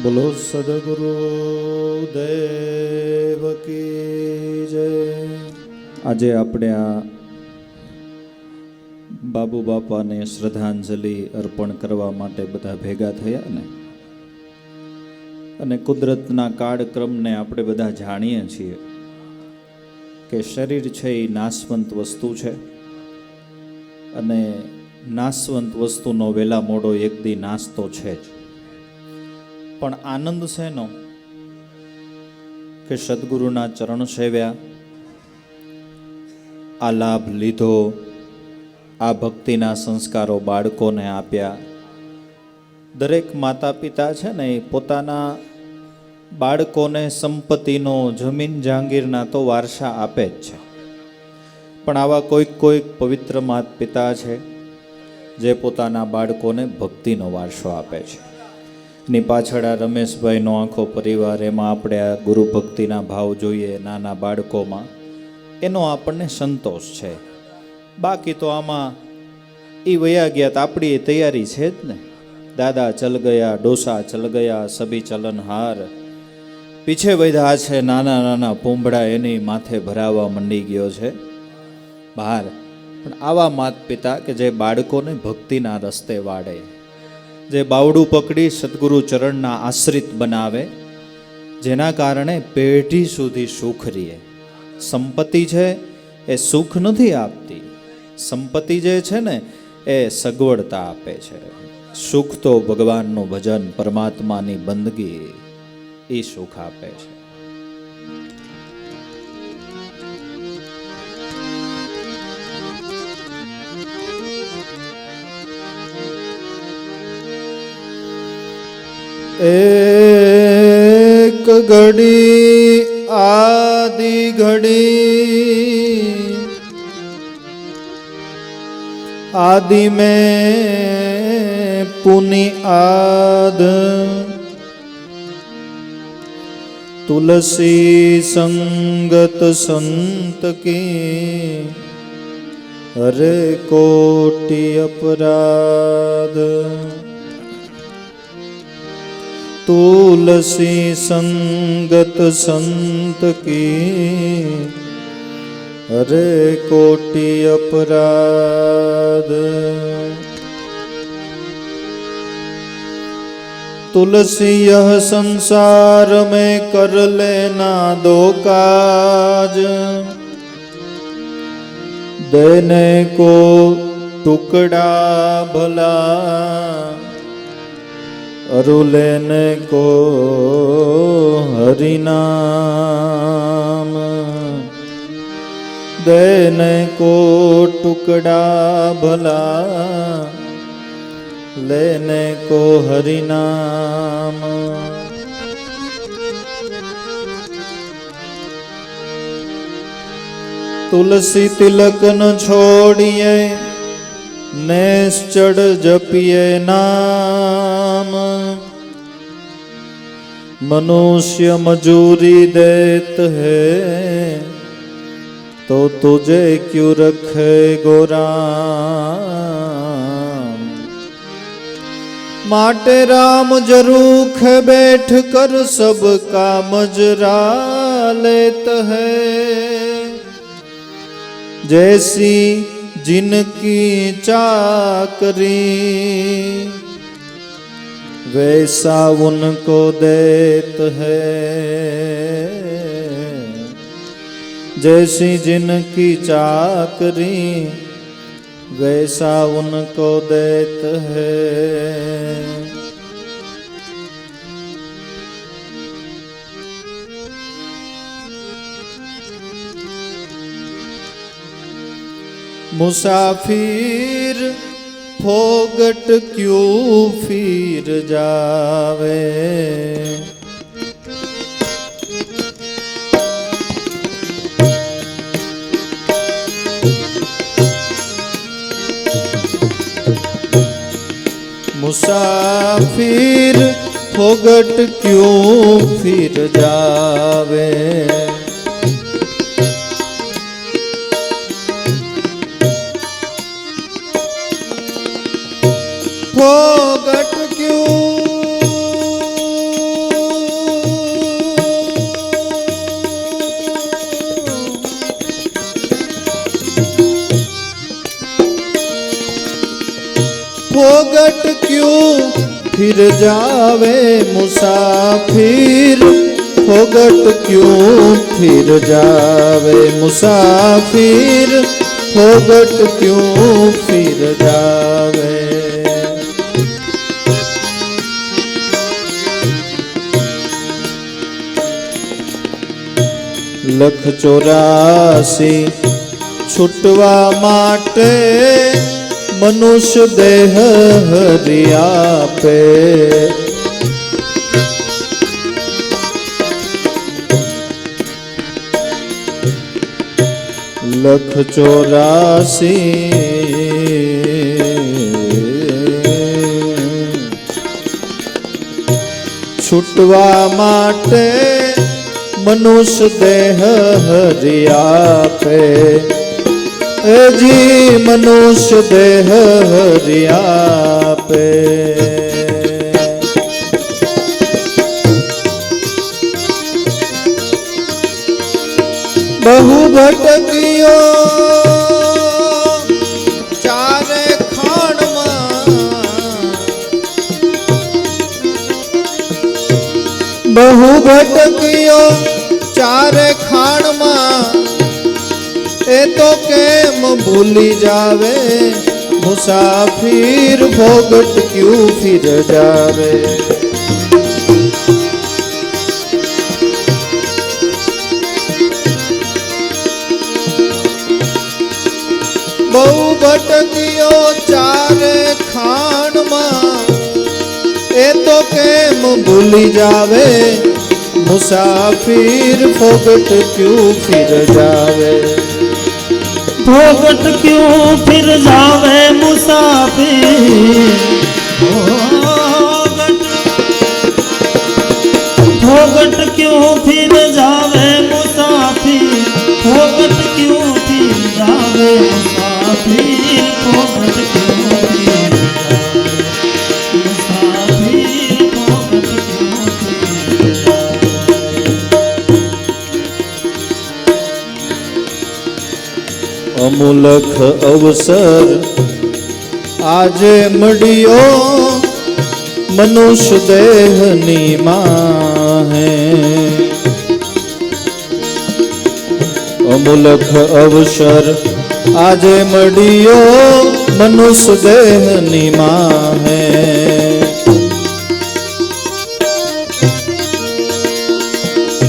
બોલો સદગુરુ દેવ કી જય। આજે આપણે આ બાબુ બાપાને શ્રદ્ધાંજલિ અર્પણ કરવા માટે બધા ભેગા થયા ને, અને કુદરતના કાળક્રમને આપણે બધા જાણીએ છીએ કે શરીર છે એ નાશવંત વસ્તુ છે, અને નાશવંત વસ્તુનો વહેલા મોડો એક દી નાશ તો છે જ। પણ આનંદ શેનો કે સદગુરુના ચરણ સેવ્યા, આ લાભ લીધો, આ ભક્તિના સંસ્કારો બાળકોને આપ્યા। દરેક માતા પિતા છે ને એ પોતાના બાળકોને સંપત્તિનો, જમીન જાગીરના તો વારસા આપે જ છે, પણ આવા કોઈક પવિત્ર માતા પિતા છે જે પોતાના બાળકોને ભક્તિનો વારસો આપે છે। ની પાછળ આ રમેશભાઈનો આખો પરિવાર, એમાં આપણે આ ગુરુ ભક્તિના ભાવ જોઈએ નાના બાળકોમાં, એનો આપણને સંતોષ છે। બાકી તો આમાં એ વયા ગયા તો આપણી તૈયારી છે જ ને। દાદા ચલ ગયા, ડોસા ચલ ગયા, સભી ચલનહાર પીછે વધ્યા છે, નાના નાના પૂંભડા એની માથે ભરાવા મંડી ગયો છે બહાર। પણ આવા માતા પિતા કે જે બાળકોને ભક્તિના રસ્તે વાળે, જે બાવડું પકડી સદગુરુ ચરણના આશ્રિત બનાવે, જેના કારણે પેઢી સુધી સુખ રહે। સંપત્તિ છે એ સુખ નથી આપતી, સંપત્તિ જે છે ને એ સગવડતા આપે છે। સુખ તો ભગવાનનું ભજન, પરમાત્માની બંદગી, એ સુખ આપે છે। एक घड़ी आदि घड़ी आदि में पुनि आद, तुलसी संगत संत की हरे कोटि अपराध। तुलसी संगत संत की हरे कोटि अपराध। तुलसी यह संसार में कर लेना दो काज, देने को टुकड़ा भला, अरु लेने को हरि नाम। देने को टुकड़ा भला, लेने को हरि नाम। तुलसी तिलक न छोड़िए, निश्चर जपिए नाम। मनुष्य मजूरी देत है, तो तुझे क्यों रखे गोराम। माटे राम जरूख बैठ कर सबका मजरा लेत है। जैसी जिनकी चाकरी, वैसा उनको देत है। जैसी जिनकी चाकरी, वैसा उनको देत है। मुसाफिर फोगट क्यों फिर जावे। मुसाफिर फोगट क्यों फिर जावे। फोगट क्यों फोगट क्यों फिर जावे। मुसाफिर फोगट क्यों फिर जावे। मुसाफिर फोगट क्यों फिर जावे। लख 84 छुटवा माटे, मनुष्य देह हरिया पे। लख 84 छुटवा माटे, मनुष्य देह हरिया पे। जी मनुष्य देह हरिया पे। बहु भटकियो चारे खान में। बहु भटकियो चारे खान में, ए तो केम भूली जावे। मुसाफिर फोगट क्यों फिर जावे। बहु भटकियो चारे खान में, ए तो केम भूली जावे। मुसाफिर फोगट क्यों फिर जावे। फोगट क्यों फिर जावे मुसाफिर। फोगट क्यों फिर जावे मुसाफिर। फोगट क्यों फिर जावे मुसाफिर। फोगट क्यों फिर जावे मुसाफिर। फोगट क्यों फिर जावे। अमुलख अवसर आजे मडियो, मनुष्य देह नीमा है। अमुलख अवसर आजे मडियो, मनुष्य देह नीमा है।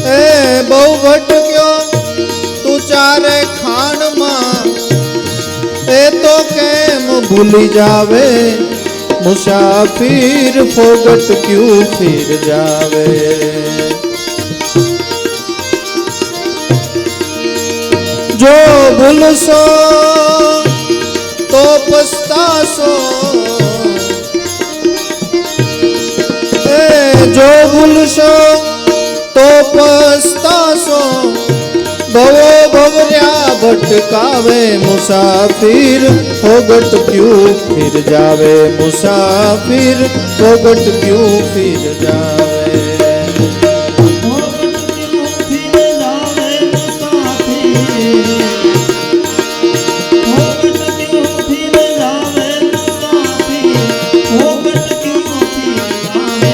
ए बहु भटक्यो तू चारे खान में, ए तो केम भूली जावे। मुसाफिर फोगट क्यों फिर जावे। જો ભૂલશો તો પસ્તાશો, જો ભૂલશો તો પસ્તાશો, ભવો ભવર્યા ભટકાવે મુસાફિર, ફોગટ ક્યું ફિર જાવે મુસાફિર, ફોગટ ક્યું ફિર જાવે. ફોગટ ક્યું ફિર જાવે મુસાફિર, ફોગટ ક્યું ફિર જાવે મુસાફિર, ફોગટ ક્યું ફિર જાવે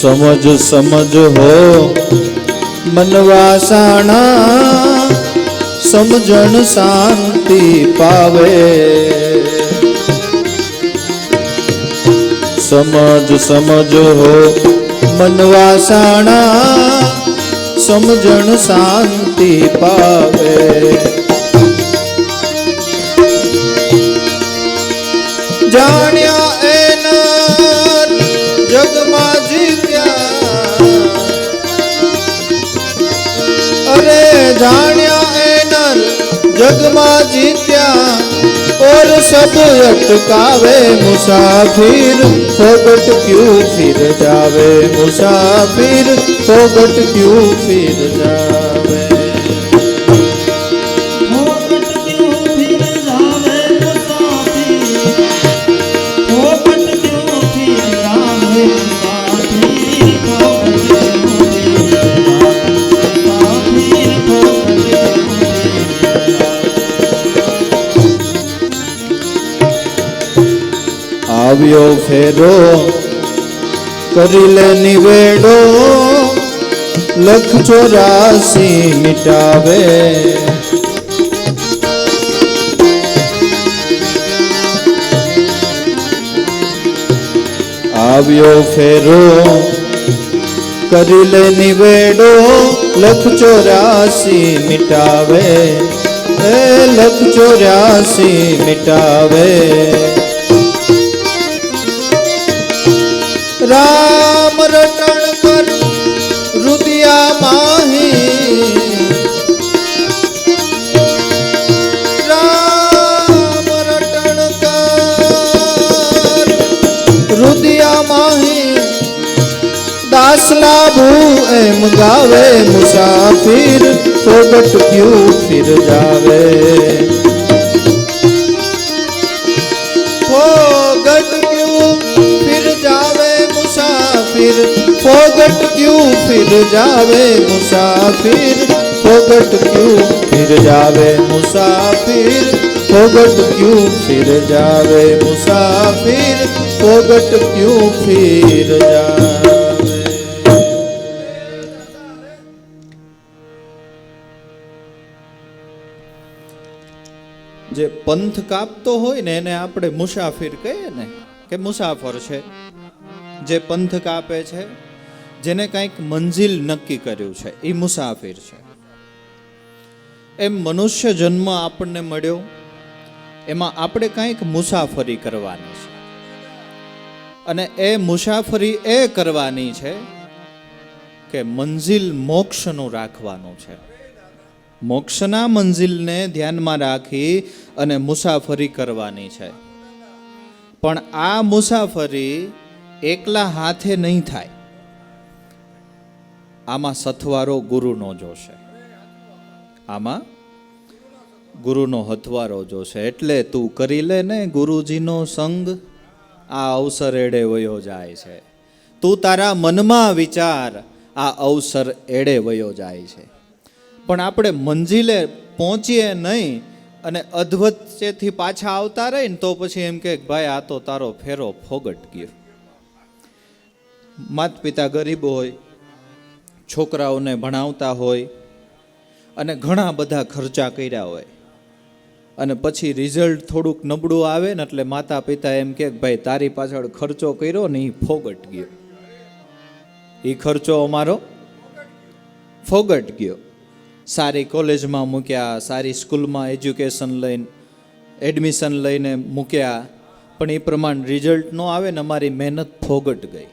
સમજ સમજ હો મનવાસાણા, સમજણ શાંતિ પાવે. સમજ સમજ હો મનવાસાણા, સમજણ શાંતિ પાવે. જાણ્યા એના જગમાં જીત્યા, અરે જાણ્યા એ નર જગમાં જીત્યા, और सब अटकावे मुसाफिर, फोगट क्यों फिर जावे मुसाफिर, फोगट क्यों फिर जावे. ફોગટ ક્યું ફિર જાવે મુસાફિર, ફોગટ ક્યું ફિર જાવે મુસાફિર, ફોગટ ક્યું ફિર જાવે મુસાફિર, ફોગટ ક્યું આવ્યો ફેરો કરી લે નિવેડો, લખ 84 મિટાવે. આવ્યો ફેરો કરી લે નિવેડો, લખ 84 મિટાવે, એ લખ 84 મિટાવે. રામ રટણ કર રુદિયા માહી, રામ રટણ કર રુદિયા માહી, દાસલા ભૂ એમ ગાવે મુસાફિર, ફોગટ ક્યું ફિર જાવે. ફોગટ ક્યું ફિર જાવે મુસાફિર, ફોગટ ક્યું ફિર જાવે મુસાફિર, ફોગટ ક્યું ફિર જાવે મુસાફિર, ફોગટ ક્યું ફિર જાવે મુસાફિર, ફોગટ ક્યું ફિર જાવે. જે પંથ કાપતો હોય ને એને આપણે મુસાફિર કહીએ ને, કે મુસાફર છે. જે પંથ કાપે છે, જેને કંઈક મંજિલ નક્કી કર્યું છે, એ મુસાફિર છે. એમ મનુષ્ય જન્મ આપણને મળ્યો, એમાં આપણે કંઈક મુસાફરી કરવાની છે, અને એ મુસાફરી એ કરવાની છે કે મંજિલ મોક્ષનું રાખવાનું છે. મોક્ષના મંજિલને ધ્યાનમાં રાખી અને મુસાફરી કરવાની છે. પણ આ મુસાફરી એકલા હાથે નહીં થાય, આમાં સથવારો ગુરુનો જોશે, આમાં ગુરુનો હથવારો જોશે. એટલે તું કરી લે ને ગુરુજીનો સંગ, આ અવસર એડે વયો જાય છે. તું તારા મનમાં વિચાર, આ અવસર એડે વયો જાય છે. પણ આપણે મંજિલે પહોંચીએ નહીં અને અધવચ્ચેથી પાછા આવતા રહીને તો પછી એમ કે ભાઈ આ તો તારો ફેરો ફોગટ ગયો. માત પિતા ગરીબ હોય, છોકરાઓને ભણાવતા હોય અને ઘણા બધા ખર્ચા કર્યા હોય, અને પછી રિઝલ્ટ થોડુંક નબળું આવે ને એટલે માતા પિતા એમ કે ભાઈ તારી પાછળ ખર્ચો કર્યો ને એ ફોગટ ગયો, એ ખર્ચો અમારો ફોગટ ગયો. સારી કોલેજમાં મૂક્યા, સારી સ્કૂલમાં એજ્યુકેશન લઈને એડમિશન લઈને મૂક્યા, પણ એ પ્રમાણે રિઝલ્ટ ન આવે ને અમારી મહેનત ફોગટ ગઈ.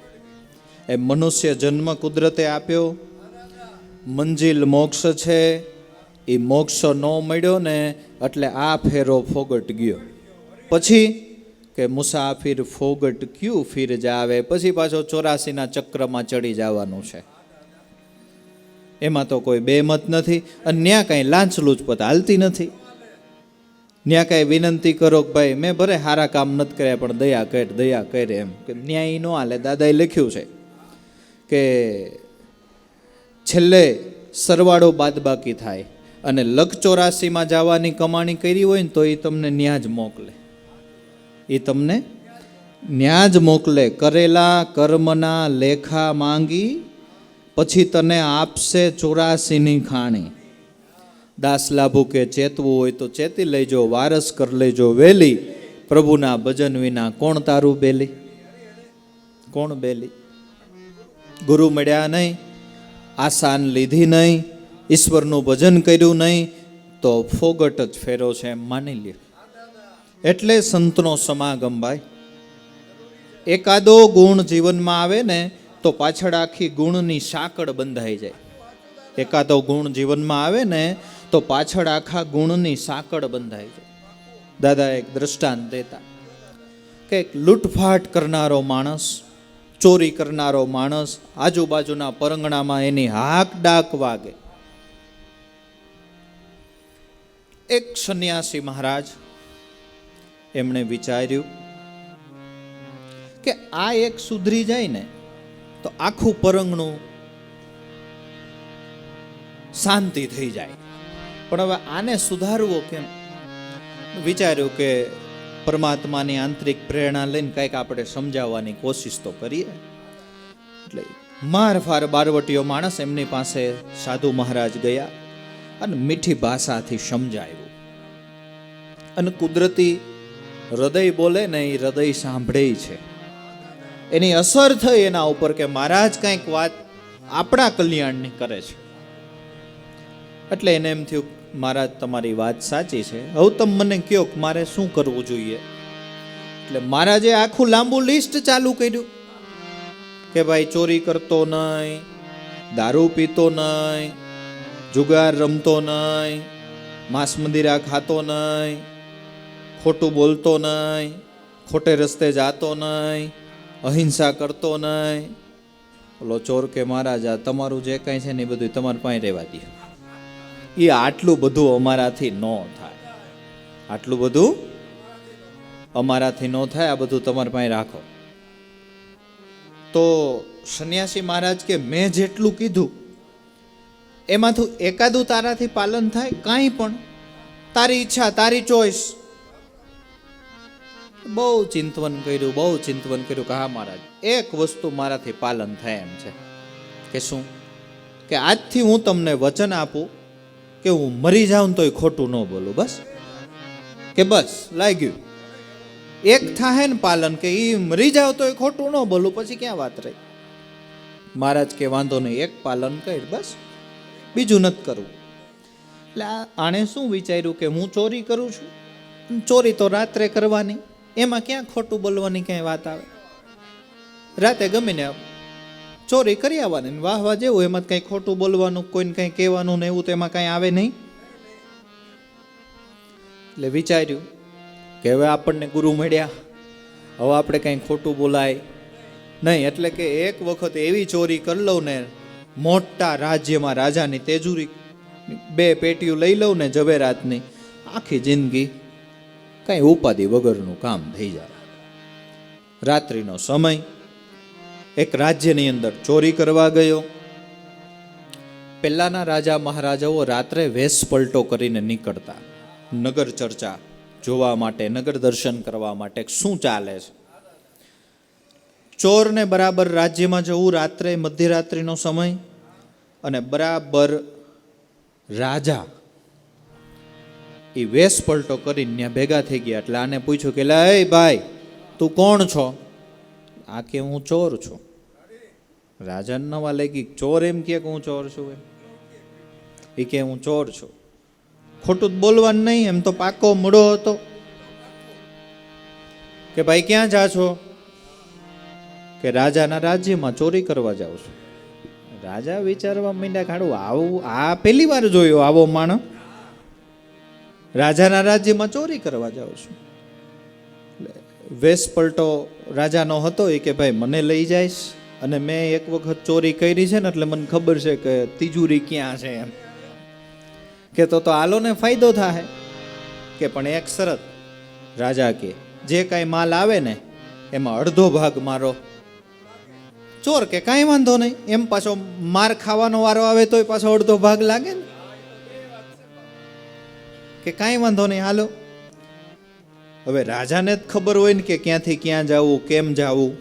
એ મનુષ્ય જન્મ કુદરતે આપ્યો, મંજિલ મોક્ષ છે, એ મોક્ષ ન મળ્યો ને એટલે આ ફેરો ફોગટ ગયો. પછી કે મુસાફિર ફોગટ ક્યું ફિર જાવે, પછી પાછો 84ના ચક્રમાં ચડી જવાનું છે. એમાં તો કોઈ બેમત નથી. અને ન્યા કાંઈ લાંચ લૂચપત હાલતી નથી. ન્યા કાંઈ વિનંતી કરો કે ભાઈ મેં ભલે સારા કામ નથી કર્યા પણ દયા કર એમ કે ન્યાય ન હાલે. દાદાએ લખ્યું છે કે છેલ્લે સરવાળો બાદબાકી થાય અને 184માં જવાની કમાણી કરી હોય ને તો એ તમને ન્યા જ મોકલે, એ તમને ન્યા જ મોકલે. કરેલા કર્મના લેખા માંગી પછી તને આપશે 84ની ખાણી. દાસ લાભુ કે ચેતવું હોય તો ચેતી લેજો, વારસ કર લેજો વેલી, પ્રભુના ભજન વિના કોણ તારું બેલી. કોણ બેલી? ગુરુ મળ્યા નહીં, આસાન લીધી નહીં, ઈશ્વરનું ભજન કર્યું નહીં તો ફોગટ જ ફેરો છે એમ માની લે. એટલે સંતનો સમાગમ ભાઈ. એકાદો ગુણ જીવનમાં આવે ને તો પાછળ આખી ગુણની સાંકળ બંધાઈ જાય. એકાદો ગુણ જીવનમાં આવે ને તો પાછળ આખા ગુણની સાંકળ બંધાઈ જાય. દાદા એક દ્રષ્ટાંત દેતા કે એક લૂંટફાટ કરનારો માણસ, ચોરી કરનારો માણસ, આજુબાજુના પરંગણામાં એની હાક ડાક વાગે. એક સંન્યાસી મહારાજ એમણે વિચાર્યું કે આ એક સુધરી જાય ને તો આખું પરંગણું શાંતિ થઈ જાય, પણ હવે આને સુધારવો કેમ? વિચાર્યું કે પરમાત્માની આંતરિક પ્રેરણા લઈને કંઈક આપણે સમજાવવાની કોશિશ તો કરીએ. એટલે મારફાર બારવટીયો માણસ એમની પાસે સાધુ મહારાજ ગયા અને મીઠી ભાષાથી સમજાવ્યું. અને કુદરતી હૃદય બોલે ને એ હૃદય સાંભળે છે. એની અસર થઈ એના ઉપર કે મહારાજ કંઈક વાત આપણા કલ્યાણની કરે છે. એટલે એને એમ થયું મહારાજ તમારી વાત સાચી છે, હવે તમે મને કહો કે મારે શું કરવું જોઈએ. એટલે મહારાજે આખું લાંબુ લિસ્ટ ચાલુ કર્યું કે ભાઈ ચોરી કરતો નહીં, દારૂ પીતો નહીં, જુગાર રમતો નહીં, માંસ મંદિરા ખાતો નહીં, ખોટું બોલતો નહીં, ખોટે રસ્તે જાતો નહીં, અહિંસા કરતો નહીં. ઓલો ચોર કે મહારાજ આ તમારું જે કાંઈ છે ને એ બધું તમારે પાસે રહેવા દે. એ આટલું બધું અમારાથી ન થાય, આટલું બધું અમારાથી ન થાય, આ બધું તમારી પાસે રાખો. તો સંન્યાસી મહારાજ કે મેં જેટલું કીધું એમાંથી એકાદું તારાથી પાલન થાય? કાંઈ પણ, તારી ઈચ્છા, તારી ચોઈસ. બહુ ચિંતવન કર્યું કે હા મહારાજ એક વસ્તુ મારાથી પાલન થાય એમ છે. કે શું? કે આજથી હું તમને વચન આપું કે હું મરી જાઉં તોય ખોટું ન બોલું. બસ કે બસ લાગ્યું એક થાય ને પાલન કે એ મરી જાવ તોય ખોટું ન બોલું, પછી ક્યાં વાત રહી. મહારાજ કે વાંધો નહીં, એક પાલન કર બસ, બીજું નથી કરવું. એટલે આણે શું વિચાર્યું કે હું ચોરી કરું છું, ચોરી તો રાત્રે કરવાની, એમાં ક્યાં ખોટું બોલવાની ક્યાંય વાત આવે. રાતે ગમીને ચોરી કરી આવવાની, વાહ વાહ જેવું, એમાં કંઈ ખોટું બોલવાનું, કોઈને કંઈ કહેવાનું ને એવું તો એમાં કાંઈ આવે નહીં. એટલે વિચાર્યું કે હવે આપણને ગુરુ મળ્યા, હવે આપણે કંઈ ખોટું બોલાય નહીં. એટલે કે એક વખત એવી ચોરી કરી લઉં ને, મોટા રાજ્યમાં રાજાની તેજુરી 2 પેટીઓ લઈ લઉં ને ઝવેરાતની, આખી જિંદગી કંઈ ઉપાધિ વગરનું કામ થઈ જાય. રાત્રિનો સમય, એક રાજ્યની અંદર ચોરી કરવા ગયો. પહેલાના રાજા મહારાજાઓ રાત્રે વેશ પલટો કરીને નીકળતા નગર ચર્ચા જોવા માટે, નગર દર્શન કરવા માટે શું ચાલે છે. ચોરને બરાબર રાજ્યમાં જવું રાત્રે, મધ્યરાત્રિનો સમય, અને બરાબર રાજા એ વેશ પલટો કરીને ત્યાં ભેગા થઈ ગયા. એટલે આને પૂછ્યું કે લા એ ભાઈ તું કોણ છો? આ કે હું ચોર છું. રાજાને નવા લાગી, ચોર એમ કે હું ચોર છું? એ કે હું ચોર છું. ખોટું જ બોલવાનું નહીં, એમ તો પાકો મૂળો હતો. કે ભાઈ ક્યાં જા છો? કે રાજાના રાજ્યમાં ચોરી કરવા જાઉં છું. રાજા વિચારવા માંડ્યા, ખાડું આવું આ પહેલી વાર જોયો આવો માણસ. રાજાના રાજ્યમાં ચોરી કરવા જાઉં છું. વેશ પલટો રાજાનો હતો. એ કે ભાઈ મને લઈ જઈશ, અને મેં એક વખત ચોરી કરી છે ને એટલે મને ખબર છે કે તિજોરી ક્યાં છે એમ. કે તો આલો ને ફાયદો થાય. કે પણ એક શરત. રાજા કે જે કાંઈ માલ આવે ને એમાં અડધો ભાગ મારો. ચોર કે કાંઈ વાંધો નહીં, એમ પાછો માર ખાવાનો વારો આવે તોય પાછો અડધો ભાગ લાગે ને. કે કાંઈ વાંધો નહીં, હાલો. હવે રાજાને જ ખબર હોય ને કે ક્યાંથી ક્યાં જવું, કેમ જવું.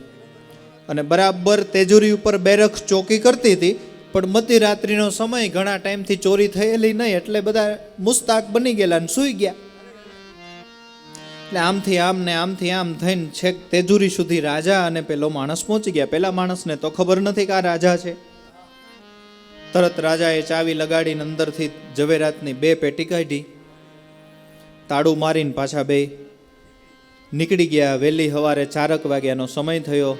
અને બરાબર તેજુરી ઉપર બેરખ ચોકી કરતી હતી, પણ મધ્યરાત્રિનો સમય, ઘણા ટાઈમથી ચોરી થયેલી નહીં, એટલે બધા મુસ્તાક બની ગયેલા અને સૂઈ ગયા. એટલે આમથી આમ ને આમથી આમ થઈને છેક તેજુરી સુધી રાજા અને પેલો માણસ પહોંચી ગયા. પેલા માણસને તો ખબર નથી કે આ રાજા છે. તરત રાજાએ ચાવી લગાડીને અંદરથી ઝવેરાતની 2 પેટી કાઢી, તાળું મારીને પાછા 2 નીકળી ગયા. વહેલી સવારે 4 વાગ્યાનો સમય થયો.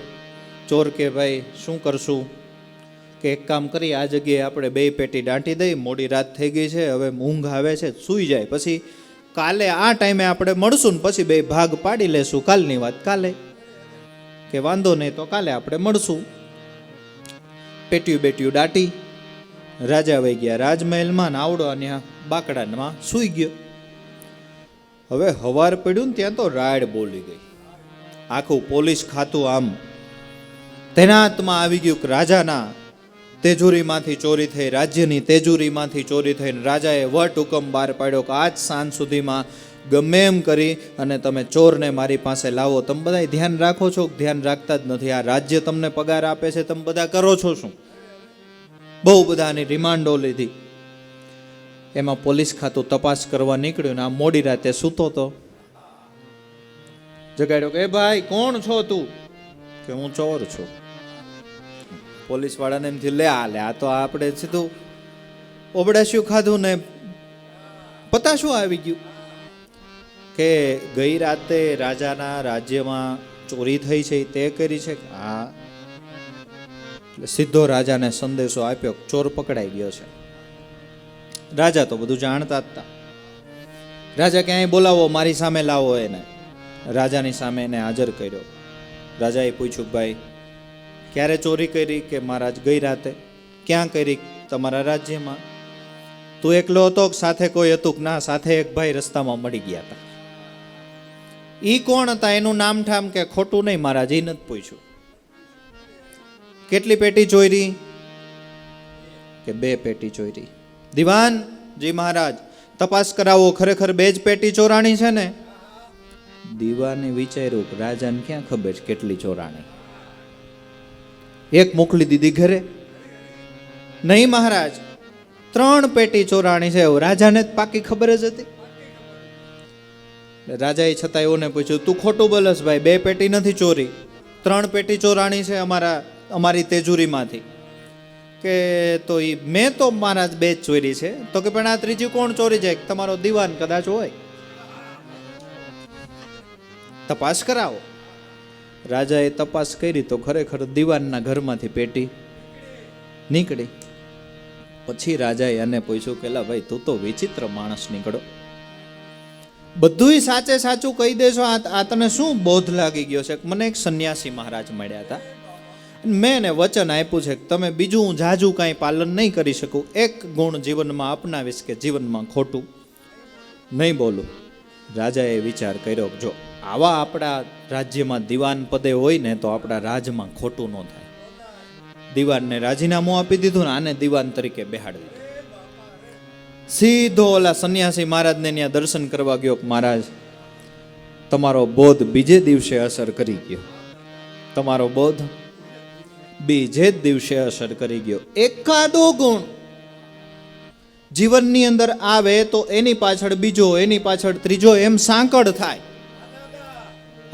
ચોર કે ભાઈ શું કરશું? કે એક કામ કરી, આ જગ્યાએ આપણે 2 પેટી દાંટી દઈ, મોડી રાત થઈ ગઈ છે, હવે ઊંઘ આવે છે, સૂઈ જાય, પછી કાલે આ ટાઈમે આપણે મળશું ને પછી 2 ભાગ પાડી લેશું, કાલની વાત કાલે. કે વાંધો નહીં, તો કાલે આપણે મળશું. પેટીયું દાટી રાજા વહી ગયા રાજમહેલમાં, ને આવડો અને બાકડામાં સૂઈ ગયો. હવે હવાર પડ્યું ને ત્યાં તો રાડ બોલી ગઈ. આખું પોલીસ ખાતું આમ તૈનાતમાં આવી ગયું કે રાજાના તેજુરીમાંથી ચોરી થઈ, રાજ્યની તેજુરીમાંથી ચોરી થઈને રાજાએ વટ હુકમ બહાર પાડ્યો કે આજ સાંજ સુધીમાં ગમે એમ કરી અને તમે ચોરને મારી પાસે લાવો. તમે બધા ધ્યાન રાખો છો? ધ્યાન રાખતા જ નથી. આ રાજ્ય તમને પગાર આપે છે, તમે બધા કરો છો શું? બહુ બધાની રિમાન્ડો લીધી. એમાં પોલીસ ખાતું તપાસ કરવા નીકળ્યું ને આ મોડી રાતે સૂતો તો. જગાડ્યો કે ભાઈ કોણ છો તું? કે હું ચોર છું. પોલીસ વાળાને એમ થયું, લે આ તો આપણે સીધું ઓબડાશ્યું ખાધું ને પતા શું આવી ગયું. કે ગઈ રાતે રાજાના રાજ્યમાં ચોરી થઈ છે તે કરી છે. હા. એટલે સીધો રાજાને સંદેશો આપ્યો, ચોર પકડાઈ ગયો છે. રાજા તો બધું જાણતા જ હતા. રાજા ક્યાંય બોલાવો, મારી સામે લાવો એને. રાજાની સામે એને હાજર કર્યો. રાજાએ પૂછ્યું, ભાઈ ક્યારે ચોરી કરી? કે મહારાજ ગઈ રાતે. ક્યાં કરી? તમારા રાજ્યમાં. તું એકલો હતો કે સાથે કોઈ હતું? ના, સાથે એક ભાઈ રસ્તામાં મળી ગયા હતા. ઈ કોણ હતા? એનું નામ ઠામ? કે ખોટું નહીં મહારાજ, એ નથી પૂછ્યું. કેટલી પેટી ચોરી? કે 2 પેટી ચોરી. દિવાન જી મહારાજ, તપાસ કરાવો, ખરેખર 2 જ પેટી ચોરાણી છે ને? દીવાને વિચાર્યું કે રાજાને ક્યાં ખબર કેટલી ચોરાણી. એક મોકલી દીધી ઘરે. નહીં મહારાજ, 3 પેટી ચોરાણી છે. રાજાને જ પાકી ખબર જ હતી. રાજાએ છતાં એઓને પૂછ્યું, તું ખોટું બોલસ ભાઈ, 2 પેટી નથી ચોરી, 3 પેટી ચોરાણી છે અમારી તેજુરીમાંથી. કે તો એ મેં તો મહારાજ 2 જ ચોરી છે. તો કે પણ આ ત્રીજી કોણ ચોરી જાય? તમારો દીવાન કદાચ હોય, તપાસ કરાવો. રાજાએ તપાસ કરી તો ખરેખર દીવાનના ઘરમાંથી પેટી નીકળી. પછી રાજાએ એને પૂછ્યું કે લા ભાઈ, તું તો વિચિત્ર માણસ નીકળો, બધુંય સાચે સાચું કહી દેશો, આ તને શું બોધ લાગી ગયો છે? મને એક સંન્યાસી મહારાજ મળ્યા હતા, મેં એને વચન આપ્યું છે કે તમે બીજું જાજુ કાંઈ પાલન નહીં કરી શકું, એક ગુણ જીવનમાં અપનાવીશ કે જીવનમાં ખોટું નહીં બોલું. રાજાએ વિચાર કર્યો, જો આવા આપણા રાજ્યમાં દીવાન પદે હોય ને તો આપણા રાજમાં ખોટું ન થાય. દીવાનને રાજીનામું આપી દીધું ને આને દીવાન તરીકે બેહાડી દીધું. સીધો ઓલા સંન્યાસી મહારાજને ત્યાં દર્શન કરવા ગયો. મહારાજ, તમારો બોધ બીજે દિવસે અસર કરી ગયો. તમારો બોધ બીજે જ દિવસે અસર કરી ગયો. એકાદો ગુણ જીવનની અંદર આવે તો એની પાછળ બીજો, એની પાછળ ત્રીજો, એમ સાંકળ થાય.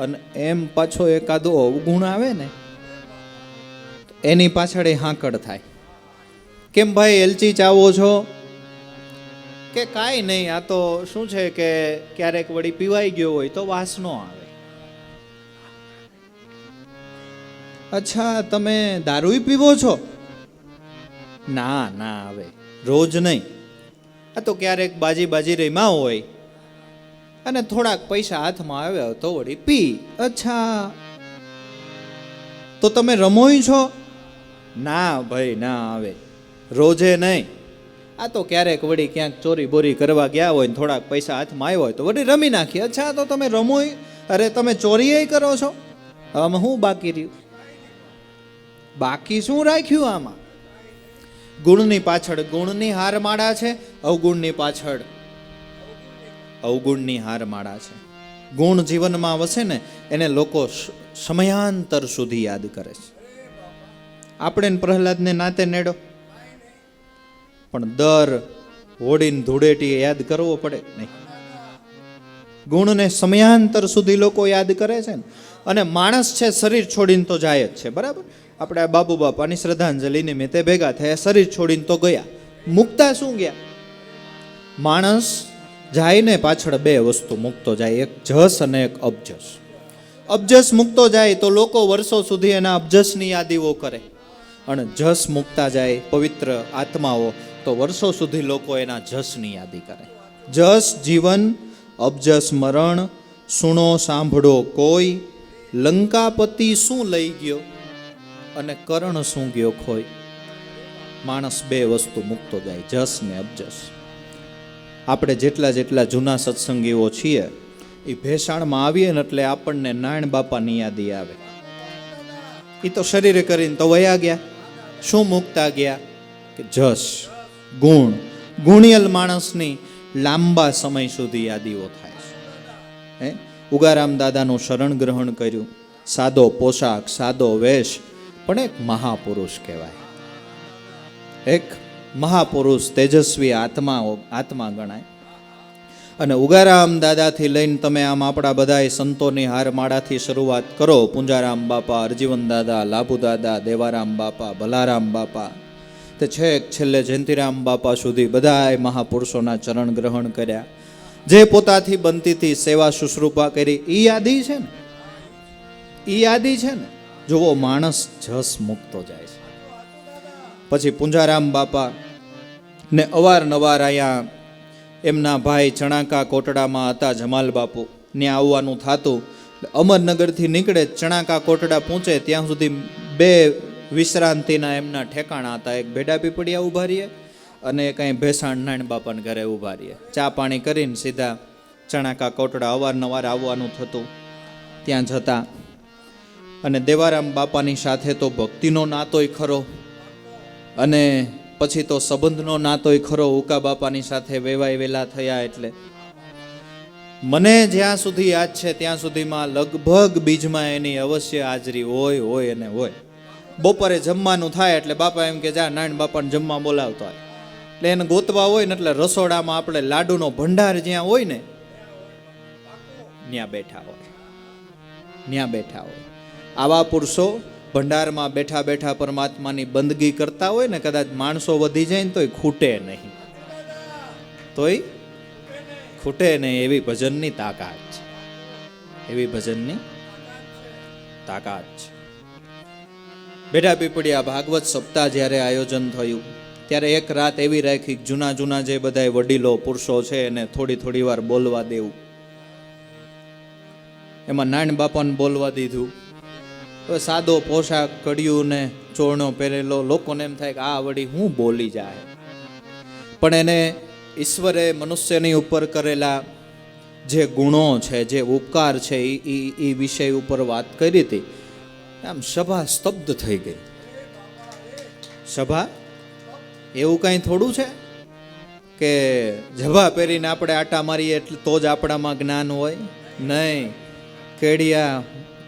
અને એમ પાછો એકાદો અવગુણ આવે ને એની પાછળ એ હાંકળ થાય. કેમ ભાઈ એલચી ચાવો છો? કે કાંઈ નહીં, આ તો શું છે કે ક્યારેક વળી પીવાઈ ગયો હોય તો વાસ ન આવે. અચ્છા, તમે દારૂ પીવો છો? ના ના આવે, રોજ નહીં. આ તો ક્યારેક બાજી રમ્યા હોય અને થોડાક પૈસા હાથમાં આવ્યા તો વળી પી. અચ્છા, તો તમે રમોય છો? ના ભાઈ ના આવે, રોજે નહીં. આ તો ક્યારેક વળી ક્યાંક ચોરી બોરી કરવા ગયા હોય ને થોડાક પૈસા હાથમાં આવ્યા હોય તો વળી રમી નાખીએ. અચ્છા, તો તમે રમોય? અરે તમે ચોરીએ કરો છો? આમ શું બાકી રહ્યું? બાકી શું રાખ્યું આમાં? ગુણની પાછળ ગુણની હારમાળા છે, અવગુણની પાછળ અવગુણની હારમાળા છે. ગુણ જીવનમાં વસે ને એને લોકો સમયાંતર સુધી યાદ કરે છે. આપણે પ્રહલાદને નાતે નેડો, પણ દર હોડીને ધૂળેટી યાદ કરવો પડે નહીં. ગુણને સમયાંતર સુધી લોકો યાદ કરે છે ને. અને માણસ છે શરીર છોડીને તો જાય જ છે, બરાબર. આપણે આ બાબુ બાપાની શ્રદ્ધાંજલિ નિમિત્તે ભેગા થયા, શરીર છોડીને તો ગયા, મુકતા શું ગયા? માણસ જાય ને પાછળ બે વસ્તુ મૂકતો જાય, એક જસ અને એક અબજસ. અબજસ મૂકતો જાય તો લોકો વર્ષો સુધી એના અબજસની યાદીઓ કરે, અને જસ મૂકતા જાય પવિત્ર આત્માઓ તો વર્ષો સુધી લોકો એના જસની યાદી કરે. જસ જીવન, અબજસ મરણ. સુણો સાંભળો કોઈ, લંકાપતિ શું લઈ ગયો અને કર્ણ શું ગયો ખોઈ. માણસ બે વસ્તુ મૂકતો જાય, જસ ને અબજસ. આપણે જેટલા જૂના સત્સંગીઓ છીએ એ ભેસાણમાં આવીએ ને એટલે આપણને નારાયણ બાપાની યાદી આવે. એ તો શરીરે કરીને તો વયા ગયા, શું મૂકતા ગયા? કે જસ, ગુણ. ગુણિયલ માણસની લાંબા સમય સુધી યાદીઓ થાય છે. ઉગારામ દાદાનું શરણ ગ્રહણ કર્યું, સાદો પોશાક, સાદો વેશ, પણ એક મહાપુરુષ કહેવાય. એક મહાપુરુષ, તેજસ્વી આત્મા ગણાય. અને ઉગારામ દાદાથી લઈને તમે આમ આપણા બધા સંતોની હારમાળાથી શરૂઆત કરો, પુંજારામ બાપા, અરજીવન દાદા, લાભુ દાદા, દેવારામ બાપા, ભલારામ બાપા, તે છેક છેલ્લે જયંતિરામ બાપા સુધી બધાએ મહાપુરુષોના ચરણ ગ્રહણ કર્યા. જે પોતાથી બનતી હતી સેવા શુશ્રૂષા કરી, એ યાદી છે ને, એ યાદી છે ને. જોવો, માણસ જસ મૂકતો જાય છે. પછી પુંજારામ બાપા ને અવારનવાર અહીંયા એમના ભાઈ ચણાકા કોટડામાં હતા, જમાલ બાપુ, ત્યાં આવવાનું થતું. અમરનગરથી નીકળે, ચણાકા કોટડા પહોંચે ત્યાં સુધી બે વિશ્રાંતિના એમના ઠેકાણા હતા. એક ભેડા પીપળિયા ઊભા રહીએ અને કંઈ ભેસાણ નારાયણ બાપાને ઘરે ઊભા રહીએ. ચા પાણી કરીને સીધા ચણાકા કોટડા અવારનવાર આવવાનું થતું. ત્યાં જતા અને દેવારામ બાપાની સાથે તો ભક્તિનો નાતોય ખરો, અને પછી તો સંબંધનો નાતોય ખરો. ઉકા બાપાની સાથે વેલા થયા એટલે મને જ્યાં સુધી યાદ છે ત્યાં સુધીમાં લગભગ બીજમાં એની અવશ્ય હાજરી હોય અને હોય. બપોરે જમવાનું થાય એટલે બાપા એમ કે જા નારાયણ બાપાને જમવા બોલાવતો હોય, એટલે એને ગોતવા હોય ને એટલે રસોડામાં આપણે લાડુનો ભંડાર જ્યાં હોય ને ત્યાં બેઠા હોય. આવા પુરુષો ભંડારમાં બેઠા બેઠા પરમાત્માની બંદગી કરતા હોય ને, કદાચ માણસો વધી જાય ને તોય ખૂટે નહીં, એવી ભજનની તાકાત છે, બેઠા પીપળિયા ભાગવત સપ્તાહ જ્યારે આયોજન થયું ત્યારે એક રાત એવી રાખી, જૂના જે બધા વડીલો પુરુષો છે એને થોડી વાર બોલવા દેવું. એમાં નારાયણ બાપાને બોલવા દીધું. હવે સાદો પોશાક, કડિયું ને ચોરણો પહેરેલો, લોકોને એમ થાય કે આ વળી હું બોલી જાય. પણ એને ઈશ્વરે મનુષ્યની ઉપર કરેલા જે ગુણો છે, જે ઉપકાર છે, એ વિષય ઉપર વાત કરી હતી. આમ સભા સ્તબ્ધ થઈ ગઈ. સભા એવું કાંઈ થોડું છે કે જભા પહેરીને આપણે આટા મારીએ એટલે તો જ આપણામાં જ્ઞાન હોય? નહીં,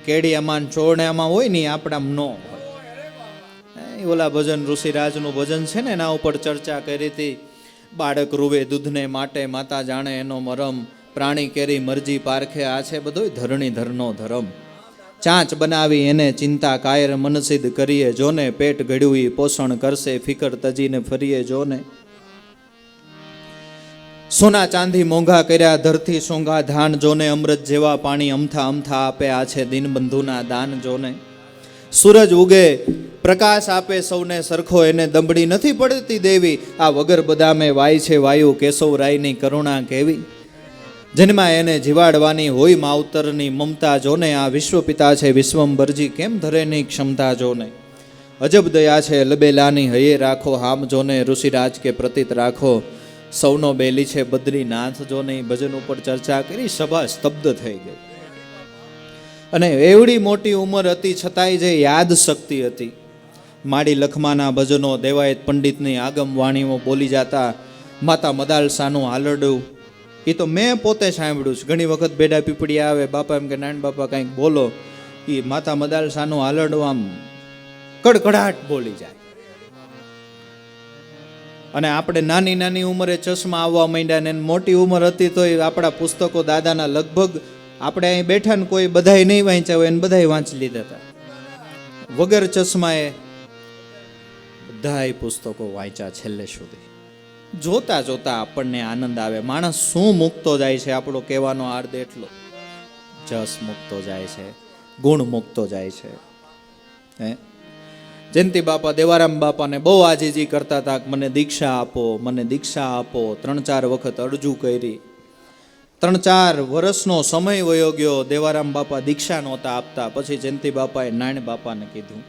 કેડિયામાં ચોરણામાં હોય ને આપણામાં ન હોય. ઓલા ભજન ઋષિરાજનું ભજન છે ને, એના ઉપર ચર્ચા કરી હતી. બાળક રૂવે દૂધને માટે માતા જાણે એનો મરમ, પ્રાણી કેરી મરજી પારખે, આ છે બધો ધરણીધરનો ધરમ. ચાંચ બનાવી એને ચિંતા કાયર, મનસિદ્ધ કરીએ જોને, પેટ ઘડ્યું ઈ પોષણ કરશે, ફિકર તજીને ફરીએ જોને. સોના ચાંદી મોંઘા કર્યા, ધરતી સોંઘા ધાન જોને, અમૃત જેવા પાણી અમથા અમથા આપે, આ છે દીનબંધુના દાન જોને. સૂરજ ઉગે પ્રકાશ આપે સૌને સરખો, એને દંબડી નથી પડતી દેવી, આ વગર બદામે વાય છે વાયુ, કેશવરાયની કરુણા કેવી. જન્મા એને જીવાડવાની હોય માવતરની મમતા જોને, આ વિશ્વપિતા છે વિશ્વંભરજી, કેમ ધરેની ક્ષમતા જોને. અજબ દયા છે લબેલાની હૈયે રાખો, હામ જોને ઋષિરાજ કે પ્રતીત રાખો, સૌનો બેલી છે બદ્રીનાથ જોને. ભજન ઉપર ચર્ચા કરી, સભા સ્તબ્ધ થઈ ગઈ. અને એવડી મોટી ઉંમર હતી છતાંય જે યાદ શક્તિ હતી, માડી લખમાના ભજનો, દેવાયત પંડિતની આગમ વાણીઓ બોલી જતા, માતા મદાલસાનું હાલરડું, એ તો મેં પોતે સાંભળ્યું છે. ઘણી વખત બેડા પીપળી આવે, બાપા એમ કે નારાયણ બાપા કંઈક બોલો, એ માતા મદાલસાનું હાલરડું આમ કડકડાટ બોલી જાય. અને આપણે નાની નાની ઉંમરે ચશ્મા આવવા માંડ્યા ને મોટી ઉંમર હતી તો આપણા પુસ્તકો દાદાના લગભગ આપણે અહીં બેઠા ને કોઈ બધાય નહીં વાંચ્યા હોય એને બધાય વાંચી લીધા હતા. વગર ચશ્માએ બધાય પુસ્તકો વાંચ્યા છેલ્લે સુધી. જોતા જોતા આપણને આનંદ આવે. માણસ શું મૂકતો જાય છે, આપણો કહેવાનો અર્થ એટલો. જસ મૂકતો જાય છે, ગુણ મૂકતો જાય છે. હે જયંતિ બાપા દેવારામ બાપાને બહુ આજીજી કરતા હતા કે મને દીક્ષા આપો, મને દીક્ષા આપો. 3-4 વખત અરજુ કરી. 3-4 વર્ષનો સમય વયો ગયો. દેવારામ બાપા દીક્ષા નહોતા આપતા. પછી જયંતિ બાપાએ નારાયણ બાપાને કીધું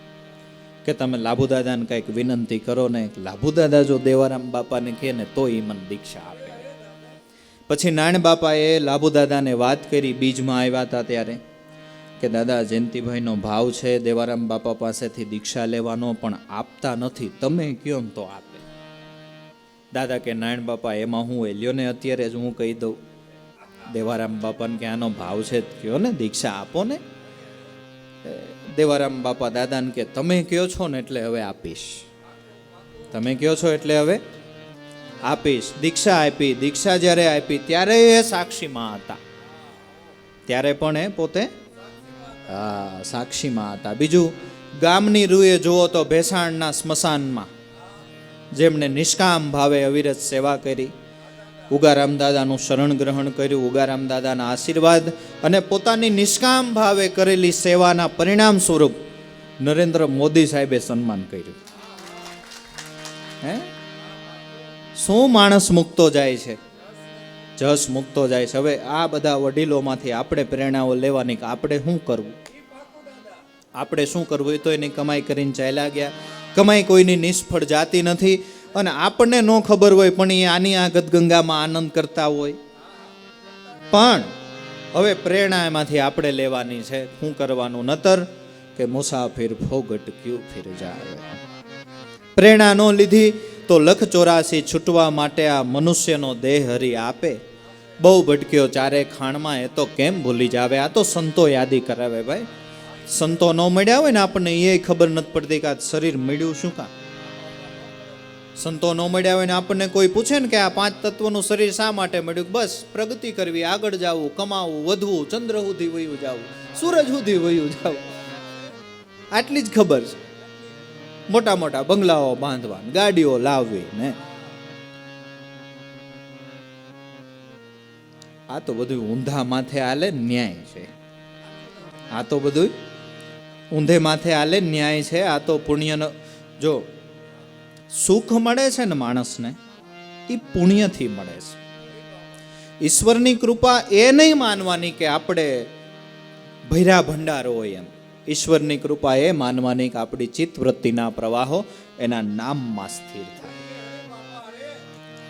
કે તમે લાભુદાદાને કંઈક વિનંતી કરો ને. લાભુદાદા જો દેવારામ બાપાને કહે ને તો એ મને દીક્ષા આપે. પછી નારાયણ બાપાએ લાભુદાદાને વાત કરી. બીજમાં આવ્યા હતા ત્યારે કે દાદા જયંતિભાઈનો ભાવ છે દેવારામ બાપા પાસેથી દીક્ષા લેવાનો, પણ આપતા નથી, તમે કયો ને તો આપે. દાદા કે નારાયણ બાપા એમાં હું એલ્યો ને અત્યારે જ હું કહી દઉં. દેવારામ બાપાને કે આનો ભાવ છે કયો ને, દીક્ષા આપો ને. દેવારામ બાપા દાદાને કે તમે કયો છો ને એટલે હવે આપીશ, તમે કયો છો એટલે હવે આપીશ. દીક્ષા આપી. દીક્ષા જ્યારે આપી ત્યારે એ સાક્ષીમાં હતા, ત્યારે પણ એ પોતે સાક્ષીમાં હતા. બીજું, ગામની રૂએ જુઓ તો ભેસાણના સ્મશાનમાં જેમણે નિષ્કામ ભાવે અવિરત સેવા કરી, ઉગારામ દાદાનું શરણ ગ્રહણ કર્યું, ઉગારામ દાદાના આશીર્વાદ અને પોતાની નિષ્કામ ભાવે કરેલી સેવાના પરિણામ સ્વરૂપ નરેન્દ્ર મોદી સાહેબે સન્માન કર્યું. હે શું માણસ મૂકતો જાય છે, જસ મૂકતો જાય છે. હવે આ બધા વડીલોમાંથી આપણે પ્રેરણાઓ લેવાની કે આપણે શું કરવું, આપણે શું કરવું. એ તો એની કમાઈ કરીને ચાલ્યા ગયા. કમાઈ કોઈની નિષ્ફળ જાતી નથી. અને આપણને ન ખબર હોય પણ એ આની આ ગદગંગામાં આનંદ કરતા હોય. પણ હવે પ્રેરણા એમાંથી આપણે લેવાની છે. શું કરવાનું? નતર કે મુસાફિર ફોગટ ક્યુ ફિર જાવે. પ્રેરણા ન લીધી તો 184 છૂટવા માટે આ મનુષ્યનો દેહ હરી આપે. બહુ ભટક્યો ચારે ખાણમાં, એ તો કેમ ભૂલી જાવે. આ તો સંતો યાદી કરાવે ભાઈ. સંતો ન મળ્યા હોય ને આપણને એ ખબર નથી પડતી કે આ શરીર મળ્યું શું કામ. સંતો ન મળ્યા હોય ને આપણને કોઈ પૂછે ને કે આ 5 તત્વનું શરીર શા માટે મળ્યું? બસ પ્રગતિ કરવી, આગળ જવું, કમાવું, વધવું, ચંદ્ર સુધી વયું જવું, સૂરજ સુધી વયું જવું, આટલી જ ખબર છે. મોટા મોટા બંગલાઓ બાંધવા, ગાડીઓ લાવવી ને આ તો બધું ઊંધા માથે હાલે ન્યાય છે. આ તો બધું ઊંધે માથે હાલે ન્યાય છે. આ તો પુણ્યનો જો સુખ મળે છે ને માણસને, એ પુણ્યથી મળે છે. ઈશ્વરની કૃપા એ નહીં માનવાની કે આપણે ભૈરા ભંડાર હોય એમ. ઈશ્વરની કૃપા એ માનવાની કે આપણી ચિત્તવૃત્તિના પ્રવાહો એના નામમાં સ્થિર થાય.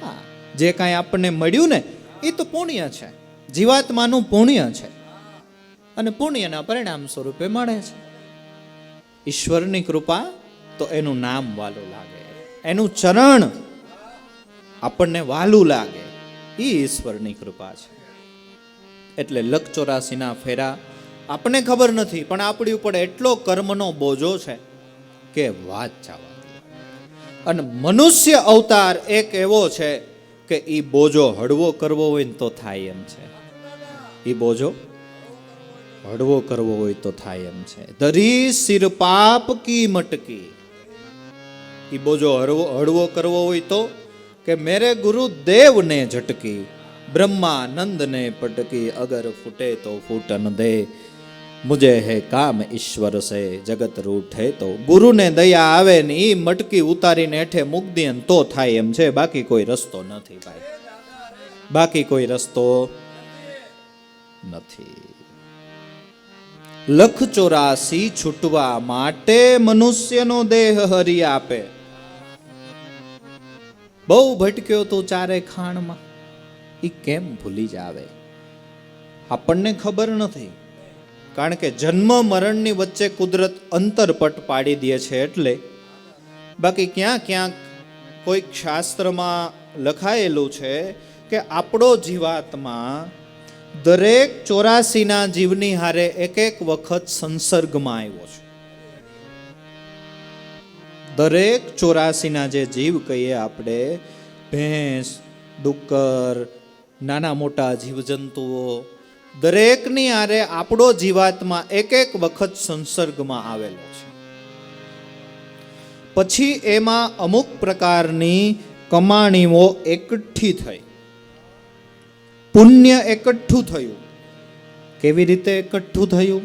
હા, જે કાંઈ આપણને મળ્યું ને એ તો પુણ્ય છે, જીવાત્માનું પુણ્ય છે, અને પુણ્યના પરિણામ સ્વરૂપે મળે છે. ઈશ્વરની કૃપા તો એનું નામ વાલું લાગે, એનું ચરણ આપણને વાલું લાગે, એ ઈશ્વરની કૃપા છે. એટલે 184 ફેરા આપણને ખબર નથી, પણ આપણી ઉપર એટલો કર્મનો બોજો છે કે વાત જવા દે. અને મનુષ્ય અવતાર એક એવો છે કે એ બોજો હળવો કરવો હોય ને તો થાય એમ છે. એ બોજો હળવો કરવો હોય તો થાય એમ છે. ધરી સિર પાપ કી મટકી. એ બોજો હળવો કરવો હોય તો કે મેરે ગુરુ દેવ ને ઝટકી, બ્રહ્માનંદ ને પટકી, અગર ફૂટે તો ફૂટન દે, મુજે હે કામ ઈશ્વર સે, જગત રૂઠે તો. ગુરુને દયા આવે ને એ મટકી ઉતારીને હેઠે મૂક દે તો થાય એમ છે. બાકી કોઈ રસ્તો નથી ભાઈ, બાકી કોઈ રસ્તો નથી. 184 છૂટવા માટે મનુષ્યનો દેહ હરી આપે. બહુ ભટક્યો તો ચારે ખાણમાં, એ કેમ ભૂલી જાવે? આપણને ખબર નથી, કારણ કે જન્મ મરણની વચ્ચે કુદરત અંતરપટ પાડી દે છે એટલે. બાકી ક્યાંક ક્યાંક કોઈક શાસ્ત્રમાં લખાયેલું છે કે આપણો જીવાત્મા દરેક 84ના જીવની હારે એક એક વખત સંસર્ગમાં આવ્યો છે. દરેક 84ના જે જીવ કહીએ આપણે, ભેંસ, ડુક્કર, નાના મોટા જીવજંતુઓ, દરેકની હારે આપણો જીવાત્મા એક એક વખત સંસર્ગમાં આવેલો છે. પછી એમાં અમુક પ્રકારની કમાણીઓ એકઠી થઈ, પુણ્ય એકઠું થયું. કેવી રીતે એકઠું થયું?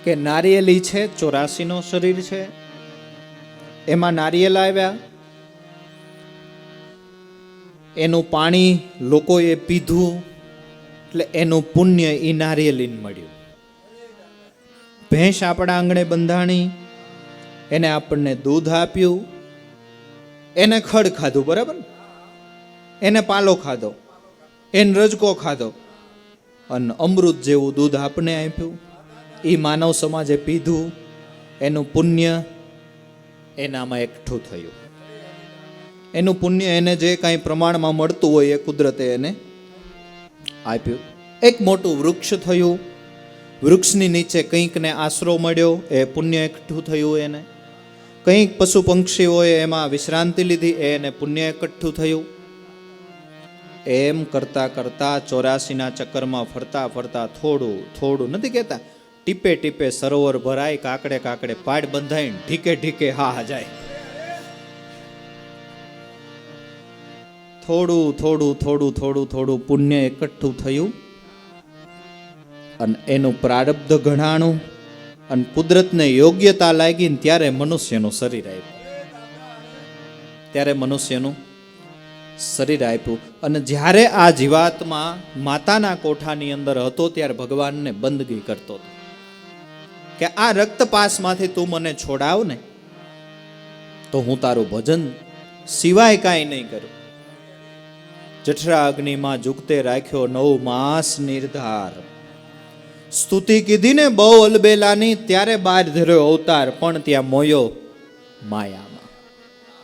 કે નારિયેલી છે, 84નો શરીર છે, એમાં નારિયેલ આવ્યા, એનું પાણી લોકોએ પીધું એટલે એનું પુણ્ય એ નારિયેલીને મળ્યું. ભેંસ આપણા આંગણે બંધાણી, એને આપણને દૂધ આપ્યું, એને ખડ ખાધું, બરાબર, એને પાલો ખાધો, એને રજકો ખાધો, અને અમૃત જેવું દૂધ આપણને આપ્યું. એ માનવ સમાજે પીધું, એનું પુણ્ય એનામાં એકઠું થયું. એનું પુણ્ય એને જે કાંઈ પ્રમાણમાં મળતું હોય એ કુદરતે એને આપ્યું. એક મોટું વૃક્ષ થયું, વૃક્ષની નીચે કંઈકને આશરો મળ્યો, એ પુણ્ય એકઠું થયું એને. કંઈક પશુ પંક્ષીઓએ એમાં વિશ્રાંતિ લીધી, એને પુણ્ય એકઠું થયું. એમ કરતા કરતા 84ના ચક્કરમાં ફરતા ફરતા થોડું થોડું, નથી કહેતા ટીપે ટીપે સરોવર ભરાય, કાકડે કાકડે પાડ બંધાઈને ઢીકે ઢીકે હા જાય. થોડું થોડું થોડું થોડું થોડું પુણ્ય એકઠું થયું અને એનું પ્રારબ્ધ ઘણાણું અને કુદરતને યોગ્યતા લાગી ને ત્યારે મનુષ્યનું શરીર આપ્યું. ત્યારે મનુષ્યનું શરીર આપ્યું. અને જ્યારે આ જીવાત્મા માતાના કોઠાની અંદર હતો ત્યારે ભગવાનને બંદગી કરતો હતો કે આ રક્તપાસમાંથી તું મને છોડાવ ને તો હું તારું ભજન સિવાય કાંઈ નહીં કરું. જઠરા અગ્નિમાં ઝુકતે રાખ્યો 9 માસ નિર્ધાર. સ્તુતિ કીધી ને બહુ અલબેલાની, ત્યારે બહાર ધર્યો અવતાર, પણ ત્યાં મોયો માયામાં.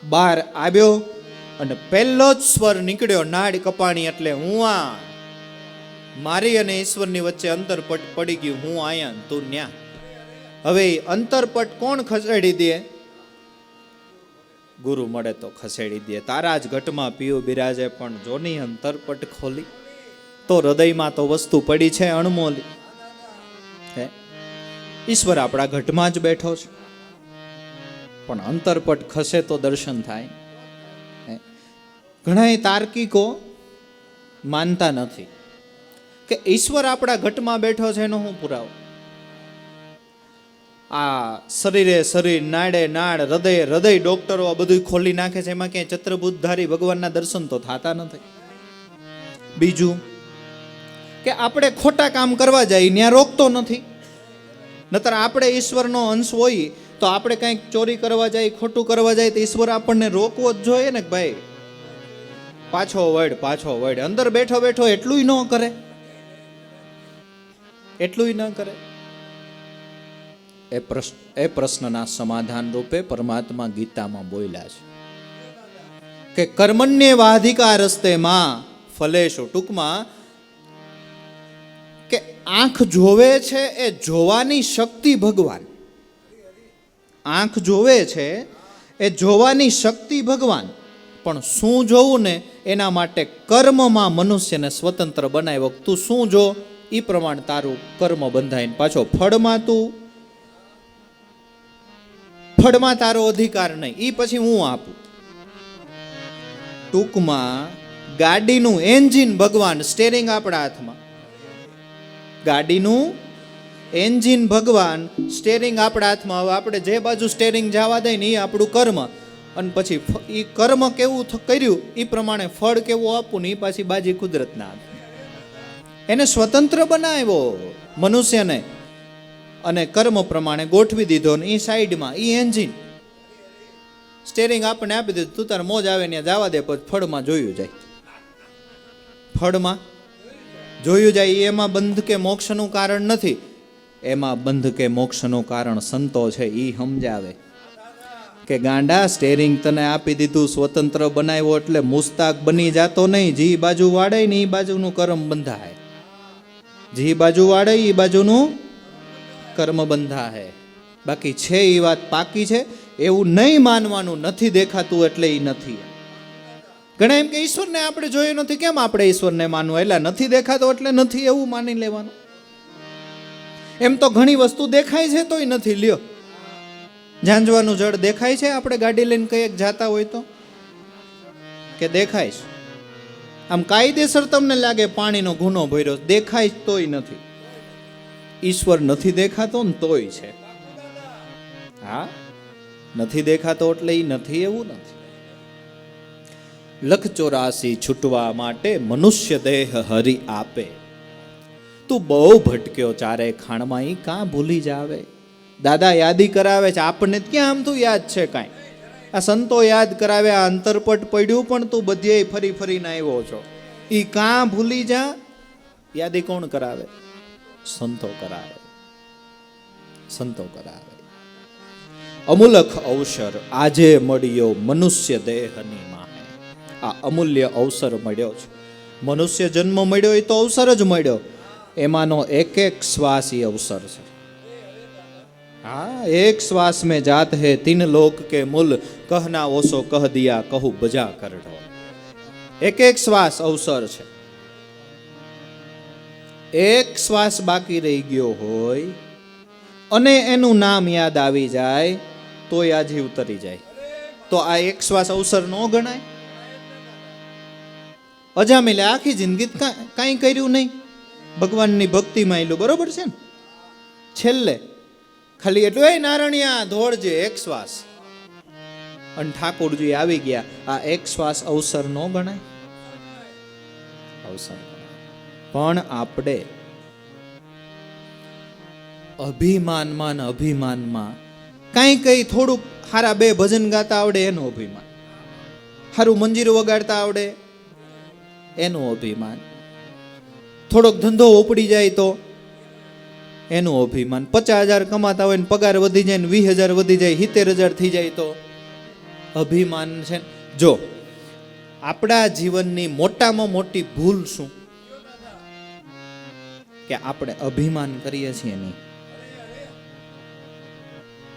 બહાર આવ્યો અને પહેલો જ સ્વર નીકળ્યો, નાડ કપાણી, એટલે હું આ. મારી અને ઈશ્વરની વચ્ચે અંતરપટ પડી ગયું, હું આયા તું ન્યા. હવે અંતરપટ કોણ ખસેડી દે? ગુરુ મળે તો ખસેડી દે. તારા જ ઘટમાં પીયું બિરાજે, પણ જોની અંતરપટ ખોલી તો હૃદયમાં તો વસ્તુ પડી છે અણમોલી. હે, ઈશ્વર આપણા ઘટમાં જ બેઠો છે, પણ અંતરપટ ખસે તો દર્શન થાય. ઘણા તાર્કિકો માનતા નથી કે ઈશ્વર આપણા ઘટમાં બેઠો છે, એનો હું પુરાવો? આ શરીરે શરીર, નાડે નાડ, હૃદય હૃદય, ડોક્ટરો આ બધું ખોલી નાખે છે, એમાં ક્યાંય ચતુર્ભુજધારી ભગવાનના દર્શન તો થતા નથી. બીજું કે આપણે ખોટા કામ કરવા જઈએ ત્યાં રોકતો નથી, નતર આપણે ઈશ્વરનો અંશ હોય તો આપણે કંઈક ચોરી કરવા જાય, ખોટું કરવા જાય તો ઈશ્વર આપણને રોકવો જ જોઈએ ને કે ભાઈ પાછો વળ. અંદર બેઠો બેઠો એટલું ન કરે, એટલું ન કરે. એ પ્રશ્નના સમાધાન રૂપે પરમાત્મા ગીતામાં બોલ્યા છે કે કર્મણ્યેવાધિકાર રસ્તે માં ફલેશો. ટૂંકમાં કે આંખ જોવે છે એ જોવાની શક્તિ ભગવાન, આંખ જોવે છે એ જોવાની શક્તિ ભગવાન, પણ શું જોવું ને એના માટે કર્મમાં મનુષ્યને સ્વતંત્ર બનાવ્યો. તું શું જો એ પ્રમાણે તારું કર્મ બંધાઈને પાછો ફળમાં તારો અધિકાર નહીં, એ પછી હું આપું. ટૂંકમાં ગાડીનું એન્જિન ભગવાન, સ્ટેરિંગ આપણા હાથમાં. ગાડીનું એન્જિન ભગવાન, સ્ટેરિંગ આપણા હાથમાં. હવે આપણે જે બાજુ સ્ટેરિંગ જવા દઈએ ને એ આપણું કર્મ, અને પછી એ કર્મ કેવું કર્યું એ પ્રમાણે ફળ કેવું આપવું ને એ પાછી બાજી કુદરતના હાથ. એને સ્વતંત્ર બનાવ્યો મનુષ્યને, અને કર્મ પ્રમાણે ગોઠવી દીધો ને એ સાઈડમાં એ એન્જિન. સ્ટેરિંગ આપણને આપી દીધું, તું તાર મોજ આવે ને જવા દે, પછી ફળમાં જોયું જાય. ફળમાં જોયું જાય. એમાં બંધ કે મોક્ષનું કારણ નથી, એમાં બંધ કે મોક્ષનું કારણ સંતો છે. એ સમજાવે કે ગાંડા, સ્ટેરિંગ તને આપી દીધું, સ્વતંત્ર બનાવ્યો એટલે મુસ્તાક બની જાતો નહીં. જી બાજુ વાળે ને એ બાજુનું કર્મ બંધાય, જી બાજુ વાળે એ બાજુનું કર્મ બંધાય. બાકી છે એ વાત પાકી છે. એવું નહીં માનવાનું, નથી દેખાતું એટલે એ નથી. ઘણા એમ કે ઈશ્વરને આપણે જોયો નથી, કેમ આપણે ઈશ્વરને માનવું? એટલે નથી દેખાતો એટલે નથી એવું માની લેવાનું. એમ તો ઘણી વસ્તુ દેખાય છે તોય નથી. લ્યો, ઝાંઝવાનું જળ દેખાય છે? આપણે ગાડી લઈને કંઈક જાતા હોય તો કે દેખાય છે? આમ કાયદેસર તમને લાગે પાણીનો ગુનો ભર્યો, દેખાય તોય નથી. ઈશ્વર નથી દેખાતો ને તોય છે. હા, નથી દેખાતો એટલે એ નથી એવું નથી. 184 છૂટવા માટે મનુષ્ય દેહ હરિ આપે. તું બહુ ભટક્યો ચારે ખાણમાં, એ કાં ભૂલી જાવે. દાદા યાદી કરાવે છે આપણને, ક્યાં આમ તું યાદ છે કાંઈ? આ સંતો યાદ કરાવે, આ અંતરપટ પડ્યું પણ તું બધે ફરી ફરીને આવ્યો છો. એ કાં ભૂલી જા. યાદી કોણ કરાવે? સંતો કરાવે. સંતો કરાવે. અમૂલક અવસર આજે મળ્યો મનુષ્ય દેહની માહે. આ અમૂલ્ય અવસર મળ્યો છે. મનુષ્ય જન્મ મળ્યો એ તો અવસર જ મળ્યો. એમાંનો એક એક શ્વાસ એ અવસર છે. हाँ, एक श्वास में जात है 3 लोक के मूल, कहना ओसो कह दिया कहू बजा कर ढो. एक एक श्वास अवसर છે. એક શ્વાસ બાકી રહી ગયો હોય અને એનું નામ યાદ આવી જાય તો આ જીવ ઉતરી જાય, તો આ એક શ્વાસ અવસર ન ગણાય? અજામિલે આખી જિંદગી કાંઈ કર્યું નહીં, ભગવાનની ભક્તિમાં એલું બરોબર છે ને, છેલ્લે ખાલી એટલું એ નારણિયા દોડજે એક શ્વાસ, અને ઠાકોરજી આવી ગયા. આ એક શ્વાસ અવસર ન ગણાય? અવસર. પણ આપણે અભિમાનમાં ને અભિમાનમાં કઈ થોડુંક હારા 2 ભજન ગાતા આવડે એનું અભિમાન, હારું મંજીરું વગાડતા આવડે એનું અભિમાન, થોડોક ધંધો ઉપડી જાય તો એનું અભિમાન, 50,000 કમાતા હોય ને પગાર વધી જાય ને 20,000 વધી જાય, 70,000 થઈ જાય તો અભિમાન છે. જો આપણા જીવનની મોટામાં મોટી ભૂલ શું? કે આપણે અભિમાન કરીએ છીએ નહીં.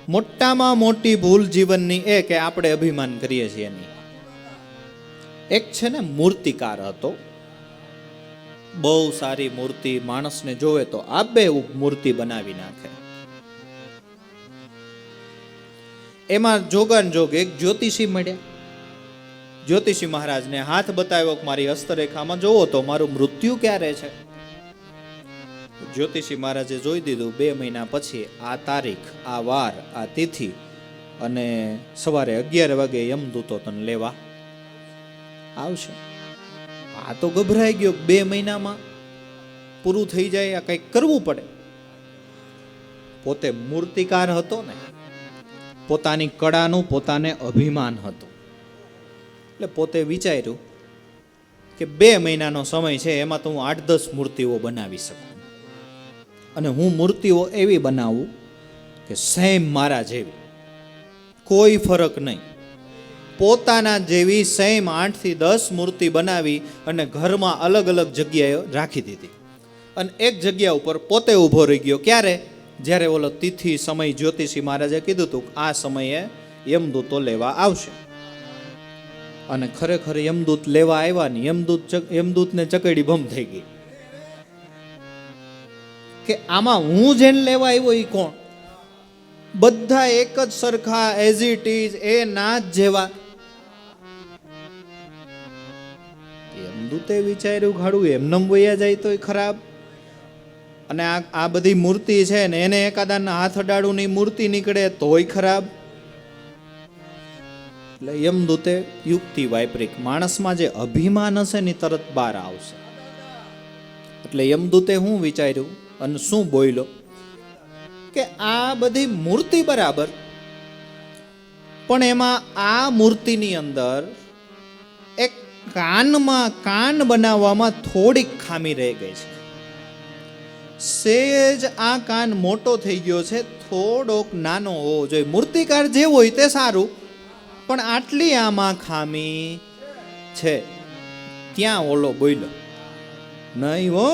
મોટામાં મોટી ભૂલ જીવનની એ કે આપણે અભિમાન કરીએ છીએ નહીં. એક છે ને મૂર્તિકાર હતો, બહુ સારી મૂર્તિ, માણસને જોવે તો આબે મૂર્તિ બનાવી નાખે. એમાં જોગાન જોગ એક જ્યોતિષી મળ્યા. જ્યોતિષી મહારાજને હાથ બતાવ્યો કે મારી હસ્તરેખામાં જોવો તો મારું મૃત્યુ ક્યારે છે. જ્યોતિષી મહારાજે જોઈ દીધું, 2 મહિના પછી આ તારીખ, આ વાર, આ તિથિ, અને સવારે 11 વાગે યમદૂતો તને લેવા આવશે. આ તો ગભરાઈ ગયો, 2 મહિનામાં પૂરું થઈ જાય, આ કંઈક કરવું પડે. પોતે મૂર્તિકાર હતો ને, પોતાની કળાનું પોતાને અભિમાન હતું, એટલે પોતે વિચાર્યું કે 2 મહિનાનો સમય છે, એમાં તો હું 8-10 મૂર્તિઓ બનાવી શકું, અને હું મૂર્તિઓ એવી બનાવું કે સેમ મારા જેવી, કોઈ ફરક નહીં, પોતાના જેવી સેમ 8 થી 10 મૂર્તિ બનાવી અને ઘરમાં અલગ અલગ જગ્યાએ રાખી દીધી. અને એક જગ્યા ઉપર પોતે ઊભો રહી ગયો. ક્યારે? જ્યારે ઓલો તિથિ સમય જ્યોતિષી મહારાજે કીધું હતું આ સમયે યમદૂતો લેવા આવશે. અને ખરેખર યમદૂત લેવા આવ્યા ને યમદૂતને ચકડી ભમ થઈ ગઈ કે આમાં હું જેને લેવા આવ્યો એ કોણ? બધા એક જ સરખા, એઝ ઇટ ઇઝ, એ ના જ જેવા. યમદૂતે વિચાર્યું ખાડું એમનેમ વયા જાય તોય ખરાબ, અને આ બધી મૂર્તિ છે ને એને એકાદાના હાથ અડાડું ની મૂર્તિ નીકળે તોય ખરાબ. એટલે યમદૂતે યુક્તિ વાપરી, માણસમાં જે અભિમાન હશે ને તરત બહાર આવશે. એટલે યમદૂતે શું વિચાર્યું અને શું બોલ્યો કે આ બધી મૂર્તિ બરાબર, પણ એમાં આ મૂર્તિની અંદર એક કાનમાં કાન બનાવવામાં થોડીક ખામી રહી ગઈ છે. સેજ આ કાન મોટો થઈ ગયો છે, થોડોક નાનો હોવો જોઈએ. મૂર્તિકાર જે હોય તે સારું, પણ આટલી આમાં ખામી છે. ત્યાં ઓલો બોલ્યો, નહીં હો,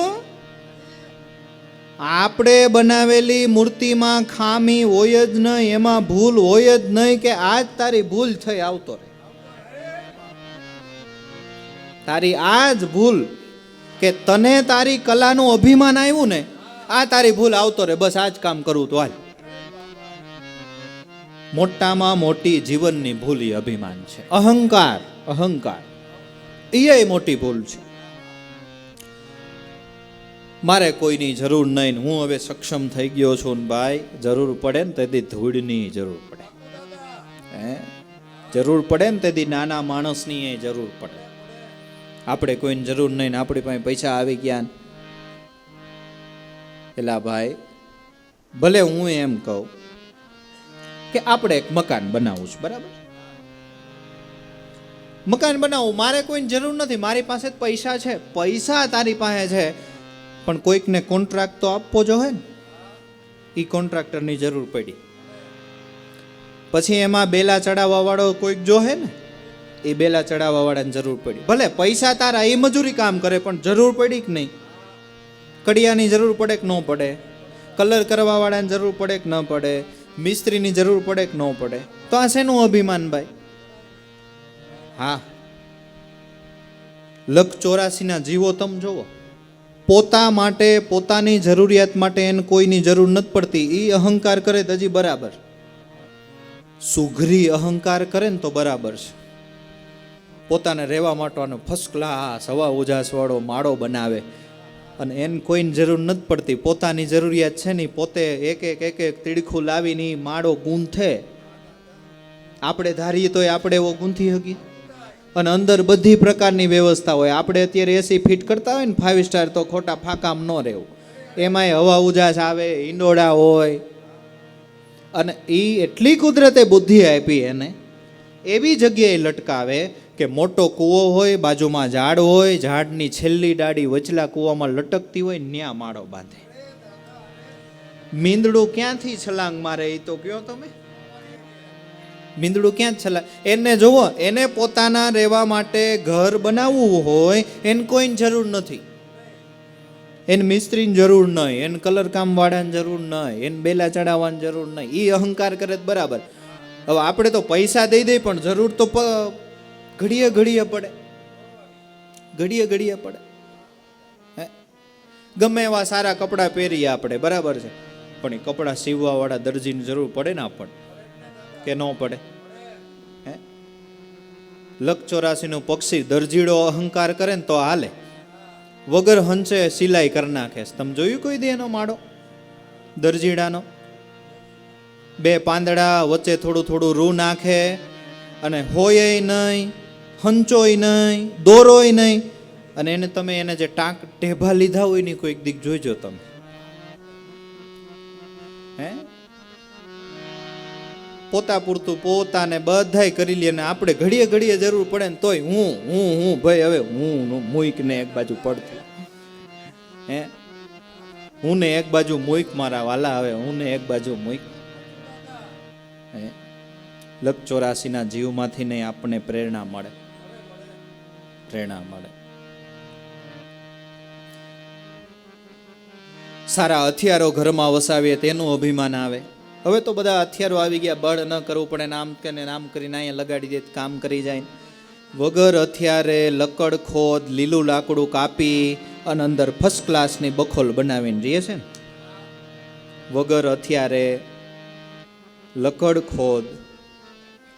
આપણે બનાવેલી મૂર્તિમાં ખામી હોય જ નહીં, એમાં ભૂલ હોય જ નહીં, કે આજ તારી ભૂલ થઈ આવતો રહે. તારી આ જ ભૂલ કે તને તારી કલાનું અભિમાન આવ્યું ને, આ તારી ભૂલ આવતો રહે. બસ આ જ કામ કરવું તો હાલ. મોટામાં મોટી જીવનની ભૂલ એ અભિમાન છે. અહંકાર, અહંકાર એ મોટી ભૂલ છે. મારે કોઈની જરૂર નહીં, હું હવે સક્ષમ થઈ ગયો છું ને ભાઈ, જરૂર પડે ને તેથી ધૂળની જરૂર પડે, જરૂર પડે ને તેથી નાના માણસની એ જરૂર પડે. આપણે કોઈની જરૂર નહીં ને આપણી પાસે પૈસા આવી ગયા ને, એલા ભાઈ, ભલે હું એમ કહું કે આપણે એક મકાન બનાવવું છે, બરાબર? મકાન બનાવવું, મારે કોઈની જરૂર નથી, મારી પાસે પૈસા છે. પૈસા તારી પાસે છે, પણ કોઈકને કોન્ટ્રાક્ટ તો આપવો જોઈએ ને. એ કોન્ટ્રાક્ટરની જરૂર પડી, પછી એમાં બેલા ચડાવવા વાળો કોઈક જોહે ને, એ બેલા ચડાવવા વાળાની જરૂર પડી. ભલે પૈસા તારા, એ મજૂરી કામ કરે, પણ જરૂર પડી કે નહીં? કડિયાની જરૂર પડે કે ન પડે? કલર કરવા વાળાની જરૂર પડે કે ન પડે? મિસ્ત્રીની જરૂર પડે કે ન પડે? તો આ શેનું અભિમાન ભાઈ? હા, 184 જીવો તમે જોવો, પોતા માટે, પોતાની જરૂરિયાત માટે એને કોઈની જરૂર નથી પડતી. એ અહંકાર કરે તો હજી બરાબર, સુઘરી અહંકાર કરે ને તો બરાબર છે. પોતાને રહેવા માટેનો ફર્સ્ટ ક્લાસ હવા ઉજાસ વાળો માળો બનાવે અને એને કોઈની જરૂર નથી પડતી. પોતાની જરૂરિયાત છે ને પોતે એક એક તીડખું લાવીને માળો ગૂંથે. આપણે ધારીએ તો આપણે એવો ગૂંથી શકીએ, અને અંદર બધી પ્રકારની વ્યવસ્થા હોય. આપણે અત્યારે એસી ફિટ કરતા હોય ને 5 સ્ટાર, તો ખોટા ફાકામ ન રહેવું. એમાંય હવા ઉજાસ આવે, ઈંડોળા હોય, અને એ એટલી કુદરતે બુદ્ધિ આપી એને, એવી જગ્યાએ લટકાવે કે મોટો કૂવો હોય, બાજુમાં ઝાડ હોય, ઝાડની છેલ્લી ડાળી વચલા કૂવામાં લટકતી હોય, ન્યા માળો બાંધે. મીંદડું ક્યાંથી છલાંગ મારે એ તો કયો તમે? મીંદડું ક્યાં છલાંગ? એને જોવો, એને પોતાના રહેવા માટે ઘર બનાવવું હોય, એને કોઈની જરૂર નથી. એને મિસ્ત્રીની જરૂર નહીં, એને કલર કામ વાળાની જરૂર નહીં, એને બેલા ચડાવવાની જરૂર નહીં. એ અહંકાર કરે બરાબર. હવે આપણે તો પૈસા દઈ દઈએ, પણ જરૂર તો ઘડીએ ઘડીએ પડે, ઘડીએ ઘડીએ પડે. ગમે એવા સારા કપડાં પહેરીએ આપણે, બરાબર છે, પણ એ કપડાં સીવવા વાળા દરજીની જરૂર પડે ને આપણને, કે ન પડે? 184 પક્ષી દરજીડો અહંકાર કરે ને તો હાલે, વગર હંચે સિલાઈ કરી નાખે. તમે જોયું કોઈ દી એનો માળો દરજીડાનો? 2 પાંદડા વચ્ચે થોડું થોડું રૂ નાખે, અને હોય નહીં, હંચોય નહીં, દોરોય નહીં, અને એને તમે એને જે ટેભા લીધા હોય ને કોઈક દીક જોઈજો તમે. પોતા પૂરતું પોતાને બધાય કરી લે, ને આપણે ઘડીએ ઘડીએ જરૂર પડે ને તોય હું ભાઈ હવે હું મૂઈક ને એક બાજુ પડતું, હું ને એક બાજુ મૂઈક મારા વાલા, હવે હું ને એક બાજુ મૂઈક. 184 જીવમાંથી નહીં આપણને પ્રેરણા મળે, પ્રેરણા મળે. સારા હથિયારો ઘરમાં વસાવીએ તેનું અભિમાન આવે. હવે તો બધા હથિયારો આવી ગયા, બળ ન કરવું પડે, નામ કરીને નામ કરીને અહીંયા લગાડી દે, કામ કરી જાય. વગર હથિયારે લકડ ખોદ લીલું લાકડું કાપી અને અંદર ફર્સ્ટ ક્લાસની બખોલ બનાવીને રહીએ છે ને, વગર હથિયારે લકડ ખોદ,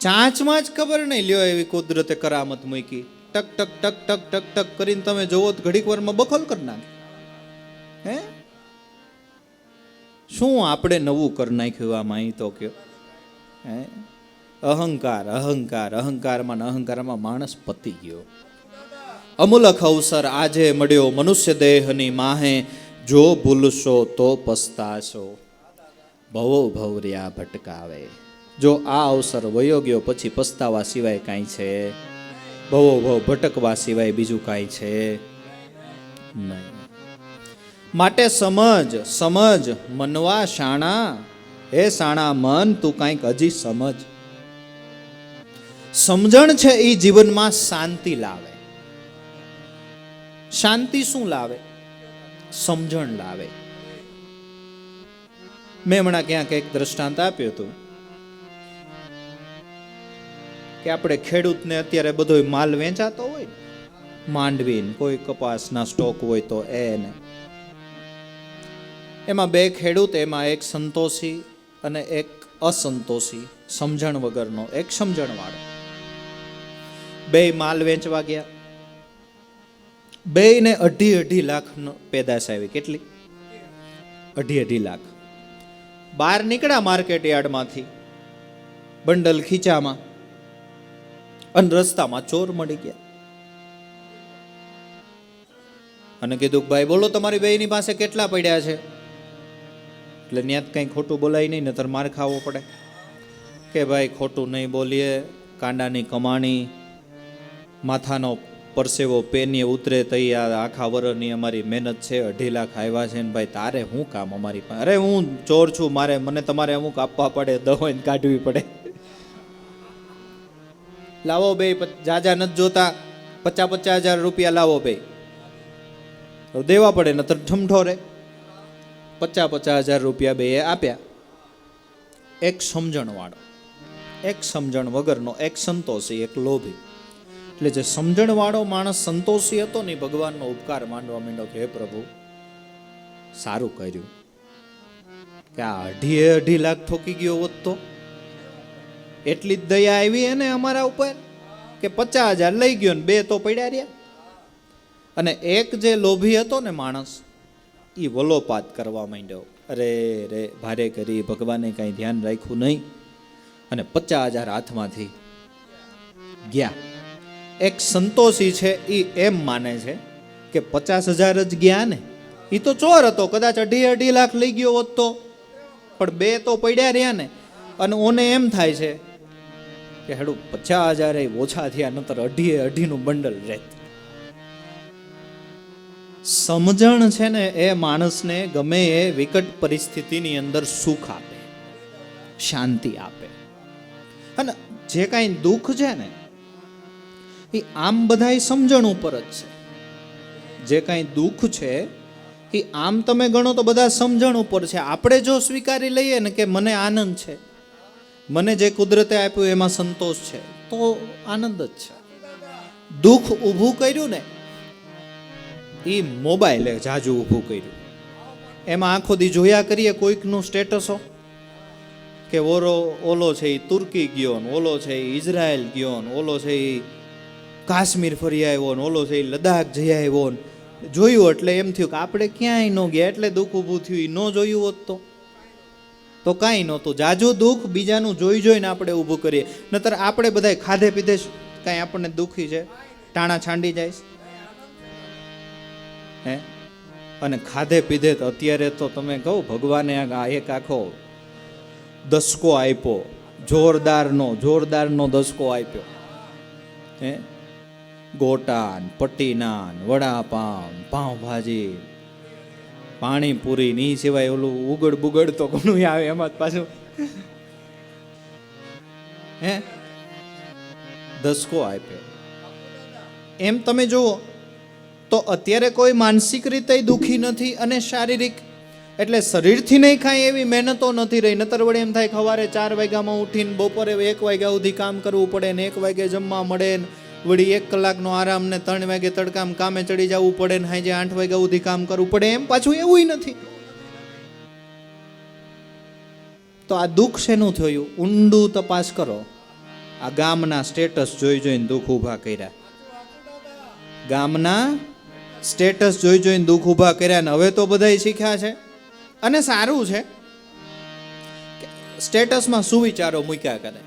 ચાંચમાં જ ખબર નહીં લ્યો એવી કુદરતે કરામત મૂકી, ટક ટક ટક ટક ટક ટક કરીને તમે જોવો તો ઘડીક વારમાં બખોલ કરી નાખે. હે શું આપણે નવું કરી નાખ્યું આમાં? અહીં તો કયો હે અહંકાર અહંકાર અહંકારમાં ને અહંકારમાં માણસ પતી ગયો. અમૂલક અવસર આજે મળ્યો મનુષ્ય દેહની માહે, જો ભૂલશો તો પસ્તાશો, ભવો ભવર્યા ભટકાવે. જો આ અવસર વયો ગયો પછી પસ્તાવા સિવાય કાંઈ છે, ભવો ભવ ભટકવા સિવાય બીજું કાંઈ છે નહીં. માટે સમજ સમજ મનવા શાણા, હે શાણા મન તું કાંઈક હજી સમજ. સમજણ છે એ જીવનમાં શાંતિ લાવે. શાંતિ શું લાવે? સમજણ લાવે. મેં હમણાં ક્યાંક એક દ્રષ્ટાંત આપ્યું હતું કે આપણે ખેડૂતને અત્યારે બધો માલ વેચાતો હોય, માંડવી કોઈ કપાસના સ્ટોક હોય તો એને એમાં બે ખેડૂત, એમાં એક સંતોષી અને એક અસંતોષી, સમજણ વગરનો, એક સમજણ વાળો. બે માલ વેચવા ગયા, બે ને 2.5 લાખ પેદાશ આવી. કેટલી? 2.5 લાખ. બહાર નીકળ્યા માર્કેટ યાર્ડમાંથી, બંડલ ખીચામાં, અને રસ્તામાં ચોર મળી ગયા અને કીધું ભાઈ બોલો તમારી બેયની પાસે કેટલા પડ્યા છે? એટલે ત્યાં કંઈ ખોટું બોલાય નહીં, નતર માર ખાવો પડે. કે ભાઈ ખોટું નહીં બોલીએ, કાંડાની કમાણી, માથાનો પરસેવો પેનીએ ઉતરે તઈ આ આખા વર્ષની અમારી મહેનત છે, 2.5 લાખ આવ્યા છે ને ભાઈ તારે શું કામ અમારી પાસે? અરે હું ચોર છું, મને તમારે અમુક આપવા પડે, દવાઈને કાઢવી પડે. લાવો બે, જાજા નથી જોતા, 50,000 રૂપિયા લાવો બે, દેવા પડે નતર ઠમઠો રે. 50,000 રૂપિયા બે આપ્યા. એક સમજણ વાળો, એક સમજણ વગરનો, એક સંતોષી, એક લોભી. એટલે જે સમજણ વાળો માણસ સંતોષી હતો ને, ભગવાનનો ઉપકાર માનવા માંડ્યો કે હે પ્રભુ સારું કર્યું કે આ 2.5 લાખ ઠોકી ગયો હોત તો. એટલી જ દયા આવી એને અમારા ઉપર કે 50,000 લઈ ગયો ને 2 તો પડ્યા રહ્યા. અને એક જે લોભી હતો ને માણસ, એ વલોપાત કરવા માંડ્યો. અરે રે ભારે કરી, ભગવાને કાંઈ ધ્યાન રાખ્યું નહીં અને 50,000 હાથમાંથી ગયા. એક સંતોષી છે એ એમ માને છે કે 50,000 જ ગયા ને, એ તો ચોર હતો, કદાચ 2.5 લાખ લઈ ગયો હોત તો, પણ 2 તો પડ્યા રહ્યા ને. અને ઓને એમ થાય છે કે હેડું 50,000 ઓછા થયા, નતર 2.5 બંડલ રહેત. સમજણ છે ને એ માણસને ગમે એ વિકટ પરિસ્થિતિની અંદર સુખ આપે, શાંતિ આપે. અને જે કાંઈ દુઃખ છે ને એ આમ બધા સમજણ ઉપર જ છે. જે કાંઈ દુઃખ છે એ આમ તમે ગણો તો બધા સમજણ ઉપર છે. આપણે જો સ્વીકારી લઈએ ને કે મને આનંદ છે, મને જે કુદરતે આપ્યું એમાં સંતોષ છે, તો આનંદ જ છે. દુઃખ ઊભું કર્યું ને એ મોબાઈલે જાજુ ઊભું કર્યું. એમાં આખો દી જોયા કરીએ કોઈકનું સ્ટેટસો કે ઓલો છે એ તુર્કી ગયો ને, ઓલો છે એ ઇઝરાયલ ગયો ને, ઓલો છે એ કાશ્મીર ફરી આવ્યો ને, ઓલો છે એ લદ્દાખ જઈ આવ્યો ને. જોયું એટલે એમ થયું કે આપણે ક્યાંય ન ગયા, એટલે દુઃખ ઊભું થયું. એ ન જોયું હોત તો કાંઈ નહોતું. જાજુ દુઃખ બીજાનું જોઈને આપણે ઊભું કરીએ. નતર આપણે બધા ખાધે પીધે કાંઈ આપણને દુઃખી છે, ટાણા છાંડી જાય હે. અને ખાધે પીધે તો અત્યારે તો તમે કહો ભગવાને એક આખો દસકો આપ્યો, જોરદારનો દસકો આપ્યો હે. ગોટાન, પટ્ટીનાન, વડાપાવ, પાઉંભાજી, પાણીપુરી ની સિવાય ઓલું ઉગડ બુગડ તો ઘણું આવે એમાં પાછું હે. દસકો આપ્યો. એમ તમે જુઓ તો અત્યારે કોઈ માનસિક રીતે દુઃખી નથી અને શારીરિક એટલે શરીરથી નહીં ખાય એવી મહેનતો નથી રહી. નતર વડે એમ થાય સવારે 4 વાગ્યામાં ઉઠીને બપોરે 1 વાગ્યા સુધી કામ કરવું પડે ને 1 વાગે જમવા મળે ને વળી 1 કલાકનો આરામ ને 3 વાગે તડકામાં કામે ચડી જવું પડે ને હાજે 8 વાગ્યા સુધી કામ કરવું પડે, એમ પાછું એવું નથી. તો આ દુઃખ શેનું થયું? ઊંડું તપાસ કરો. આ ગામના સ્ટેટસ જોઈને દુઃખ ઊભા કર્યા. ગામના સ્ટેટસ જોઈને દુઃખ ઊભા કર્યા ને હવે તો બધાય શીખ્યા છે. અને સારું છે, સ્ટેટસમાં સુવિચારો મૂક્યા કરે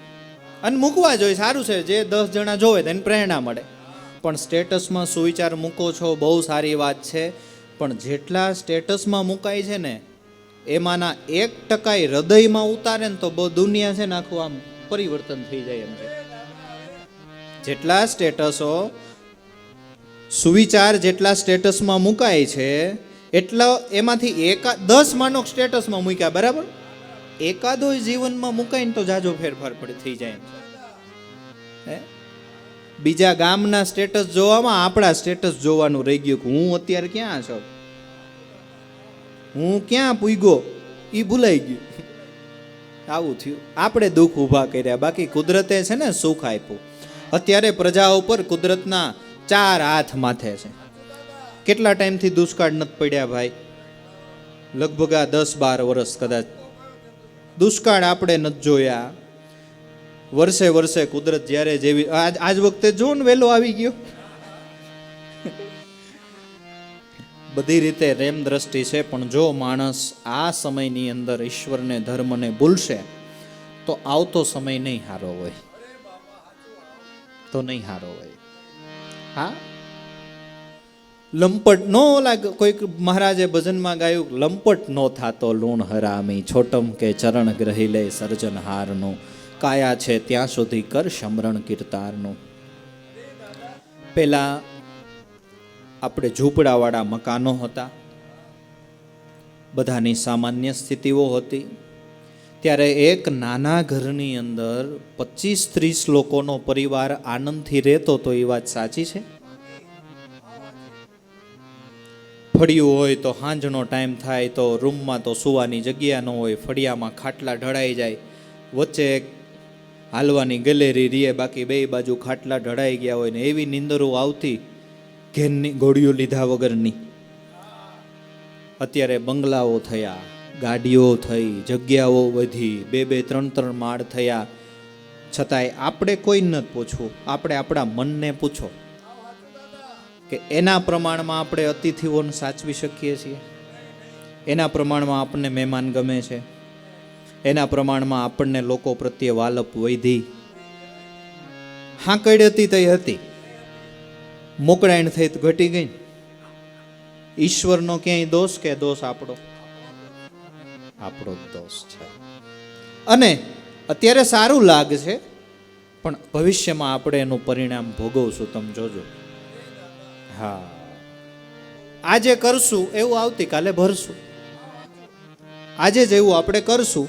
અને મૂકવા જોઈએ, સારું છે. જે 10 જણા જોવે તેને પ્રેરણા મળે. પણ સ્ટેટસમાં સુવિચાર મૂકો છો, બહુ સારી વાત છે. પણ જેટલા સ્ટેટસમાં મુકાય છે ને એમાંના 1% હૃદયમાં ઉતારે ને તો બહુ દુનિયા છે ને આખું આમ પરિવર્તન થઈ જાય એમ છે. જેટલા સ્ટેટસો સુવિચાર જેટલા સ્ટેટસમાં મુકાય છે એટલા એમાંથી 10 માનો સ્ટેટસમાં મૂક્યા, બરાબર, એકાદો જીવનમાં મુકાય ને તો જાજો ફેરફાર પડી થઈ જાય. બીજા ગામના સ્ટેટસ જોવામાં આપણા સ્ટેટસ જોવાનું રહી ગયું કે હું અત્યારે ક્યાં છું, હું ક્યાં પૂગ્યો એ ભૂલાઈ ગયું. આવું થયું. આપણે દુઃખ ઊભા કર્યા. બાકી કુદરતે છે ને સુખ આપ્યું. અત્યારે પ્રજા ઉપર કુદરતના 4 હાથ માથે છે. કેટલા ટાઈમથી દુષ્કાળ નથી પડ્યા ભાઈ? લગભગ આ 10-12 વર્ષ કદાચ દુષ્કાળ આપણે નથી જોયા. વર્ષે વર્ષે કુદરત જ્યારે જેવી આજ વખતે જો ને વહેલો આવી ગયો. બધી રીતે રેમ દ્રષ્ટિ છે. પણ જો માણસ આ સમયની અંદર ઈશ્વરને ધર્મને ભૂલશે તો આવતો સમય નહીં હારો હોય, તો નહીં હારો હોય. હા, લંપટ નો લાગે. કોઈક મહારાજે ભજનમાં ગાયું, લંપટ નો થાતો લૂણ હરામી, છોટમ કે ચરણ ગ્રહી લે સર્જનહારનું, કાયા છે ત્યાં સુધી કર સમરણ કીર્તારનું. પેલા આપણે ઝૂંપડાવાળા મકાનો હતા, બધાની સામાન્ય સ્થિતિઓ હતી. ત્યારે એક નાના ઘરની અંદર 25-30 લોકોનો પરિવાર આનંદથી રહેતો તો એ વાત સાચી છે? ફળિયું હોય તો સાંજનો ટાઈમ થાય તો રૂમમાં તો સુવાની જગ્યા ન હોય, ફળિયામાં ખાટલા ઢળાઈ જાય, વચ્ચે એક હાલવાની ગેલેરી રીએ, બાકી બે બાજુ ખાટલા ઢળાઈ ગયા હોય ને એવી નીંદરો આવતી ઘેરની ગોળીઓ લીધા વગરની. અત્યારે બંગલાઓ થયા, ગાડીઓ થઈ, જગ્યાઓ વધી, 2-3 માળ થયા, છતાંય આપણે કોઈ નથી પૂછવું. આપણે આપણા મનને પૂછો કે એના પ્રમાણમાં આપણે અતિથિઓને સાચવી શકીએ છીએ? એના પ્રમાણમાં આપણને મહેમાન ગમે છે? એના પ્રમાણમાં આપણને લોકો પ્રત્યે વાલપ વૈધી? હાંકડ હતી તો હતી, મોકળાઈણ થઈ તો ઘટી ગઈ. ઈશ્વરનો ક્યાંય દોષ કે દોષ આપણો? આપણો દોષ છે. અને અત્યારે સારું લાગે છે પણ ભવિષ્યમાં આપણે એનું પરિણામ ભોગવશું, તમે જોજો. હા, આજે કરશું એવું આવતીકાલે ભરશું. આજે જેવું આપણે કરશું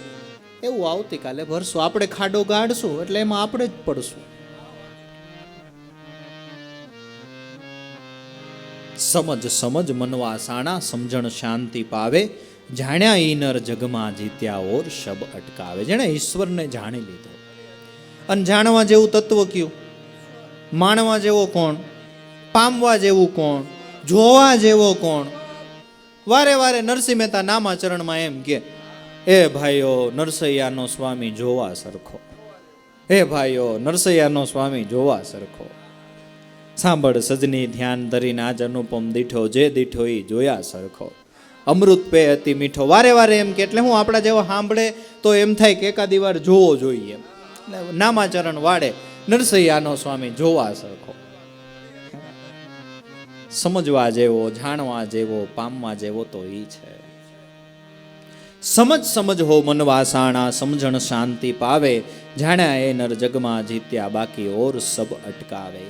એવું આવતીકાલે ભરશું. આપણે ખાડો ગાડશું એટલે એમાં આપણે જ પડશું. સમજ મનવા સાણા, સમજણ શાંતિ પાવે, જાણ્યા ઈ નર જગમાં જીત્યા ઓર શબ અટકાવે. જેણે ઈશ્વરને જાણી લીધો. અને જાણવા જેવું તત્વ કયું? માણવા જેવો કોણ? પામવા જેવું કોણ? જોવા જેવો કોણ? વારે વારે નરસિંહ મહેતા નામાચરણમાં એમ કે, એ ભાઈઓ નરસૈયાનો સ્વામી જોવા સરખો, હે ભાઈઓ નરસૈયાનો સ્વામી જોવા સરખો. સાંભળ સજની ધ્યાન ધરીને આજ અનુપમ દીઠો, જે દીઠો એ જોયા સરખો. અમૃત પે અતિ મીઠો. વારે વારે એમ કે, એટલે હું આપણા જેવો સાંભળે તો એમ થાય કે એકાદી વાર જોવો જોઈએ. નામાચરણ વાળે નરસૈયાનો સ્વામી જોવા સરખો. સમજવા જેવો, જાણવા જેવો, પામવા જેવો તો એ છે. સમજ હો મન વાસાણા, સમજણ શાંતિ પાવે, જાણ્યા એ નર જગમાં જીત્યા બાકી ઓર સબ અટકાવે.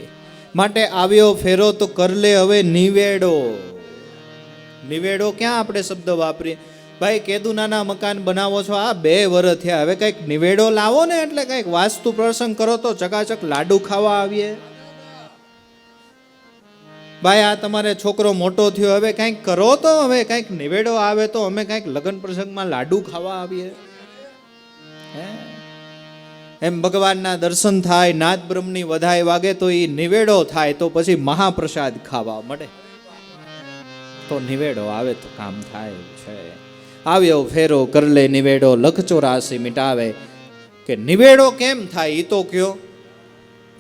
માટે આવ્યો ફેરો તો કર લે હવે નિવેડો. નિવેડો ક્યાં આપણે શબ્દ વાપરીએ? ભાઈ કેદુનાના મકાન બનાવો છો, આ 2 વર્ષ થયા, હવે કંઈક નિવેડો લાવો ને. એટલે કંઈક વાસ્તુ પ્રસંગ કરો તો ચકાચક લાડુ ખાવા આવીએ. ભાઈ આ તમારે છોકરો મોટો થયો, હવે કંઈક કરો તો, હવે કંઈક નિવેડો આવે તો અમે કંઈક લગ્ન પ્રસંગમાં લાડુ ખાવા આવીએ. એમ ભગવાનના દર્શન થાય, નાદ બ્રહ્મની વધાય વાગે તો એ નિવેડો થાય તો પછી મહાપ્રસાદ ખાવા મળે, તો નિવેડો આવે તો કામ થાય છે. આવ્યો ફેરો કર લે નિવેડો, લખ 84 મિટાવે. કે નિવેડો કેમ થાય એ તો કયો,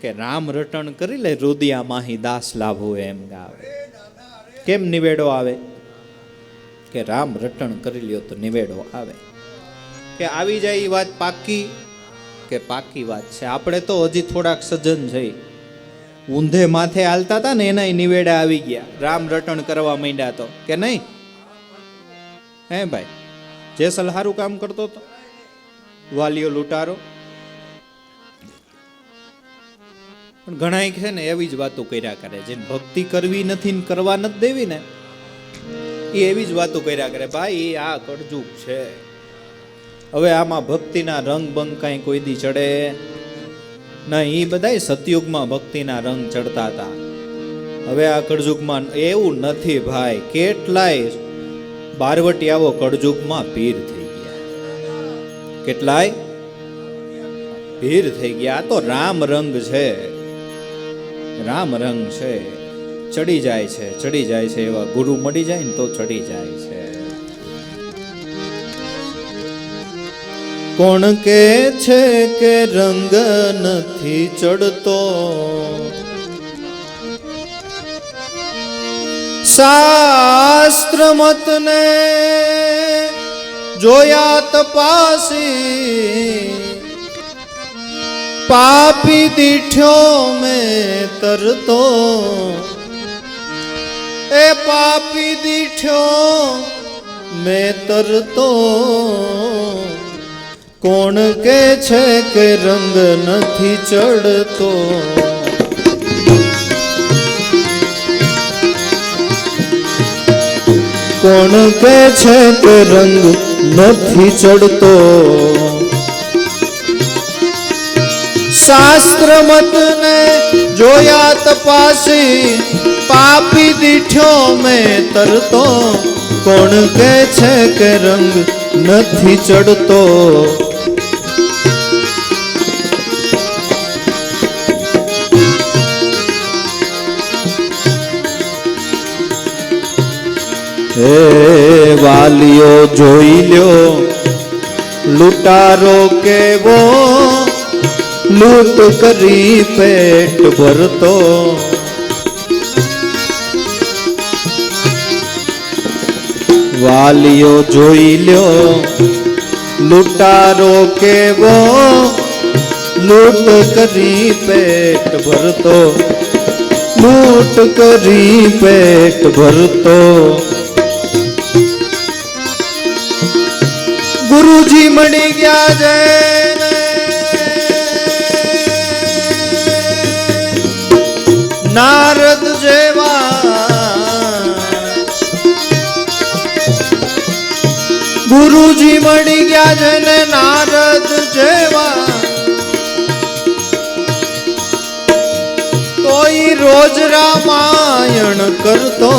કે રામ રટણ કરી લે રુદિયા માહી દાસ લાભો એમ ગાવે. કેમ નિવેડો આવે, કે રામ રટણ કરી લ્યો તો નિવેડો આવે. કે આવી જાય એ વાત પાકી, કે પાકી વાત છે. આપણે તો હજી થોડાક સજ્જન છે, ઊંધે માથે હાલતા હતા ને એના નિવેડા આવી ગયા, રામ રટણ કરવા માંડ્યા તો, કે નહીં હે ભાઈ? જેસલ હારું કામ કરતો હતો, વાલીઓ લૂંટારો. પણ ઘણા છે ને એવી જ વાતો કર્યા કરે, જેને ભક્તિ કરવી નથી ને કરવા નથી દેવી ને એ એવી જ વાતો કર્યા કરે. ભાઈ આ કળજુગ છે, હવે આમાં ભક્તિના રંગ બંગ કાંઈ કોઈ દી ચડે ના. એ બધાય સતયુગમાં ભક્તિના રંગ ચડતા હતા, હવે આ કળજુગમાં એવું નથી ભાઈ. કેટલાય બારવટિયાઓ કળજુગમાં પીર થઈ ગયા, કેટલાય પીર થઈ ગયા. આ તો રામ રંગ છે, રામ રંગ છે. ચડી જાય છે, ચડી જાય છે. એવા ગુરુ મળી જાય ને તો ચડી જાય છે. કોણ કે છે કે રંગ નથી ચડતો, શાસ્ત્ર મતને જોયા તપાસી, પાપી દીઠ્યો મેં તરતો, એ પાપી દીઠ્યો મેં તરતો. કોણ કે છે કે રંગ નથી ચડતો, કોણ કે છે કે રંગ નથી ચડતો. શાસ્ત્ર મતને જોયા તપાસી, પાપી દીઠ્યો મેં તરતો. કોણ કે છે કે રંગ નથી ચડતો. હે વાલીઓ જોઈ લ્યો લૂંટારો કેવો, લૂંટ કરી પેટ ભરતો. વાલીઓ જોઈ લ્યો લૂંટારો કેવો, લૂંટ કરી પેટ ભરતો, લૂંટ કરી પેટ ભરતો. ગુરુજી મળી ગયા જઈને, નારદ જેવા. ગુરુજી મળી ગયા જઈને નારદ જેવા, તોય રોજ રામાયણ કરતો.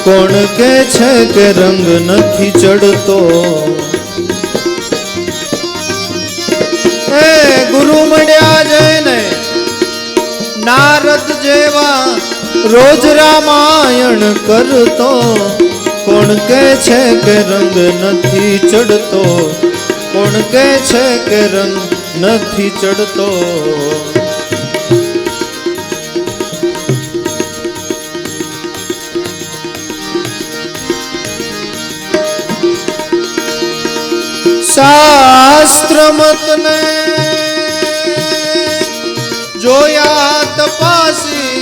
કોણ કે છે કે રંગ નથી ચડતો. ગુરુ મળ્યા જઈને નારદ જેવા, રોજ રામાયણ કરતો. કોણ કે છે કે રંગ નથી ચડતો, કોણ કે છે કે રંગ નથી ચડતો. શાસ્ત્ર મતને જોયા તપાસી,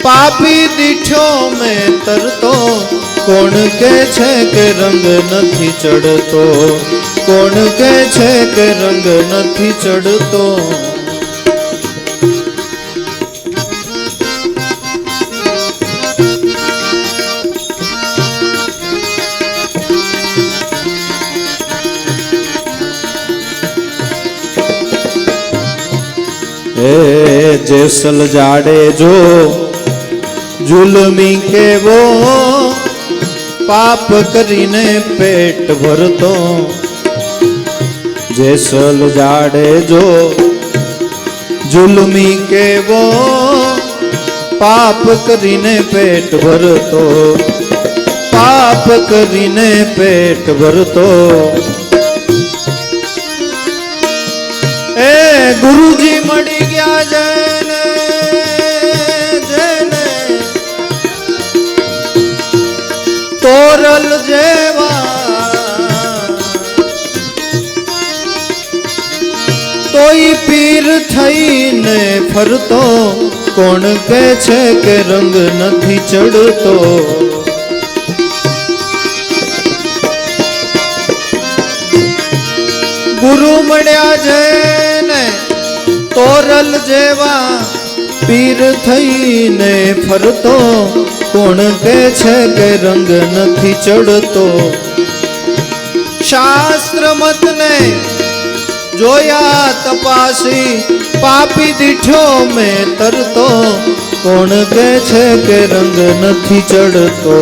પાપી દીઠ્યો મેં તરતો. કોણ કે છે કે રંગ નથી ચડતો, કોણ કે છે કે રંગ નથી ચડતો. જેસલ જાડે જો જુલમી કેવો, પાપ કરીને પેટ ભરતો. જેસલ જાડેજો જુલમી કેવો પાપ કરીને પેટ ભરતો, પાપ કરીને પેટ ભરતો. એ ગુરુજી મળી ગયા જેને જેને તોરલ જેવા, તોય પીર થઈને ફરતો. કોણ કે છે કે રંગ નથી ચડતો? ગુરુ મળ્યા જેને તોરલ જેવા, પીર થઈને ફરતો. કોણ કે છે કે રંગ નથી ચડતો? શાસ્ત્ર મતને જોયા તપાસી, પાપી દીઠો મેં તરતો. કોણ કે છે કે રંગ નથી ચડતો?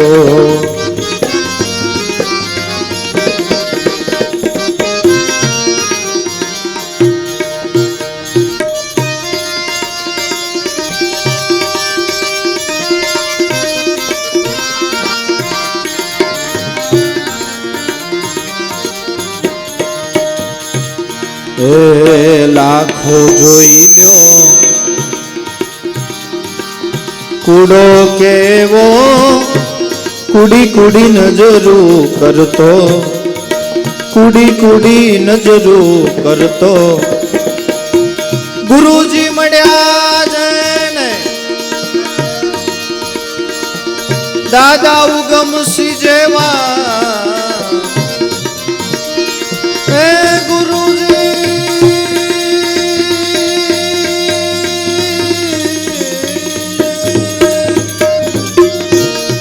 એ લાખો જોઈ લ્યો કૂડો કેવો, કુડી કુડી નજરું કરતો, કુડી કુડી નજરું કરતો. ગુરુજી મળ્યા જેને દાદા ઉગમસિંહ જેવા, હે ગુરુજી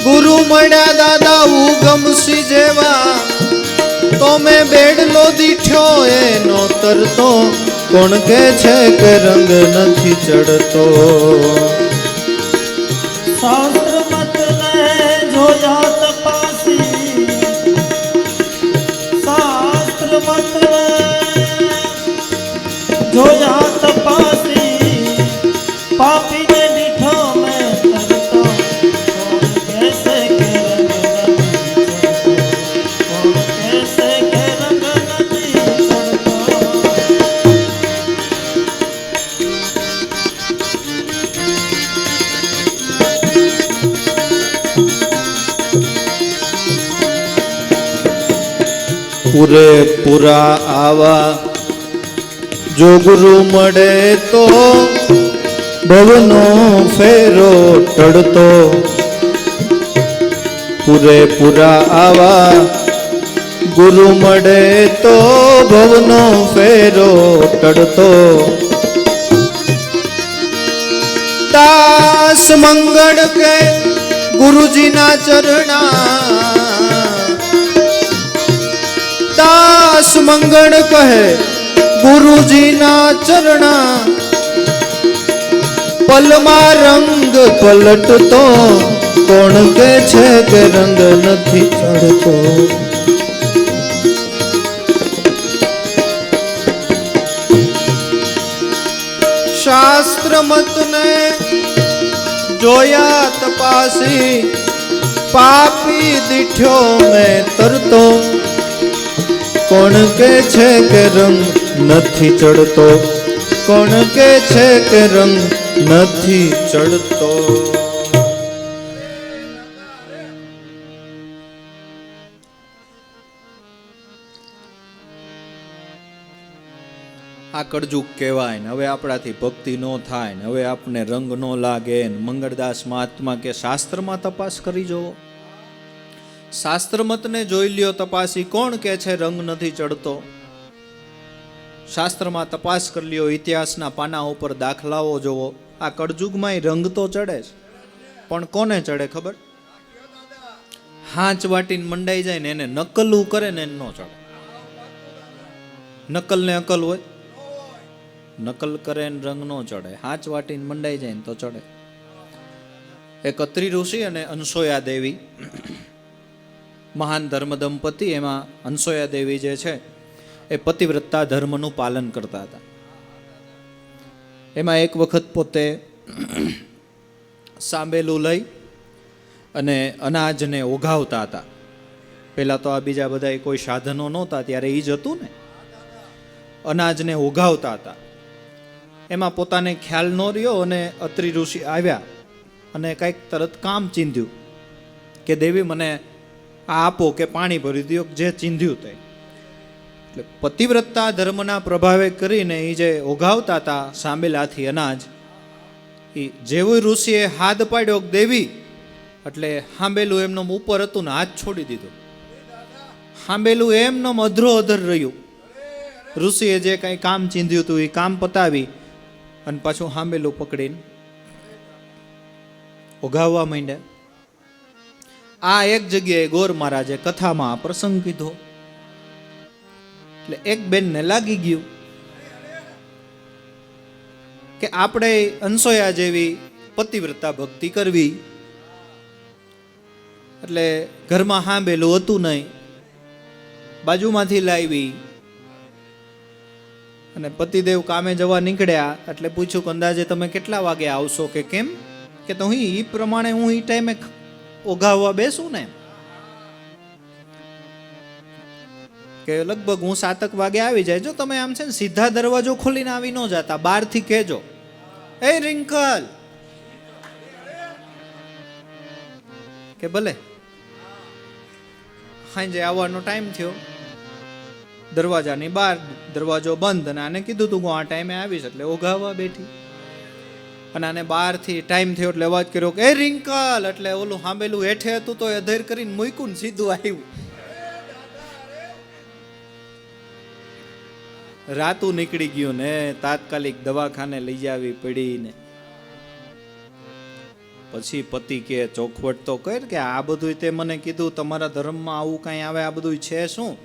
ગુરુ મળ્યા દાદા ઉગમસિંહ જેવા, તો મેં બેડલો દીઠ્યો એનો તરતો. કોણ કે છે કે રંગ નથી ચડતો? શાસ્ત્ર મતને જોયા તપાસી, શાસ્ત્ર મતને જોયા તપાસી, પાપીને દીઠો મેં તરતો. કોણ કહેશે કે રંગ નથી ચડતો? પૂરેપૂરા આવા જો ગુરુ મળે તો ભવનો ફેરો ટળતો. પૂરેપૂરા આવા ગુરુ મળે તો ભવનો ફેરો ટળતો. દાસ મંગળ કે ગુરુજીના ચરણા, દાસ મંગળ કહે ગુરુજીના ચરણા. પલમાં રંગ પલટતો. કોણ કે છે કે રંગ નથી ચડતો? શાસ્ત્ર મતને જોયા તપાસી, પાપી દીઠ્યો મેં તરતો. કોણ કે છે કે રંગ નથી ચડતો? કોણ કે છે કે રંગ નથી ચડતો? આ કળજુગ કહેવાય ને, હવે આપણાથી ભક્તિ ન થાય ને, હવે આપને રંગ ન લાગે ને. મંગળદાસ મહાત્મા કે શાસ્ત્રમાં તપાસ કરી જોવો, શાસ્ત્ર મતને જોઈ લ્યો તપાસી. કોણ કે છે રંગ નથી ચડતો? શાસ્ત્રમાં તપાસ કરી લ્યો, ઇતિહાસના પાના ઉપર દાખલાઓ જોવો. આ કળજુગમાં રંગ તો ચડે છે, પણ કોને ચડે ખબર? હાંચ વાટીને મંડાઈ જાય ને એને નકલું કરે ને એને ન ચડે. નકલ ને અકલ હોય, નકલ કરે ને રંગ નો ચડે. હાંચ વાટીને મંડાઈ જાય ને તો ચડે. એક અત્રિ ઋષિ અને અનસોયા દેવી, મહાન ધર્મ દંપતિ. એમાં અનસોયા દેવી જે છે એ પતિવ્રતા ધર્મનું પાલન કરતા હતા. એમાં એક વખત પોતે સાંબેલું લઈ અને અનાજને ઓઘાવતા હતા. પહેલાં તો આ બીજા બધા કોઈ સાધનો નહોતા, ત્યારે એ જ હતું ને. અનાજને ઓઘાવતા હતા. એમાં પોતાને ખ્યાલ ન રહ્યો અને અત્રિ ઋષિ આવ્યા અને કંઈક તરત કામ ચીંધ્યું કે દેવી મને આ આપો કે પાણી ભરી દો, જે ચીંધ્યું તે. એટલે પતિવ્રતા ધર્મના પ્રભાવે કરીને એ જે ઓઘાવતા હતા સાંબેલાથી અનાજ, એ જેવું ઋષિએ હાથ પાડ્યો દેવી, એટલે હાંબેલું એમનો ઉપર હતું ને હાથ છોડી દીધો. હાંબેલું એમનો અધરો અધર રહ્યું. ઋષિએ જે કંઈ કામ ચીંધ્યું હતું એ કામ પતાવી અને પાછું હાંબેલું પકડીને ઓઘાવવા માંડ્યા. આ એક જગ્યાએ ગોર મહારાજે કથામાં આ પ્રસંગ કીધો. એટલે એક બેનને લાગી ગયું કે આપણે અનસોયા જેવી પતિવ્રતા ભક્તિ કરવી. એટલે ઘરમાં હાંબેલું હતું નહીં, બાજુમાંથી લાવી અને પતિદેવ કામે જવા નીકળ્યા. એટલે પૂછ્યું કે અંદાજે તમે કેટલા વાગે આવશો કે કેમ? કે તો હું એ પ્રમાણે હું એ ટાઈમે ઓઘાવવા બેસું ને, કે લગભગ હું 7 વાગે આવી જાય. જો તમે આમ છે ને સીધા દરવાજો ખોલીને આવી ન જતા, બહારથી કહેજો, એ રિંકલ, કે ભલે સાંજે આવવાનો ટાઈમ થયો, દરવાજાની બહાર, દરવાજો બંધ, અને આને કીધું તું હું આ ટાઈમે આવીશ, એટલે ઓઘાવવા બેઠી. અને આને બહારથી ટાઈમ થયો એટલે અવાજ કર્યો કે એ રિંકલ, એટલે ઓલું હાંબેલું હેઠે હતું તો અધેર કરીને મૂક્યું ને સીધું આવ્યું. રાતું નીકળી ગયું ને તાત્કાલિક દવાખાને લઈ આવી પડી ને. પછી પતિ કે ચોખવટ તો કર કે આ બધું તે મને કીધું તમારા ધર્મમાં આવું કાંઈ આવે, આ બધું છે શું?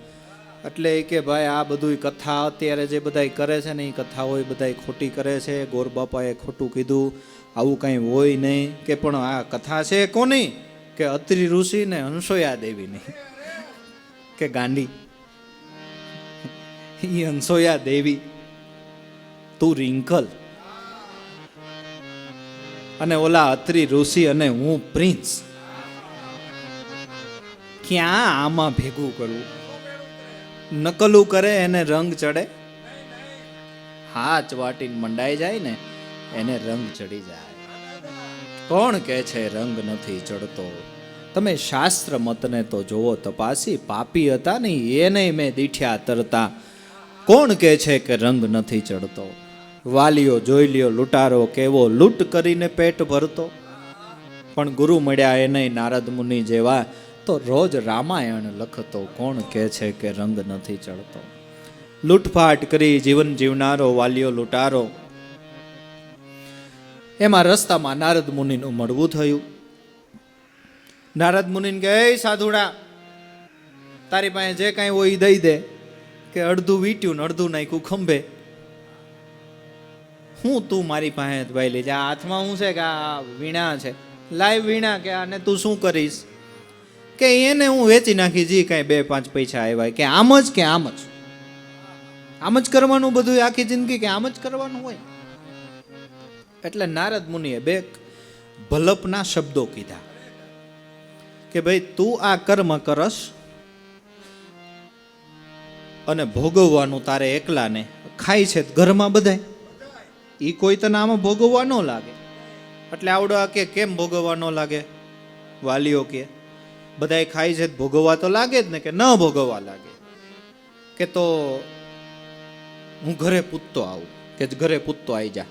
એટલે એ કે ભાઈ આ બધું કથા અત્યારે જે બધા કરે છે ને એ કથા હોય બધા ખોટી કરે છે. ગોર બાપાએ ખોટું કીધું, આવું કાંઈ હોય નહીં. કે પણ આ કથા છે કોની? કે અત્રિ ઋષિ ને હંસોયા દેવીની. કે ગાંડી, એ હંસોયા દેવી, તું રિંકલ, અને ઓલા અત્રિ ઋષિ અને હું પ્રિન્સ, ક્યાં આમાં ભેગું કરવું? નકલું કરે એને રંગ ચડે, હાથ વાટીને મંડાઈ જાય ને એને રંગ ચડી જાય. કોણ કહે છે રંગ નથી ચડતો? તમે શાસ્ત્ર મતને તો જોવો તપાસી, પાપી હતા ને એને મેં દીઠ્યા તરતા. કોણ કહે છે કે રંગ નથી ચડતો? વાલીઓ જોઈ લ્યો લૂંટારો કેવો લૂંટ કરીને પેટ ભરતો. પણ ગુરુ મળ્યા એ નહીં નારદ મુનિ જેવા, તો રોજ રામાયણ લખતો. કોણ કહે છે કે રંગ નથી ચડતો? લૂંટફાટ કરી જીવન જીવનારો વાલીઓ લૂંટારો. એમાં રસ્તામાં નારદ મુનિનું મળવું થયું. નારદ મુનિને કે એ સાધુડા, તારી પાસે જે કાંઈ હોય એ દઈ દે. કે અડધું વીટ્યું ને અડધું નાખ્યું ખંભે. હું તું મારી પાસે ભાઈ લઈ જા, હાથમાં હું છે કે આ વીણા છે, લાઈવ વીણા, કે આને તું શું કરીશ? કે એને હું વેચી નાખી, જી કાંઈ 2-5 પૈસા આવ્યા. કે આમ જ, કે આમ જ, આમ જ કરવાનું બધું આખી જિંદગી, કે આમ જ કરવાનું હોય. એટલે નારદ મુનિએ 2 ભલપના શબ્દો કીધા કે ભાઈ તું આ કર્મ કરસ અને ભોગવવાનું તારે એકલાને, ખાય છે ઘરમાં બધાય, એ કોઈ તને આમાં ભોગવવા ન લાગે. એટલે આવડો આ કે કેમ ભોગવવા ન લાગે? વાલીઓ કે બધાય ખાય છે ભોગવવા તો લાગે જ ને, કે ન ભોગવવા લાગે. કે તો હું ઘરે પૂછતો આવું, કે ઘરે પૂછતો આવી જા.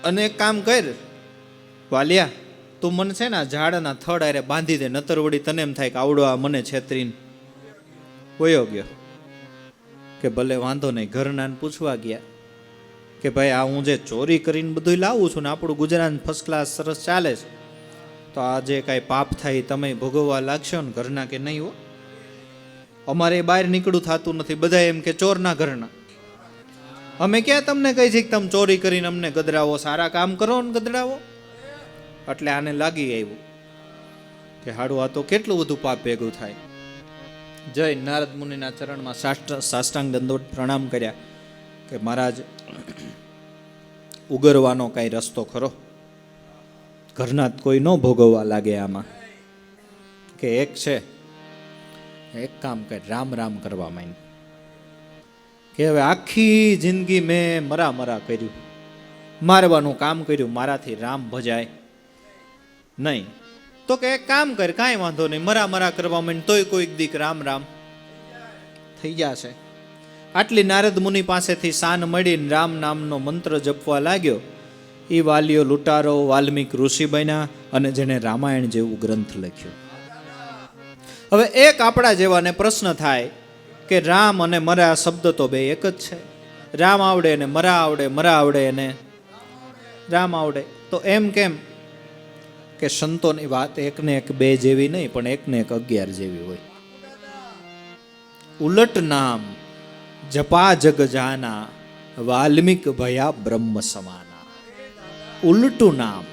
અને એક કામ કર વાલિયા, તું મને છે ને ઝાડના થડ આરે બાંધી દે, નતર વળી તને એમ થાય કે આવડો આ મને છેતરીને વયો ગયો. કે ભલે વાંધો નહીં. ઘરનાને પૂછવા ગયા કે ભાઈ આ હું જે ચોરી કરીને બધું લાવું છું ને, આપણું ગુજરાત ફર્સ્ટ ક્લાસ સરસ ચાલે છે, તો આ જે કાંઈ પાપ થાય તમે ભોગવવા લાગશો ને? ઘરના કે નહીં હો, અમારે બહાર નીકળું થતું નથી, બધા એમ કે ચોરના ઘરના. અમે ક્યાં તમને કહી છે કે તમે ચોરી કરીને અમને ગદરાવો? સારા કામ કરો ને ગદરાવો. એટલે આને લાગી આવ્યું કે હાડું આ તો કેટલું બધું પાપ ભેગું થાય. જય નારદ મુનિના ચરણમાં સાષ્ટાંગ દંડોત પ્રણામ કર્યા કે મહારાજ ઉગરવાનો કાંઈ રસ્તો ખરો? ઘરના કોઈ ન ભોગવવા લાગે આમાં. કે એક છે, એક કામ કર, રામ રામ કરવા માંડ. કે હવે આખી જિંદગી મેં મરા કર્યું, મારવાનું કામ કર્યું, મારાથી રામ ભજાય નહીં. તો કે એક કામ કર, કાંઈ વાંધો નહીં, મરા કરવા માંડ તોય કોઈક દીક રામ રામ થઈ જશે. આટલી નારદ મુનિ પાસેથી શાન મળીને રામ નામનો મંત્ર જપવા લાગ્યો. એ વાલીઓ લૂંટારો વાલ્મીક ઋષિ બન્યા અને જેને રામાયણ જેવું ગ્રંથ લખ્યું. હવે એક આપણા જેવાને પ્રશ્ન થાય કે રામ અને મરા શબ્દ તો બે એક જ છે. રામ આવડે ને મરા આવડે, મરા આવડે ને રામ આવડે, તો એમ કેમ? કે સંતોની વાત એકને એક બે જેવી નહીં, પણ એકને એક 11 જેવી હોય. ઉલટ નામ જપા જગ જાના, વાલ્મીક ભયા બ્રહ્મ સમાના. ઉલટું નામ,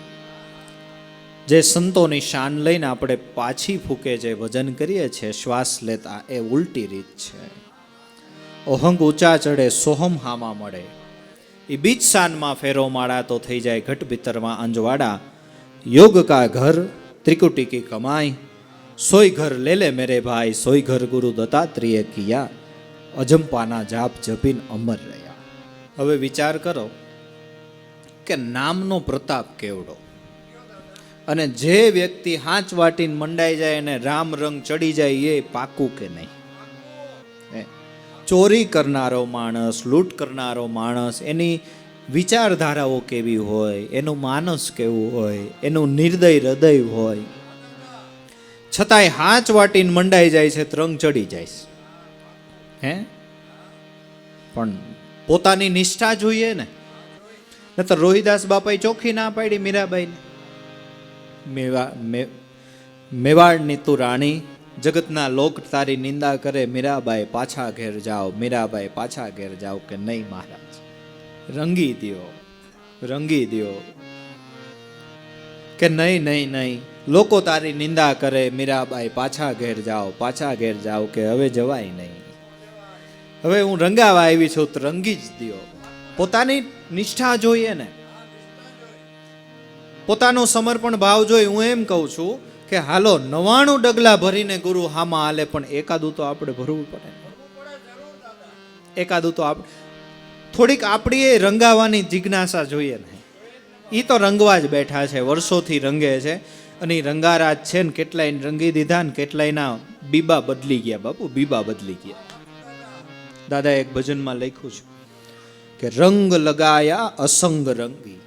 જે સંતોની શાન લઈને આપણે પાછી ફૂકે જે ભજન કરીએ છીએ શ્વાસ લેતા, એ ઉલટી રીત છે. ઓહંગ ઊંચા ચડે સોહમ હામા મળે, એ બીજ શાનમાં ફેરો માળા તો થઈ જાય ઘટ ભીતરમાં અંજવાડા. યોગ કા ઘર ત્રિકુટી કી કમાઈ, સોય ઘર લે લે મેરે ભાઈ, સોય ઘર ગુરુ દત્તાત્રેય કિયા, અજંપાના જાપ જપીન અમર રહ્યા. હવે વિચાર કરો કે નામનો પ્રતાપ કેવડો. અને જે વ્યક્તિ હાંચ વાટીને મંડાઈ જાય અને રામ રંગ ચડી જાય એ પાકું કે નહીં? ચોરી કરનારો માણસ, લૂંટ કરનારો માણસ, એની વિચારધારાઓ કેવી હોય, એનું માનસ કેવું હોય, એનું નિર્દય હૃદય હોય, છતાંય હાંચ વાટીને મંડાઈ જાય છે, રંગ ચડી જાય છે. પણ પોતાની નિષ્ઠા જોઈએ ને. તો રોહિદાસ બાપાએ ચોખ્ખી ના પાડી મીરાબાઈને, મેવાડની તું રાણી, જગતના લોક તારી નિંદા કરે, મીરાબાઈ પાછા ઘેર જાઓ, મીરાબાઈ પાછા ઘેર જાઓ. કે નહીં મહારાજ, રંગી દ્યો, રંગી દ્યો. કે નહીં, લોકો તારી નિંદા કરે, મીરાબાઈ પાછા ઘેર જાઓ, પાછા ઘેર જાઓ. કે હવે જવાય નહીં, હવે હું રંગાવા આવી છું તો રંગી જ દ્યો. પોતાની નિષ્ઠા જોઈએ ને, પોતાનો સમર્પણ ભાવ જોઈ. હું એમ કહું છું કે હાલો 99 ડગલા ભરીને ગુરુ હામાં હાલે, પણ એકાદું તો આપણે ભરવું પડે. એકાદું તો થોડીક આપણી એ રંગાવાની જિજ્ઞાસા જોઈએ ને. એ તો રંગવા જ બેઠા છે, વર્ષોથી રંગે છે. અને રંગારાજ છે ને, કેટલાય રંગી દીધા ને કેટલાયના બીબા બદલી ગયા. બાપુ બીબા બદલી ગયા. દાદા એક ભજનમાં લખ્યું છે કે રંગ લગાયા અસંગ રંગી.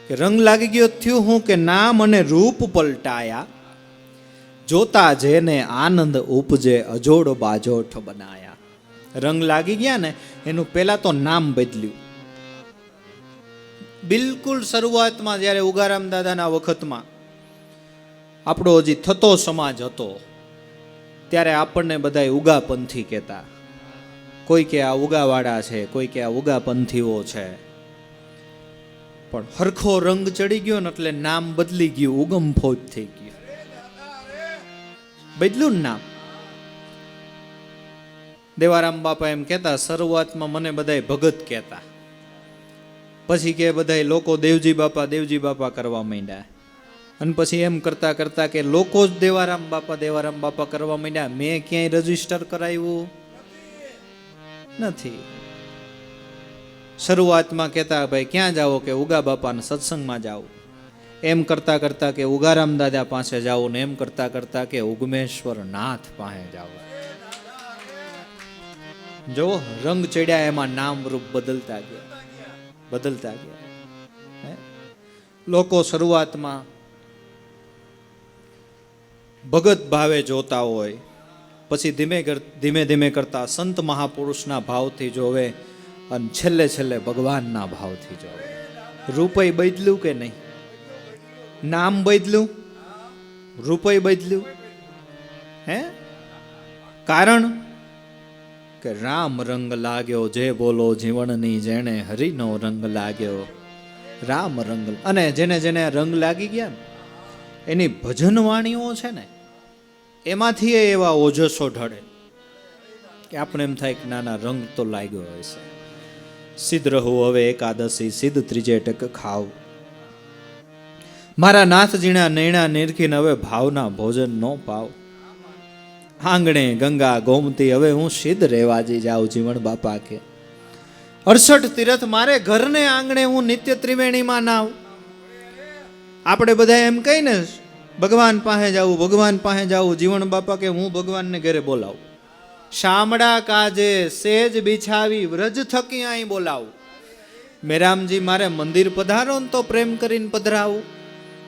કે રંગ લાગી ગયો થયું હું કે નામ અને રૂપ પલટાયા, જોતા જેને આનંદ ઉપજે અજોડ બાજોઠ બનાયા. રંગ લાગી ગયા ને, એનું પહેલા તો નામ બદલ્યું. બિલકુલ શરૂઆતમાં જ્યારે ઉગારામ દાદાના વખતમાં આપણો હજી થતો સમાજ હતો, ત્યારે આપણને બધા ઉગાપંથી કહેતા. કોઈ કે આ ઉગાવાળા છે, કોઈ કે આ ઉગાપંથીઓ છે. પણ હરખો રંગ ચડી ગયો ને એટલે નામ બદલી ગયું, ઉગમ ફૌજ થઈ ગયું. બદલ્યું ને નામ. દેવારામ બાપા એમ કહેતા, શરૂઆતમાં મને બધાય ભગત કહેતા, પછી કે બધાય લોકો દેવજી બાપા કરવા માંડ્યા. અને પછી એમ કરતા કરતા કે લોકો જ દેવારામ બાપા કરવા માંડ્યા. મેં ક્યાંય રજીસ્ટર કરાવ્યું નથી. શરૂઆતમાં કહેતા ભાઈ ક્યાં જાઓ? કે ઉગા બાપાના સત્સંગમાં જાઓ. એમ કરતા કરતા કે ઉગારામ દાદા પાસે જાઓ ને એમ કરતા કરતા કે ઉગમેશ્વર નાથ પાસે જાઓ. જો રંગ ચડ્યા, એમાં નામ રૂપ બદલતા ગયા. લોકો શરૂઆતમાં ભગત ભાવે જોતા હોય, પછી ધીમે ધીમે કરતા સંત મહાપુરુષના ભાવથી જોવે, અને છેલ્લે ભગવાનના ભાવથી જોવે. રૂપય બદલ્યું કે નહીં? નામ બદલ્યું, રૂપય બદલ્યું. કારણ કે રામ રંગ લાગ્યો જે બોલો જીવનની, જેણે હરિનો રંગ લાગ્યો રામ રંગ. અને જેને જેને રંગ લાગી ગયા ને, એની ભજન વાણીઓ છે ને, એમાંથી એવા ઓજસો ઢળે કે આપણે એમ થાય કે નાના રંગ તો લાગ્યો હોય છે. સિદ્ધ રહું હવે એકાદશી, સિદ્ધ ત્રીજે ટક ખાવ. મારા નાથ જીણા નૈણા નિરખીને હવે ભાવના ભોજન નો પાવ. આંગણે ગંગા ગોમતી હવે હું સિદ્ધ રેવાજી જાઉં જીવણ બાપા કે. 68 તીરથ મારે ઘરને આંગણે હું નિત્ય ત્રિવેણીમાં નાવ. આપણે બધા એમ કહીએ ને ભગવાન પાસે જાવું, ભગવાન પાસે જાવું. જીવન બાપા કે હું ભગવાનને ઘરે બોલાવું. શામળા કાજે સેજ બિછાવી વ્રજ થકી અહીં બોલાવું. મેરામજી મારે મંદિર પધારો ને તો પ્રેમ કરીને પધરાવું.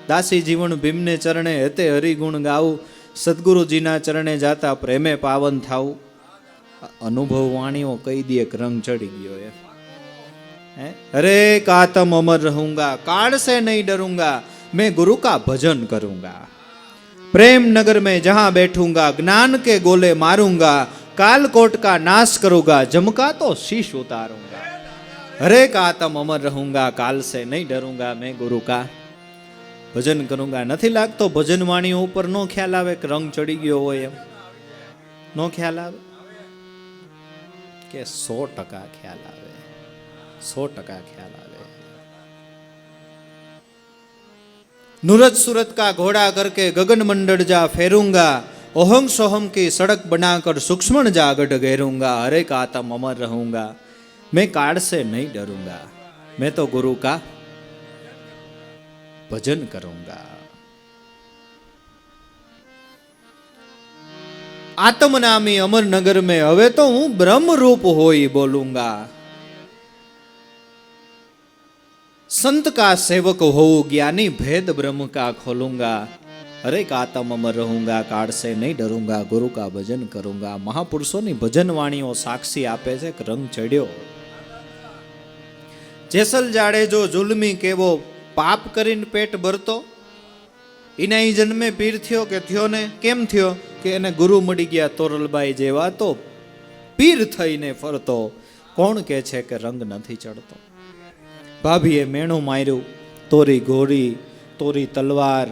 દાસી જીવન ભીમને ચરણે હેતે હરિગુણ ગાવું. સદગુરુજીના ચરણે જાતા પ્રેમે પાવન થાવું. અનુભવ વાણીઓ કહી દે એક રંગ ચડી ગયો એ. અરે કાતમ અમર રહूंगा, काल से नहीं डरूंगा, मैं गुरु का भजन करूंगा. प्रेम नगर में जहां बैठूंगा, ज्ञान के गोले मारूंगा, काल कोट का नाश करूंगा, जमका तो शीश उतारूंगा. हरे कातम अमर रहूंगा, काल से नहीं डरूंगा, मैं गुरु का ભજન કरूंगा. નથી લાગતો ભજન વાણીઓ ઉપર નો ખ્યાલ આવે કે રંગ ચડી ગયો હોય એમ? નો ખ્યાલ આવે કે 100% ખ્યાલ આવે, 100% ખ્યાલ આવે. नूरज सूरत का घोड़ा करके गगन मंडल जा फेरूंगा, ओहम सोहम की सड़क बनाकर सूक्ष्म जा गढ़ घेरूंगा. हरे का आत्म अमर रहूंगा, मैं काल से नहीं डरूंगा, मैं तो गुरु का भजन करूंगा. आत्मनामी अमर नगर में हवे तो हूं ब्रह्म रूप होई बोलूंगा. संत का सेवक हो ज्ञानी भेद ब्रह्म का खोलूंगा. हरे का आत्म अमर रहूंगा, काળ से नहीं डरूंगा, गुरु का भजन करूंगा. મહાપુરુષોની ભજન વાણીઓ સાક્ષી આપે છે કે રંગ ચડ્યો. જેસલ જાડેજો જુલમી કેવો પાપ કરીને પેટ ભરતો, એના ઈ જન્મે પીર થયો કે થયો ને? કેમ થયો? કે એને ગુરુ મળી ગયા તોરલબાઈ જેવા, તો પીર થઈને ફરતો. કોણ કે છે કે રંગ નથી ચડતો? ભાભીએ મેણું માર્યું, તોરી ઘોડી તોરી તલવાર,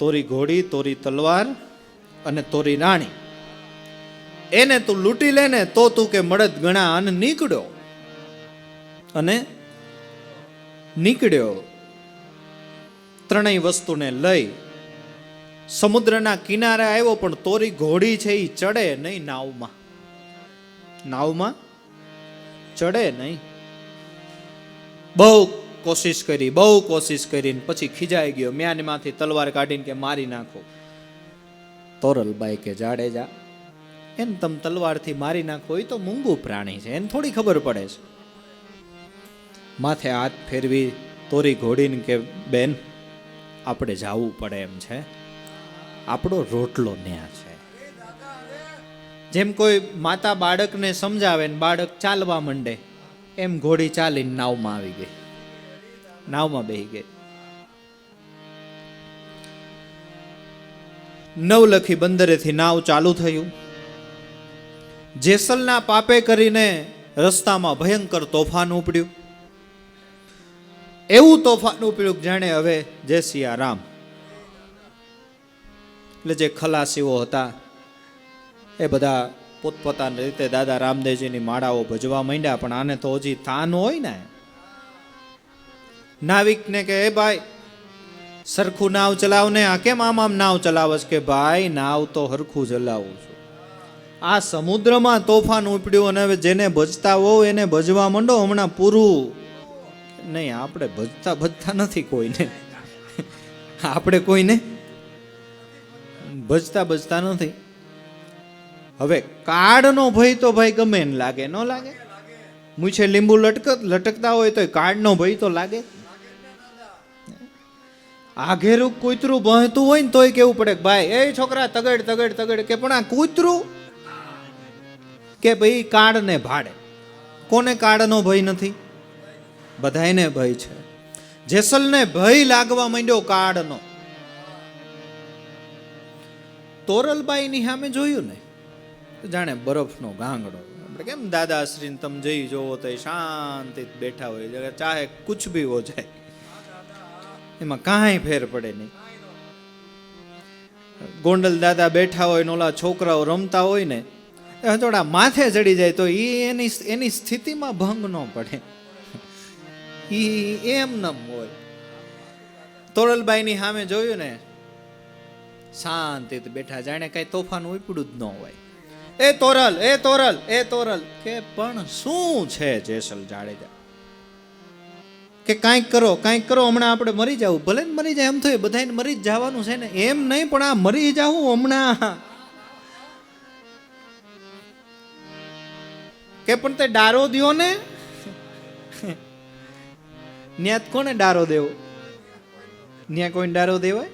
તોરી ઘોડી તોરી તલવાર અને તોરી રાણી. એને તું લૂંટી લે ને તો તું કે મળદ ગણા. અને નીકળ્યો, અને નીકળ્યો ત્રણેય વસ્તુને લઈ સમુદ્રના કિનારે આવ્યો. પણ તોરી ઘોડી છે એ ચડે નહીં નાવમાં, નાવમાં ચડે નહીં. બહુ કોશિશ કરી, બહુ કોશિશ કરીને પછી ખીજાઈ ગયો. મ્યાનમાંથી તલવાર કાઢીને કે મારી નાખો. તોરલબાઈ કે જાડેજા, એને તમે તલવારથી મારી નાખો એ તો મૂંગું પ્રાણી છે, એને થોડી ખબર પડે છે. માથે હાથ ફેરવી તોરી ઘોડીને કે બેન આપણે જાવું પડે એમ છે, આપણો રોટલો ન્યા છે. જેમ કોઈ માતા બાળકને સમજાવે ને બાળક ચાલવા માંડે, એમ ઘોડી ચાલીને નાવમાં આવી ગઈ, નાવમાં બેહી ગઈ. નવલખી બંદરેથી નાવ ચાલુ થયું. જેસલના પાપે કરીને રસ્તામાં ભયંકર તોફાન ઉપડ્યું. એવું તોફાન ઉપડ્યું જાણે હવે જય સિયા રામ. એટલે જે ખલાસીઓ હતા એ બધા પોતપોતાની રીતે દાદા રામદેવજીની માળાઓ ભજવા માંડ્યા. પણ આને તો હજી તાન હોય ને. નાવિકને કે એ ભાઈ સરખું નાવ ચલાવને, આ કેમ આમ આમ નાવ ચલાવસ? કે ભાઈ નાવ તો હરખું ચલાવું છું, આ સમુદ્રમાં તોફાન ઉપડ્યું અને હવે જેને ભજતા હોવ એને ભજવા માંડો, હમણાં પૂરું. નહીં, આપણે ભજતા ભજતા નથી કોઈને, આપણે કોઈને ભજતા ભજતા નથી. હવે કાળનો ભય તો ભાઈ ગમે ને લાગે, ન લાગે? મૂછે લીંબુ લટકતા હોય તો કાળનો ભય તો લાગે. આઘેરું કૂતરું ભણતું હોય ને તોય કેવું પડે કે ભાઈ એ છોકરા તગડ તગડ તગડ. કે પણ આ કૂતરું કે ભાઈ કાળને ભાડે. કોને કાળનો ભય નથી? બધાયને ભય છે. જેસલને ભય લાગવા માંડ્યો કાળનો. તોરલબાઈની સામે જોયું ને જાણે બરફનો ગાંગડો. આપણે કેમ દાદાશ્રીને તમે જઈ જોવો તો શાંતિ બેઠા હોય, ચાહે કુછ ભી હો જાય, એમાં કાંઈ ફેર પડે નહીં. ગોંડલ દાદા બેઠા હોય ને ઓલા છોકરાઓ રમતા હોય ને એ થોડા માથે ચડી જાય તો એની સ્થિતિમાં ભંગ ન પડે, એમ નમ હોય. તોરલબાઈની સામે જોયું ને, શાંતિથી બેઠા, જાણે કઈ તોફાન ઉપડ્યું જ ન હોય. એ તોરલ, એ તોરલ, એ તોરલ, કે પણ શું છે જેસલ જાડેજા, કે કાંઈક કરો, કાંઈક કરો, હમણાં આપણે મરી જવું. ભલે ને મરી જાય, એમ તો બધાને મરી જ જવાનું છે ને, એમ નહીં, પણ આ મરી જાવું હમણાં. કે પણ તે ડારો દ્યો ને, ન્યાત કોને ડારો દેવો? ન્યા કોઈ ડારો દેવાય?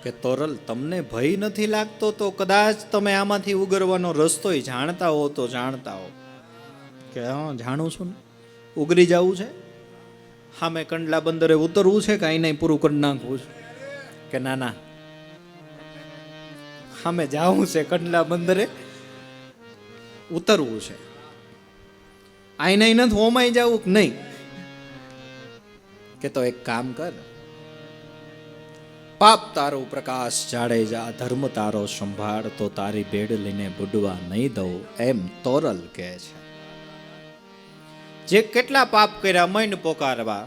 કે તોરલ, તમને ભય નથી લાગતો તો કદાચ તમે આમાંથી ઉગરવાનો રસ્તો જાણતા હો તો જાણતા હો. કે હા, જાણું છું ને, ઉગરી જવું છે, સામે કંડલા બંદરે ઉતરવું છે, કે અહીં નહીં પૂરું કરી નાખવું છે? કે ના ના, સામે જવું છે, કંડલા બંદરે ઉતરવું છે, અહીં નહીં નથી હોમાઈ જવું કે નહીં? કે તો એક કામ કર, પાપ તારો પ્રકાશ જાડેજા, ધર્મ તારો સંભાળ, તો તારી બેડ લઈને બુડવા નહીં દઉં, એમ તોરલ કહે છે. જે કેટલા પાપ કર્યા મૈન પોકારવા,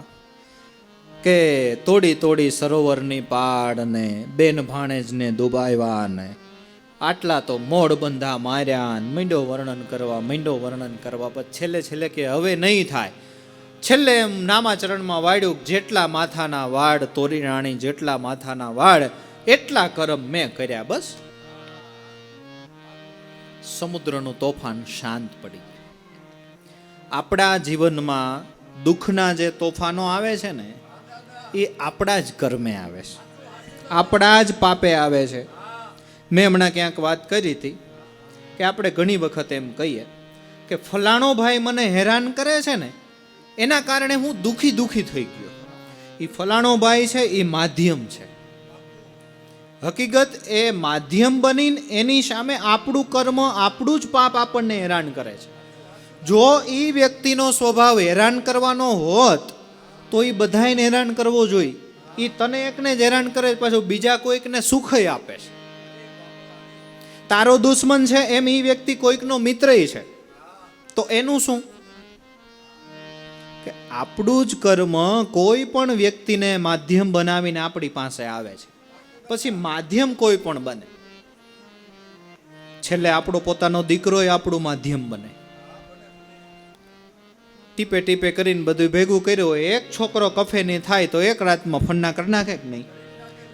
કે તોડી તોડી સરોવરની પાડ ને બેન ભાણેજને દુબાવ્યા ને આટલા તો મોડ બંધા માર્યા ને મીંડો વર્ણન કરવા પછી છેલ્લે છેલ્લે કે હવે નહીં થાય. છેલ્લે એમ નામાચરણમાં વાળ્યું, જેટલા માથાના વાડ તોરી રાણી, જેટલા માથાના વાડ એટલા કરમ મેં કર્યા. બસ સમુદ્રનું તોફાન શાંત પડી. આપણા જીવનમાં દુઃખના જે તોફાનો આવે છે ને, એ આપણા જ કર્મે આવે છે, આપણા જ પાપે આવે છે. મેં હમણાં ક્યાંક વાત કરી હતી કે આપણે ઘણી વખત એમ કહીએ કે ફલાણો ભાઈ મને હેરાન કરે છે ને, એના કારણે હું દુઃખી થઈ ગયો. એ ફલાણો ભાઈ છે એ માધ્યમ છે. હકીકત એ માધ્યમ બનીને એની સામે આપણું કર્મ, આપણું જ પાપ આપણને હેરાન કરે છે. જો એ વ્યક્તિનો સ્વભાવ હેરાન કરવાનો હોત તો એ બધાને હેરાન કરવો જોઈએ. એ તને એકને જ હેરાન કરે, પાછું બીજા કોઈકને સુખય આપે છે. તારો દુશ્મન છે એમ એ વ્યક્તિ કોઈકનો મિત્રય છે, તો એનું શું? કે આપણું જ કર્મ કોઈ પણ વ્યક્તિને માધ્યમ બનાવીને આપણી પાસે આવે છે. પછી માધ્યમ કોઈ પણ બને, છેલ્લે આપણો પોતાનો દીકરો એ આપણું માધ્યમ બને. ટીપે ટીપે કરીને બધું ભેગું કર્યું હોય, એક છોકરો કફે નહીં થાય તો એક રાતમાં ફન્ના કરી નાખે કે નહીં?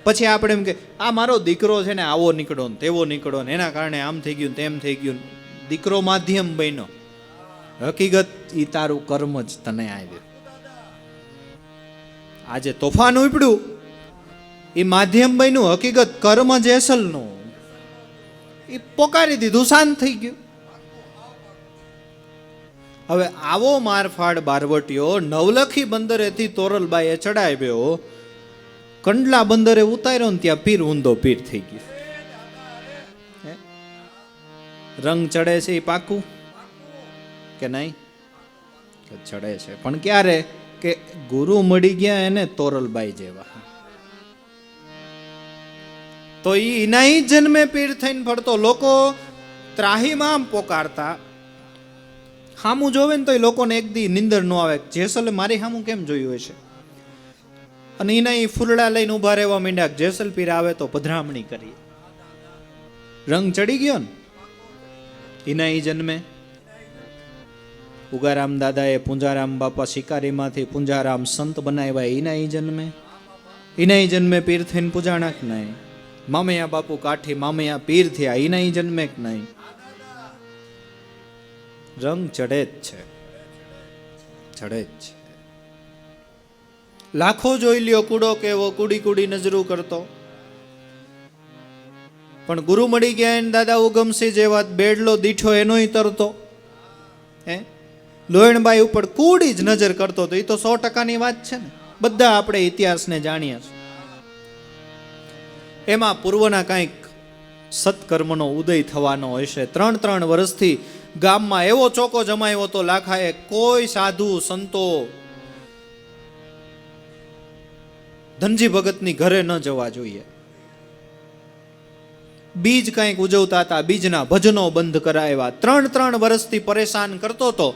પછી આપણે એમ કે આ મારો દીકરો છે ને આવો નીકળો ને તેવો નીકળો ને એના કારણે આમ થઈ ગયું તેમ થઈ ગયું. દીકરો માધ્યમ બન્યો, હકીકત ઈ તારું કર્મ જ તને આવ્યું. આજે તોફાન ઉપડ્યું એ માધ્યમ બન્યું, હકીકત કર્મ જેસલનું એ પોકારી દીધું, શાંત થઈ ગયું. હવે આવો મારફાડ બારવટીયો નવલખી બંદરેથી તોરલબાઈએ ચડાવ્યો, કંડલા બંદરે ઉતાર્યો ને ત્યાં પીર ઊંધો પીર થઈ ગયો. રંગ ચડે છે એ પાકું કે નહીં? ચડે છે, પણ ક્યારે? કે ગુરુ મળી ગયા એને તોરલબાઈ જેવા, તો એના જન્મે પીર થઈને ફરતો. લોકો ત્રાહીમાં આમ પોકારતા, હામું જોવે ને તો એ લોકોને એક દી નિંદર ન આવે, જેસલે મારી હામું કેમ જોયું હશે. અને એના એ ફૂલડા લઈને ઉભા રહેવા માંડ્યા, જેસલ પીર આવે તો પધરામણી કરી. રંગ ચડી ગયો ને એના એ જન્મે. ઉગારામ દાદાએ પૂંજારામ બાપા શિકારીમાંથી પૂંજારામ સંત બનાવ્યા, એના એ જન્મે. એના એ જન્મે પીર થઈને પૂજાણા કે નહીં? મામૈયા બાપુ કાઠી મામૈયા પીર થયા, એના એ જન્મે કે નહીં? રંગ ચડે જ છે, ચડે જ છે. લાખો જોઈ લ્યો કૂડો કેવો કુડી કુડી નજરું કરતો, પણ ગુરુ મળી ગયા એને દાદા ઉગમસિંહ જેવા બેડલો દીઠો એનોય તરતો. લોયણબાઈ ઉપર કુડી જ નજર કરતો તો એ તો 100%ની વાત છે ને. બધા આપણે ઇતિહાસને જાણીએ છીએ. એમાં પૂર્વના કંઈક સત્કર્મનો ઉદય થવાનો હશે. 3 વર્ષથી ગામમાં એવો ચોકો જમાયો હતો લાખાએ, કોઈ સાધુ સંતો ધનજી ભગતની ઘરે ન જવા જોઈએ. બીજ કંઈક ઉજવતા હતા, બીજના ભજનો બંધ કરાવ્યા. 3 વર્ષથી પરેશાન કરતો હતો,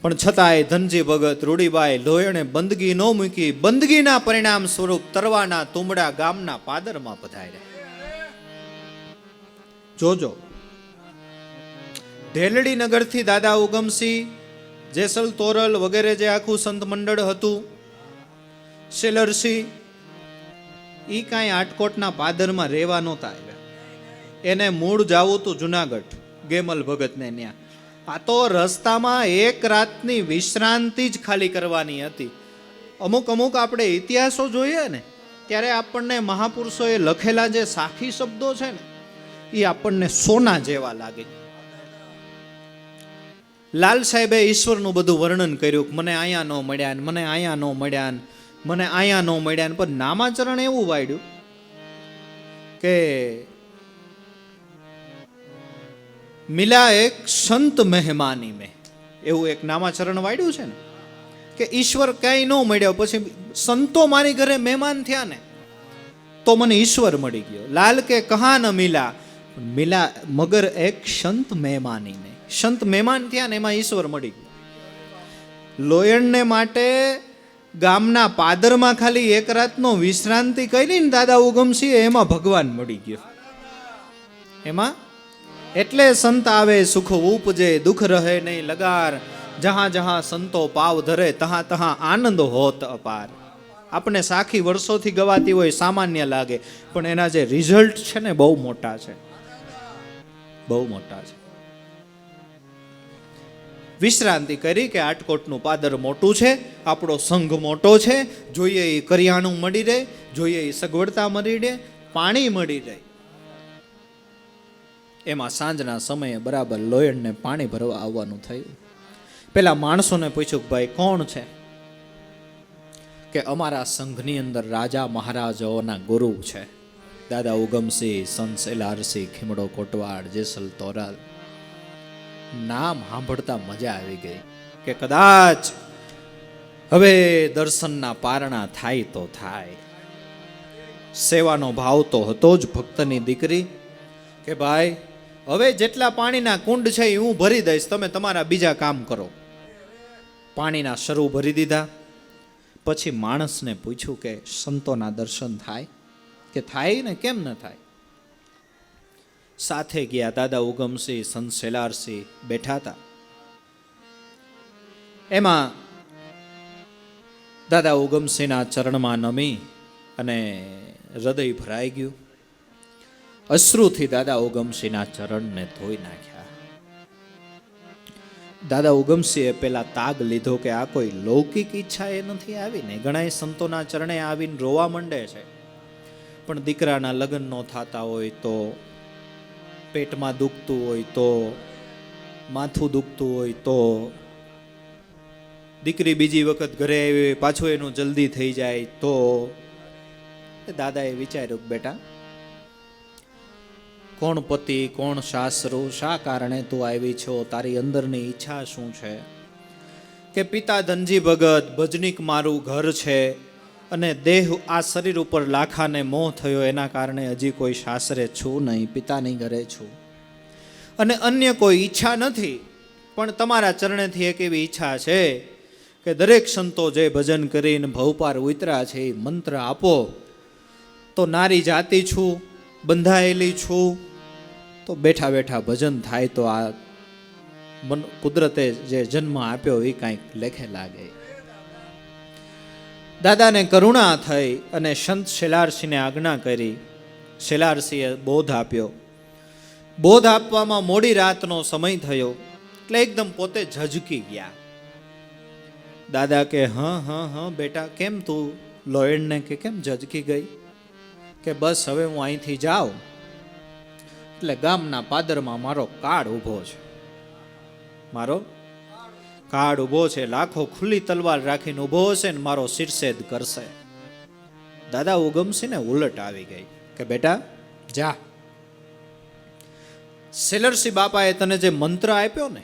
પણ છતાંય ધનજી ભગત રૂડીબાઈ લોયણે બંદગી ન મૂકી. બંદગીના પરિણામ સ્વરૂપ તરવાના તુંબડા ગામના પાદરમાં પધાર્યા. જોજો, ઢેલડી નગરથી દાદા ઉગમસિંહ, જેસલ તોરલ વગેરે જે આખું સંત મંડળ હતું, શેલરસિંહ, ઈ કાંઈ આટકોટના પાદરમાં રહેવા નહોતા આવ્યા. એને મૂળ જાવું તું જુનાગઢ, ગેમલ ભગતને ન્યા. આ તો રસ્તામાં એક રાતની વિશ્રાંતિ જ ખાલી કરવાની હતી. અમુક આપણે ઇતિહાસો જોઈએ ને ત્યારે આપણને મહાપુરુષોએ લખેલા જે સાખી શબ્દો છે ને એ આપણને સોના જેવા લાગે. લાલ સાહેબે ઈશ્વરનું બધું વર્ણન કર્યું. મને અહીંયા ન મળ્યા ને, મને અહીંયા ન મળ્યા ને, મને અહીંયા ન મળ્યા ને. પણ નામાચરણ એવું વાળ્યું કે મિલા એક સંત મહેમાની મેં, એવું એક નામાચરણ વાળ્યું છે ને કે ઈશ્વર ક્યાંય ન મળ્યો, પછી સંતો મારી ઘરે મહેમાન થયા ને તો મને ઈશ્વર મળી ગયો. લાલ કે કહા ન મિલા, મિલા મગર એક સંત મહેમાની ને, સંત મહેમાન થયા ને એમાં ઈશ્વર મળી ગયો. લોયણને માટે ગામના પાદરમાં ખાલી એક રાતનો વિશ્રાંતિ કરી ને દાદા ઉગમસિંહ, એમાં ભગવાન મળી ગયો. એમાં એટલે સંત આવે સુખ ઉપજે, દુઃખ રહે નહીં લગાર, જહાં જહાં સંતો પાવ ધરે તહાં તહાં આનંદ હોત અપાર. આપણે સાખી વર્ષોથી ગવાતી હોય સામાન્ય લાગે, પણ એના જે રિઝલ્ટ છે ને બહુ મોટા છે, બહુ મોટા છે. વિશ્રાંતિ કરી કે આટકોટનું પાદર મોટું છે, આપણો સંઘ મોટો છે, જોઈએ એ કરિયાણું મળી રહે, જોઈએ એ સગવડતા મળી રહે, પાણી મળી રહે. એમાં સાંજના સમયે બરાબર લોયણને પાણી ભરવા આવવાનું થયું. પેલા માણસોને પૂછ્યું કે ભાઈ કોણ છે? કે અમારા સંઘની અંદર રાજા મહારાજાઓના ગુરુ છે, દાદા ઉગમસિંહ, સંત સેલારસિંહ, ખીમડો કોટવાડ, જેસલ તોરલ. નામ સાંભળતા મજા આવી ગઈ કે કદાચ હવે દર્શનના પારણા થાય તો થાય. સેવાનો ભાવ તો હતો જ ભક્તની દીકરી કે ભાઈ હવે જેટલા પાણીના કુંડ છે એ હું ભરી દઈશ, તમે તમારા બીજા કામ કરો. પાણીના શરૂ ભરી દીધા. પછી માણસને પૂછ્યું કે સંતોના દર્શન થાય? કે થાય ને, કેમ ન થાય? સાથે ગયા દાદા ઉગમસિંહ, સંત સેલારસિંહ બેઠા હતા. એમાં દાદા ઉગમસિંહના ચરણમાં નમી અને હૃદય ભરાઈ ગયું. અશ્રુથી દાદા ઉગમસિંહના ચરણને ધોઈ નાખ્યા. દાદા ઉગમસિંહે પેલા તાગ લીધો કે આ કોઈ લૌકિક ઈચ્છા એ નથી આવી ને. ઘણા સંતોના ચરણે આવીને રોવા માંડે છે, પણ દીકરાના લગ્ન ન થતા હોય તો, પેટમાં દુખતું હોય તો, માથું દુખતું હોય તો, દીકરી બીજી વખત ઘરે આવી પાછું એનું જલ્દી થઈ જાય તો, દાદાએ વિચાર્યું બેટા કોણ પતિ કોણ સાસરું, શા કારણે તું આવી છો, તારી અંદરની ઈચ્છા શું છે? કે પિતા ધનજી ભગત, ભજનીક મારું ઘર છે અને દેહ આ શરીર ઉપર લાખાને મોહ થયો, એના કારણે હજી કોઈ સાસરે છું નહીં, પિતાની ઘરે છું અને અન્ય કોઈ ઈચ્છા નથી. પણ તમારા ચરણેથી એક એવી ઈચ્છા છે કે દરેક સંતો જે ભજન કરીને ભવપાર ઉતરા છે એ મંત્ર આપો તો નારી જાતિ છું, બંધાયેલી છું, તો બેઠા બેઠા ભજન થાય તો આ કુદરતે જે જન્મ આપ્યો એ કાંઈક લેખે લાગે. દાદાને કરુણા થઈ અને સંત શેલારસિંહને આજ્ઞા કરી. શેલારસિંહે બોધ આપ્યો. બોધ આપવામાં મોડી રાતનો સમય થયો એટલે એકદમ પોતે ઝઝકી ગયા. દાદા કે હા બેટા કેમ તું લોયણને કે કેમ ઝઝકી ગઈ? કે બસ હવે હું અહીંથી જાઉં એટલે ગામના પાદરમાં મારો કાળ ઊભો છે, મારો કાળ ઊભો છે, લાખો ખુલ્લી તલવાર રાખીને ઊભો હશે ને મારો શિરછેદ કરશે. દાદા ઉગમસિંહને ઉલટ આવી ગઈ કે બેટા જા. સેલરસિંહ બાપાએ તને જે મંત્ર આપ્યો ને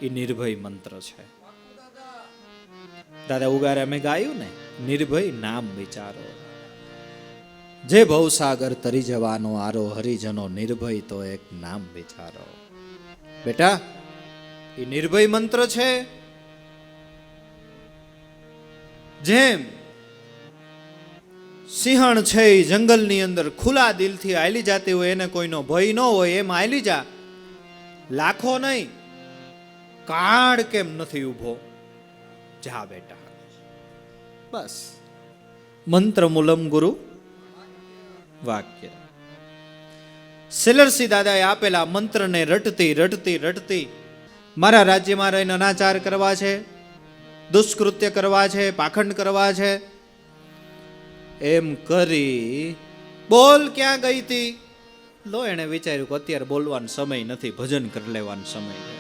એ નિર્ભય મંત્ર છે. દાદા ઉગારે અમે ગાયું ને નિર્ભય નામ વિચારો. જે ભવસાગર તરી જવાનો આરો હરિજનો નિર્ભય તો એક નામ વિચારો. બેટા એ નિર્ભય મંત્ર છે. જેમ સિંહણ છે એ જંગલની અંદર ખુલ્લા દિલથી આયલી જાતી હોય, એને કોઈનો ભય ન હોય, એમ આયલી જા. લાખો નહીં, કાળ કેમ નથી ઊભો? જા બેટા. બસ મંત્ર મૂલમ ગુરુ વાક્ય. સેલરસી દાદાએ આપેલા મંત્રને રટતી રટતી રટતી મારા રાજ્યમાં રહીને અનાચાર કરવા છે, દુષ્કૃત્ય કરવા છે, પાખંડ કરવા છે, એમ કરી બોલ ક્યાં ગઈ તી? લો એણે વિચાર્યું કે અત્યારે બોલવાનો સમય નથી, ભજન કરી લેવાનો સમય છે.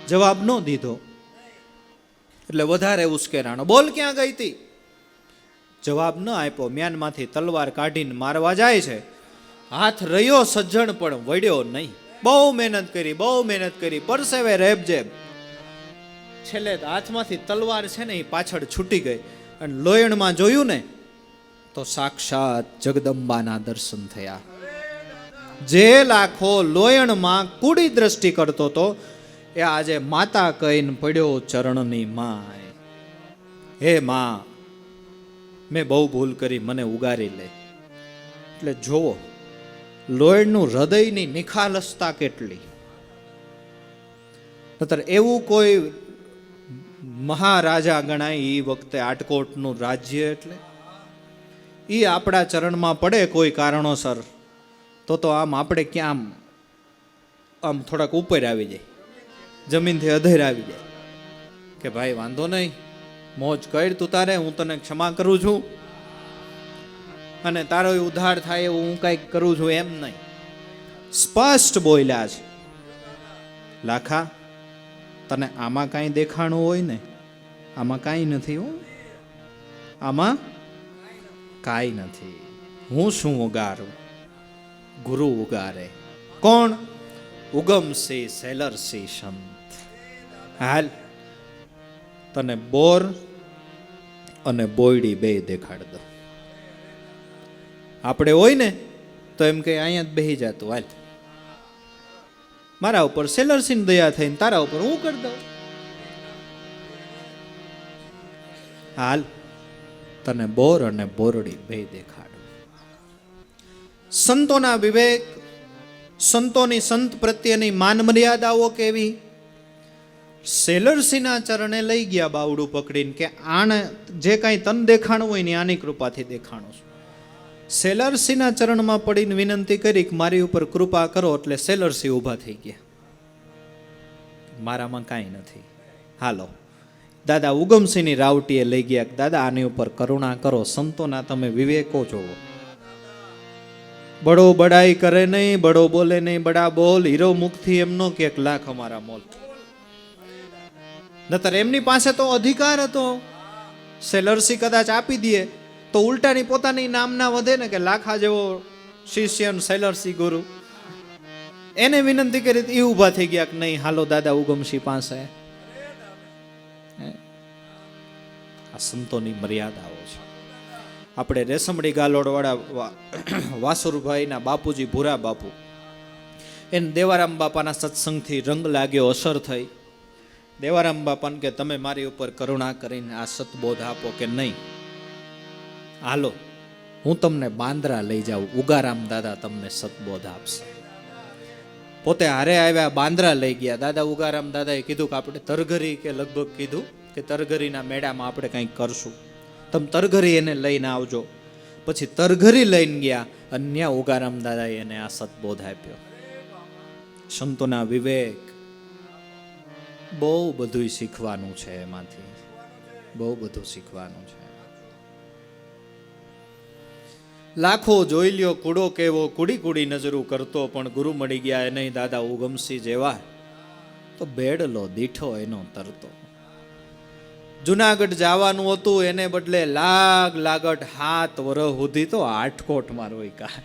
જવાબ ન દીધો એટલે વધારે ઉશ્કેરાણો. બોલ ક્યાં ગઈ તી? જવાબ ન આપ્યો. મ્યાનમાંથી તલવાર કાઢીને મારવા જાય છે. હાથ રહ્યો સજ્જણ પણ વળ્યો નહીં. બહુ મહેનત કરી, બહુ મહેનત કરી, પરસેવે રેબજેબ. છેલ્લે હાથમાંથી તલવાર છે ને એ પાછળ છૂટી ગઈ અને લોયણમાં જોયું ને તો સાક્ષાત જગદંબાના દર્શન થયા. જે લાખો લોયણમાં કુડી દ્રષ્ટિ કરતો હતો એ આજે માતા કહીને પડ્યો ચરણની માય. હે માં, મેં બહુ ભૂલ કરી, મને ઉગારી લે. એટલે જોવો લોયણનું હૃદયની નિખાલસતા કેટલી. નતર એવું કોઈ મહારાજા ગણાય એ વખતે આટકોટનું રાજ્ય, એટલે એ આપણા ચરણમાં પડે કોઈ કારણોસર તો આમ આપણે ક્યાં આમ થોડાક ઉપર આવી જાય, જમીનથી અધેર આવી જાય કે ભાઈ વાંધો નહીં, મોજ કર તું તારે, હું તને ક્ષમા કરું છું અને તારો ઉદ્ધાર થાય એવું હું કંઈક કરું છું, એમ નહીં. સ્પષ્ટ બોલ્યા છે. લાખા, તને આમાં કાંઈ દેખાણું હોય ને, આમાં કાંઈ નથી. હો, આમાં કાંઈ નથી. હું શું ઉગારું? ગુરુ ઉગારે. કોણ? ઉગમસિંહ સેલરસિંહ સંત. હાલ તને બોર અને બોયડી બે દેખાડ દો. આપણે હોય ને તો એમ કે અહીંયા જ બેહી જતું, હાલ મારા ઉપર સેલરસિંહ દયા થઈને તારા ઉપર હું કરી દઉં. હાલ તને બોર અને બોરડી બે દેખાડું. સંતોના વિવેક, સંતોની સંત પ્રત્યેની માન મર્યાદાઓ કેવી. સેલરસિંહના ચરણે લઈ ગયા બાવડું પકડીને કે આને જે કાંઈ તન દેખાણું હોય ને આની કૃપાથી દેખાણું છું. સેલરસિંહના ચરણમાં પડીને વિનંતી કરી કે મારી ઉપર કૃપા કરો, એટલે સેલરસિંહ ઊભા થઈ ગયા. મારામાં કાંઈ નથી. હાલો દાદા ઉગમસિંહની રાવટીએ લઈ ગયા કે દાદા આની ઉપર કરુણા કરો, સંતોના તમે વિવેકો જોવો. બડો બડાઈ કરે નહીં, બડો બોલે નહીં, બડા બોલ. હીરો મુખથી એમનો કે 1 લાખ અમારા મોલ. નતર એમની પાસે તો અધિકાર હતો. સેલરસિંહ કદાચ આપી દે તો ઉલટાની પોતાની નામના વધે ને કે લાખા જેવો શિષ્ય સેલરસિંહ ગુરુ. એને વિનંતી કરી, એ ઊભા થઈ ગયા કે નહીં, હાલો દાદા ઉગમસિંહ પાસે. આ સંતોની મર્યાદાઓ છે. આપણે રેશમડી ગાલોડવાળા વાસુરભાઈના બાપુજી ભૂરા બાપુ, એને દેવારામ બાપાના સત્સંગથી રંગ લાગ્યો, અસર થઈ. દેવારામ બાપાને કે તમે મારી ઉપર કરુણા કરીને આ સતબોધ આપો કે નહીં. હાલો હું તમને બાંદ્રા લઈ જાઉં, ઉગારામ દાદા તમને સતબોધ આપશે. પોતે હારે આવ્યા, બાંદ્રા લઈ ગયા. દાદા ઉગારામ દાદાએ કીધું કે આપણે તરઘરી કે લગભગ કીધું કે તરઘરીના મેળામાં આપણે કંઈક કરશું, તમે તરઘરી એને લઈને આવજો. પછી તરઘરી લઈને ગયા અને ત્યાં ઉગારામ દાદાએ એને આ સતબોધ આપ્યો. સંતોના વિવેક, બહુ બધું શીખવાનું છે એમાંથી, બહુ બધું શીખવાનું છે. લાખો જોઈ લ્યો કૂડો કેવો, કુડી કુડી નજરું કરતો, પણ ગુરુ મળી ગયા એ નહીં દાદા ઉગમસિંહ જેવા, તો બેડલો દીઠો એનો તરતો. જુનાગઢ જવાનું હતું, એને બદલે લાગટ 7 વર્ષ સુધી તો આટકોટમાં રોક્યા.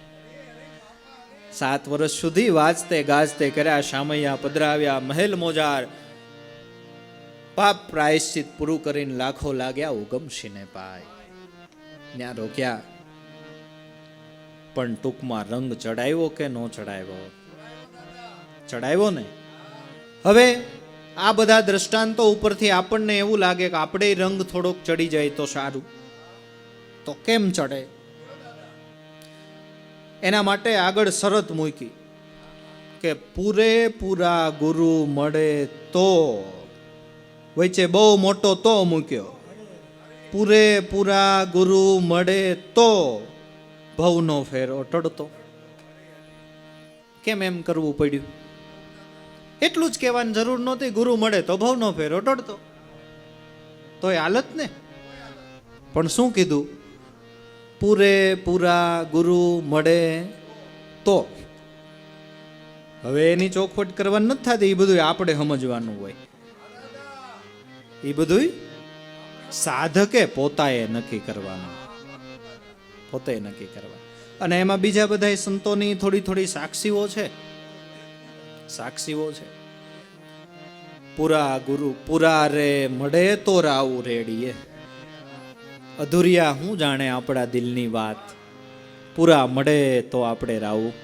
7 વર્ષ સુધી વાજતે ગાજતે કર્યા, શામૈયા પધરાવ્યા, મહેલ મોજાર પાપ પ્રાયશ્ચિત પૂરું કરીને લાખો લાગ્યા ઉગમશીને પાય. ત્યાં રોક્યા, પણ ટૂંકમાં રંગ ચડાવ્યો કે નો ચડાવ્યો? ચડાવ્યો ને. હવે આ બધા દ્રષ્ટાંતો ઉપરથી આપણને એવું લાગે કે આપણે રંગ થોડોક ચડી જાય તો સારું. તો કેમ ચડે? એના માટે આગળ શરત મૂકી કે પૂરેપૂરા ગુરુ મળે તો. વચ્ચે બહુ મોટો તો મૂક્યો. પૂરેપૂરા ગુરુ મળે તો ભવનો ફેરો ટળતો. કેમ એમ કરવું પડ્યું? એટલું જ કહેવાની જરૂર નહોતી. ગુરુ મળે તો ભવનો ફેરો ટળતો. તો એ હાલત ને. પણ શું કીધું? પૂરેપૂરા ગુરુ મળે તો. હવે એની ચોખવટ કરવાની નથી થતી. એ બધું આપણે સમજવાનું હોય. એ બધું સાધકે પોતાએ નક્કી કરવાનું. પોતે નક્કી કરવા. અને એમાં બીજા બધા સંતોની થોડી થોડી સાક્ષીઓ છે. સાક્ષીઓ છે. પૂરા ગુરુ પૂરા રે મળે તો રાવું રેડીએ. અધૂરિયા હું જાણે આપણા દિલની વાત. પૂરા મળે તો આપણે રાવું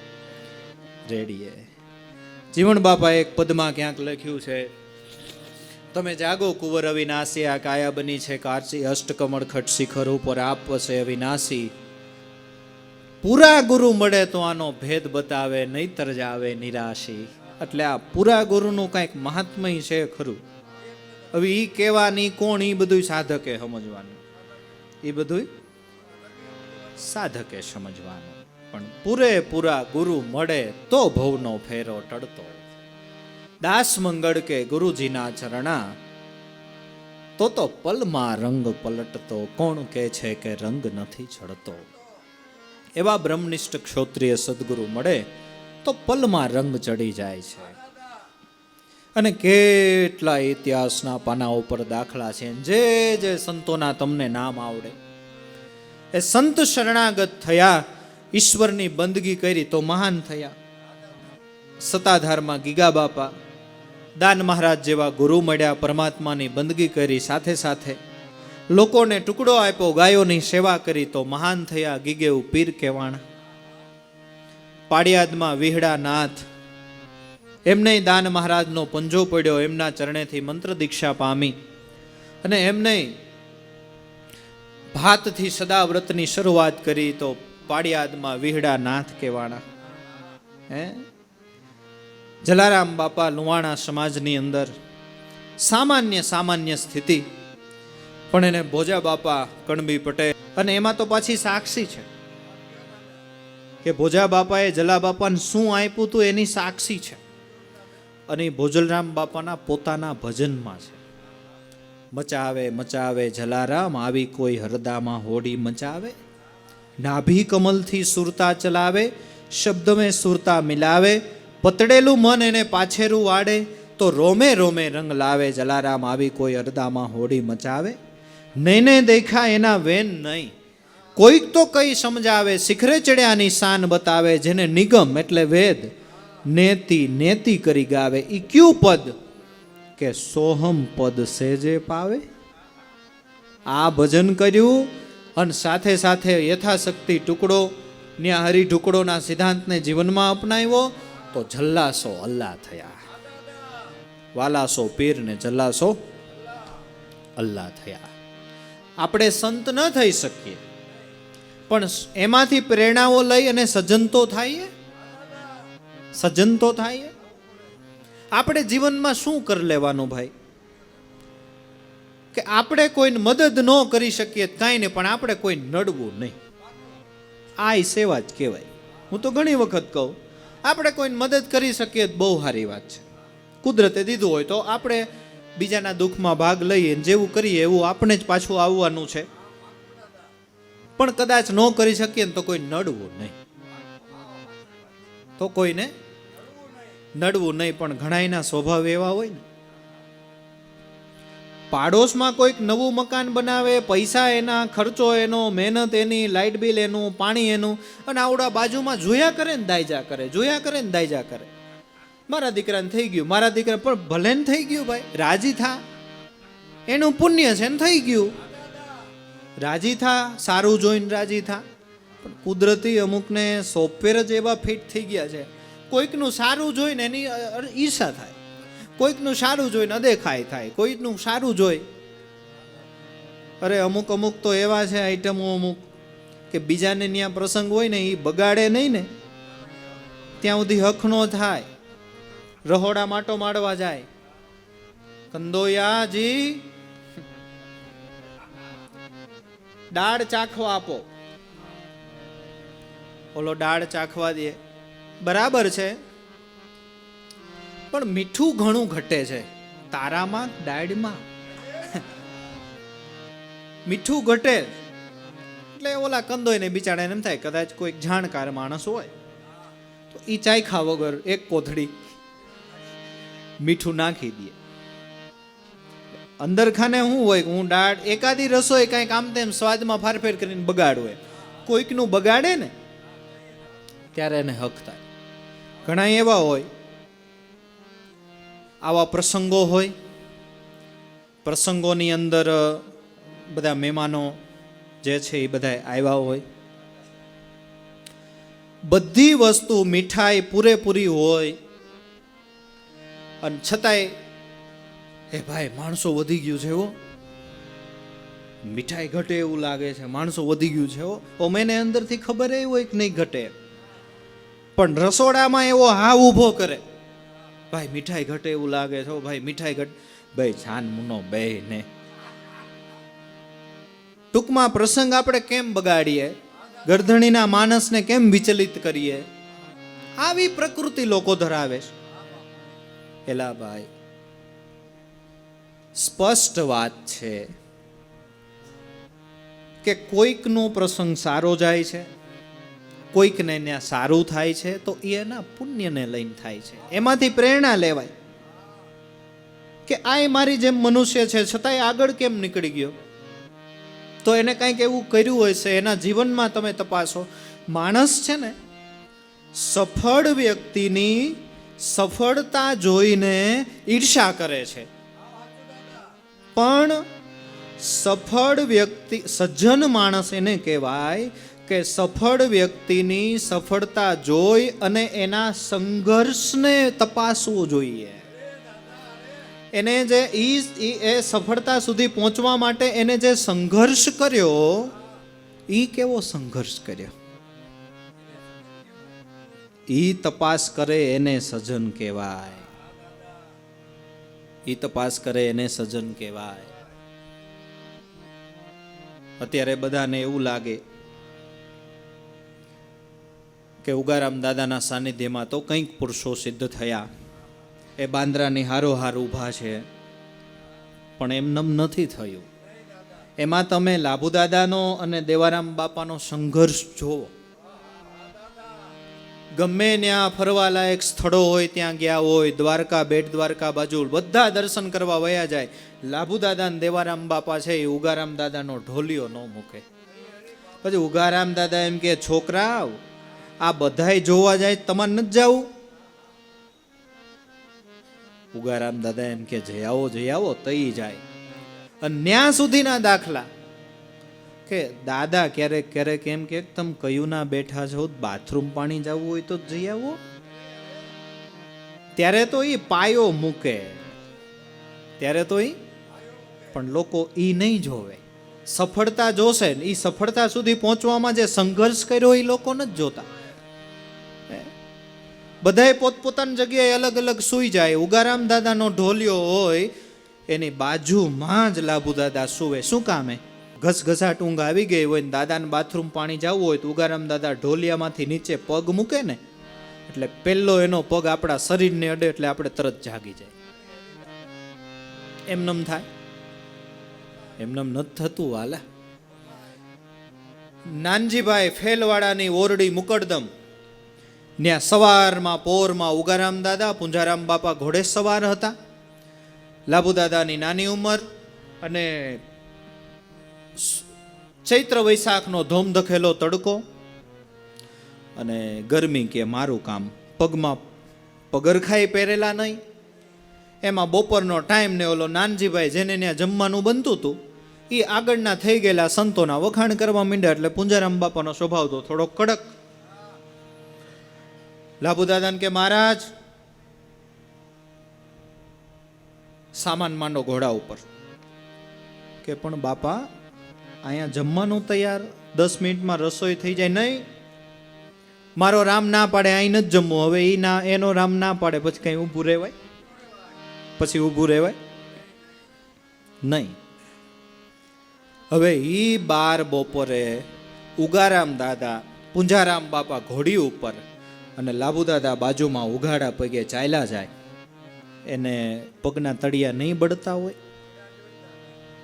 રેડીએ. જીવણ બાપા એક પદમાં ક્યાંક લખ્યું છે, તમે જાગો કુંવર અવિનાશી, આ કાયા બની છે કાચી, અષ્ટકમળ ખટ શિખર ઉપર આપશે અવિનાશી. પૂરા ગુરુ મળે તો આનો ભેદ બતાવે, નહીતર જ આવે નિરાશી. એટલે આ પૂરા ગુરુનું કંઈક મહાત્મય છે ખરું. હવે ઈ કહેવાની કોણ? ઈ બધું સાધકે સમજવાનું. એ બધું સાધકે સમજવાનું. પણ પૂરેપૂરા ગુરુ મળે તો ભવનો ફેરો ટળતો. દાસ મંગળ કે ગુરુજીના ચરણા, તો પલમાં રંગ પલટતો. કોણ કહે છે કે રંગ નથી ચડતો? એવા બ્રહ્મનિષ્ઠ ક્ષોત્રિય સદગુરુ મળે તો પલમાં રંગ ચડી જાય છે. અને કેટલા ઇતિહાસના પાના ઉપર દાખલા છે. જે જે સંતોના તમને નામ આવડે એ સંત શરણાગત થયા, ઈશ્વરની બંદગી કરી તો મહાન થયા. સતાધારમાં ગીગા બાપા, દાન મહારાજ જેવા ગુરુ મળ્યા, પરમાત્માની બંદગી કરી, સાથે સાથે લોકોને ટુકડો આપ્યો, ગાયોની સેવા કરી તો મહાન થયા. ગીગેવ પીર કહેવાણ. પાડિયાદમાં વિહડા નાથ, એમને દાન મહારાજનો પંજો પડ્યો, એમના ચરણેથી મંત્ર દીક્ષા પામી. અને એમને ભાતથી સદાવ્રતની શરૂઆત કરી તો પાડિયાદમાં વિહડા નાથ કહેવાણા. જલારામ બાપા લુવાણા સમાજની અંદર સામાન્ય સ્થિતિ, પણ એને ભોજા બાપા કણબી પટેલ, અને એમાં તો પાછી સાક્ષી છે કે ભોજા બાપાએ જલા બાપાને શું આપ્યું હતું એની સાક્ષી છે. અને ભોજલરામ બાપાના પોતાના ભજનમાં છે. મચાવે મચાવે જલારામ, આવી કોઈ હરદામાં હોડી મચાવે. નાભી કમલથી સુરતા ચલાવે, શબ્દ મેં સુરતા મિલાવે. પતડેલું મન એને પાછેરું વાડે, તો રોમે રોમે રંગ લાવે. જલારામ આવી કોઈ હરદામાં હોડી મચાવે. નૈને દેખા એના વેન નહીં, કોઈક તો કઈ સમજાવે. શિખરે ચડ્યાની શાન બતાવે, જેને નિગમ એટલે વેદ નેતિ નેતિ કરી ગાવે. ઈ ક્યું પદ કે સોહમ પદ સેજે પાવે. આ ભજન કર્યું અને સાથે સાથે યથાશક્તિ ટુકડો ન્યા હરી ટુકડોના સિદ્ધાંતને જીવનમાં અપનાવ્યો તો જલ્લાસો અલ્લાહ થયા. વાલાસો પીર ને જલ્લાસો અલ્લાહ થયા. આપણે સંત ન થઈ શકીએ, પણ એમાંથી પ્રેરણાઓ લઈ અને સજ્જન તો થાય. સજ્જન તો થાય. આપણે જીવનમાં શું કરી લેવાનું ભાઈ? કે આપણે કોઈને મદદ ન કરી શકીએ કાંઈ નહીં, પણ આપણે કોઈ નડવું નહીં. આ સેવા જ કહેવાય. હું તો ઘણી વખત કહું, આપણે કોઈને મદદ કરી શકીએ બહુ સારી વાત છે. કુદરતે દીધું હોય તો આપણે બીજાના દુઃખમાં ભાગ લઈએ, જેવું કરીએ એવું આપણે જ પાછું આવવાનું છે. પણ કદાચ ન કરી શકીએ ને તો કોઈ નડવું નહીં. તો કોઈને નડવું નહીં. પણ ઘણાયના સ્વભાવ એવા હોય ને, પાડોશમાં કોઈક નવું મકાન બનાવે, પૈસા એના, ખર્ચો એનો, મહેનત એની, લાઇટ બિલ એનું, પાણી એનું, અને આવડા બાજુમાં જોયા કરે ને દાયજા કરે, જોયા કરે ને દાયજા કરે. મારા દીકરાને થઈ ગયું, મારા દીકરા, પણ ભલે ને થઈ ગયું ભાઈ, રાજી થા. એનું પુણ્ય છે ને થઈ ગયું. રાજી થા, સારું જોઈને રાજી થા. પણ કુદરતી અમુકને સોફ્ટવેર જ એવા ફિટ થઈ ગયા છે, કોઈકનું સારું જોઈને એની ઈર્ષા થાય, કોઈકનું સારું જોઈને અદેખાય થાય, કોઈકનું સારું જોઈ. અરે અમુક અમુક તો એવા છે આઈટમો અમુક કે બીજાને ત્યાં પ્રસંગ હોય ને એ બગાડે નહીં ને ત્યાં સુધી હક નો થાય. રહોડા માટો મારવા જાય, કંદોયાજી દાળ ચાખવા આપો. ઓલો દાળ ચાખવા દે, બરાબર છે, પણ મીઠું ઘણું ઘટે છે તારામાં દાળમાં. મીઠું ઘટે એટલે ઓલા કંદોઈને બિચારાને એમ થાય કદાચ કોઈક જાણકાર માણસ હોય તો ઈ ચાખ્યા વગર એક કોથળી મીઠું નાખી દે. અંદર ખાને શું હોય કે હું દાળ એકાદી રસોઈ કાંઈક આમ તેમ સ્વાદમાં ફારફેર કરીને બગાડવું હોય, કોઈકનું બગાડે ને ત્યારે એને હક થાય. ઘણા એવા હોય, આવા પ્રસંગો હોય, પ્રસંગોની અંદર બધા મહેમાનો જે છે એ બધા આવ્યા હોય, બધી વસ્તુ મીઠાઈ પૂરેપૂરી હોય અને છતાંય હે ભાઈ માણસો વધી ગયું છે હો, મીઠાઈ ઘટે એવું લાગે છે, માણસો વધી ગયું છે હો. મને અંદરથી ખબર એ હોય કે નહીં ઘટે, પણ રસોડામાં એવો હા ઊભો કરે, ભાઈ મીઠાઈ ઘટે એવું લાગે છે ભાઈ, મીઠાઈ ઘટે. ભાઈ જાન મુનો બે ને ટૂંકમાં પ્રસંગ આપણે કેમ બગાડીએ, ગરધણીના માણસને કેમ વિચલિત કરીએ, આવી પ્રકૃતિ લોકો ધરાવે છે. એલા ભાઈ સ્પષ્ટ વાત છે કે કોઈકનો પ્રસંગ સારો જાય છે, કોઈકને ત્યાં સારું થાય છે તો એ એના પુણ્યને લઈને થાય છે. એમાંથી પ્રેરણા લેવાય કે આ મારી જેમ મનુષ્ય છે છતાંય આગળ કેમ નીકળી ગયો. તો એને કંઈક એવું કર્યું હોય છે એના જીવનમાં. તમે તપાસો, માણસ છે ને સફળ વ્યક્તિની સફળતા જોઈને ઈર્ષા કરે છે, પણ સફળ વ્યક્તિ, સજ્જન માણસ એને કહેવાય કે સફળ વ્યક્તિની સફળતા જોઈ અને એના સંઘર્ષને તપાસવું જોઈએ. એને જે એ સફળતા સુધી પહોંચવા માટે એને જે સંઘર્ષ કર્યો, એ કેવો સંઘર્ષ કર્યો, એ તપાસ કરે એને સજ્જન કહેવાય. એ તપાસ કરે એને સજ્જન કહેવાય. અત્યારે બધાને એવું લાગે કે ઉગારામ દાદાના સાનિધ્યમાં તો કંઈક પુરુષો સિદ્ધ થયા, એ બાંદ્રાની હારોહાર ઊભા છે, પણ એમનેમ નથી થયું. એમાં તમે લાભુદાદાનો અને દેવારામ બાપાનો સંઘર્ષ જોવો. ગમે ત્યાં ફરવાલાયક સ્થળો હોય ત્યાં ગયા હોય, દ્વારકા, બેટ દ્વારકા બાજુ બધા દર્શન કરવા વયા જાય. લાભુદાદા અને દેવારામ બાપા છે એ ઉગારામ દાદાનો ઢોલિયો ન મૂકે. પછી ઉગારામ દાદા એમ કે છોકરા આ બધાય જોવા જાય, તમારે નથી જવું? ઉગારામ દાદા એમ કે જઈ આવો તઈ જાય. અને ન્યા સુધીના દાખલા કે દાદા ક્યારેક ક્યારેક એમ કે તમે કયું ના બેઠા છો, બાથરૂમ પાણી જવું હોય તો જઈ આવો. ત્યારે તો એ પાયો મૂકે, ત્યારે તો એ, પણ લોકો એ નહીં જોવે. સફળતા જોશે ને, એ સફળતા સુધી પહોંચવામાં જે સંઘર્ષ કર્યો એ લોકો નથી જોતા. બધાએ પોતપોતાની જગ્યાએ અલગ અલગ સૂઈ જાય. ઉગારામ દાદાનો ઢોલિયો હોય એની બાજુમાં જ લાભુ દાદા સૂવે. શું કામે? ઘસઘસાટ ઊંઘ આવી ગઈ હોય ને દાદાને બાથરૂમ પાણી જવું હોય તો ઉગારામ દાદા ઢોલિયામાંથી નીચે પગ મૂકે ને એટલે પહેલો એનો પગ આપણા શરીરને અડે એટલે આપણે તરત જાગી જાય. એમનેમ થાય? એમનેમ નથી થતું વાલા. નાનજીભાઈ ફેલવાડાની ઓરડી મુકડદમ, ત્યાં સવારમાં પોરમાં ઉગારામ દાદા, પુંજારામ બાપા ઘોડે સવાર હતા. લાભુ દાદાની નાની ઉંમર અને ચૈત્ર વૈશાખનો ધોમધખેલો તડકો અને ગરમી કે મારું કામ. પગમાં પગરખાઈ પહેરેલા નહીં, એમાં બપોરનો ટાઈમ ને ઓલો નાનજીભાઈ જેને ત્યાં જમવાનું બનતું હતું એ આગળના થઈ ગયેલા સંતોના વખાણ કરવા માંડ્યા. એટલે પૂંજારામ બાપાનો સ્વભાવ તો થોડો કડક. લાભુ દાદાને કે મહારાજ સામાન માંડો ઘોડા ઉપર. કે પણ બાપા અહીંયા જમવાનું તૈયાર, 10 મિનિટમાં રસોઈ થઈ જાય. નહીં, મારો રામ ના પાડે અહીં નથી જમવું. હવે એનો રામ ના પાડે પછી કઈ ઊભું રહેવાય? પછી ઊભું રહેવાય નહીં. હવે ઈ 12 બપોરે ઉગારામ દાદા પૂંજારામ બાપા ઘોડી ઉપર અને લાભુ દાદા બાજુમાં ઉઘાડા પગે ચાલ્યા જાય. એને પગના તળિયા નહીં બળતા હોય?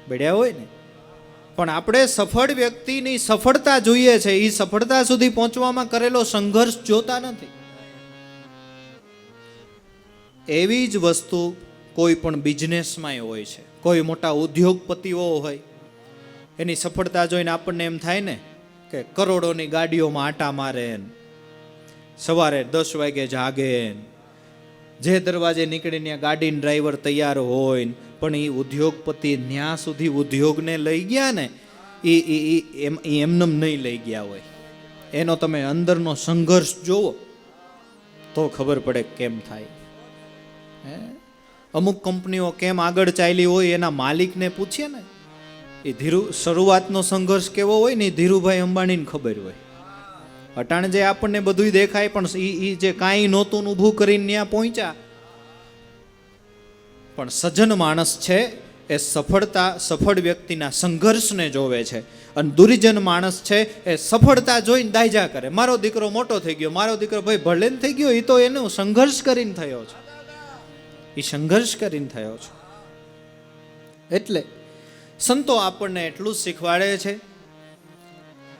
બળ્યા હોય ને. પણ આપણે સફળ વ્યક્તિની સફળતા જોઈએ છે, એ સફળતા સુધી પહોંચવામાં કરેલો સંઘર્ષ જોતા નથી. એવી જ વસ્તુ કોઈ પણ બિઝનેસમાં હોય છે. કોઈ મોટા ઉદ્યોગપતિઓ હોય, એની સફળતા જોઈને આપણને એમ થાય ને કે કરોડોની ગાડીઓમાં આટા મારે, સવારે 10 વાગે જાગે, જે દરવાજે નીકળીને ગાડીનો ડ્રાઈવર તૈયાર હોય, પણ એ ઉદ્યોગપતિ ન્યા સુધી ઉદ્યોગને લઈ ગયા ને એ એમનેમ નહીં લઈ ગયા હોય. એનો તમે અંદરનો સંઘર્ષ જુઓ તો ખબર પડે કેમ થાય. અમુક કંપનીઓ કેમ આગળ ચાલી હોય એના માલિકને પૂછીએ ને, એ શરૂઆતનો સંઘર્ષ કેવો હોય ને એ ધીરુભાઈ અંબાણીને ખબર હોય. અટાણે જે આપણને બધું દેખાય પણ એ જે કાંઈ નહોતું ઊભું કરીને ત્યાં પહોંચ્યા. પણ સજ્જન માણસ છે એ સફળ વ્યક્તિના સંઘર્ષને જોવે છે, અને દુર્જન માણસ છે એ સફળતા જોઈને દાયજા કરે. મારો દીકરો મોટો થઈ ગયો, મારો દીકરો ભાઈ ભલે થઈ ગયો, એ તો એનો સંઘર્ષ કરીને થયો છે. એ સંઘર્ષ કરીને થયો છે. એટલે સંતો આપણને એટલું જ શીખવાડે છે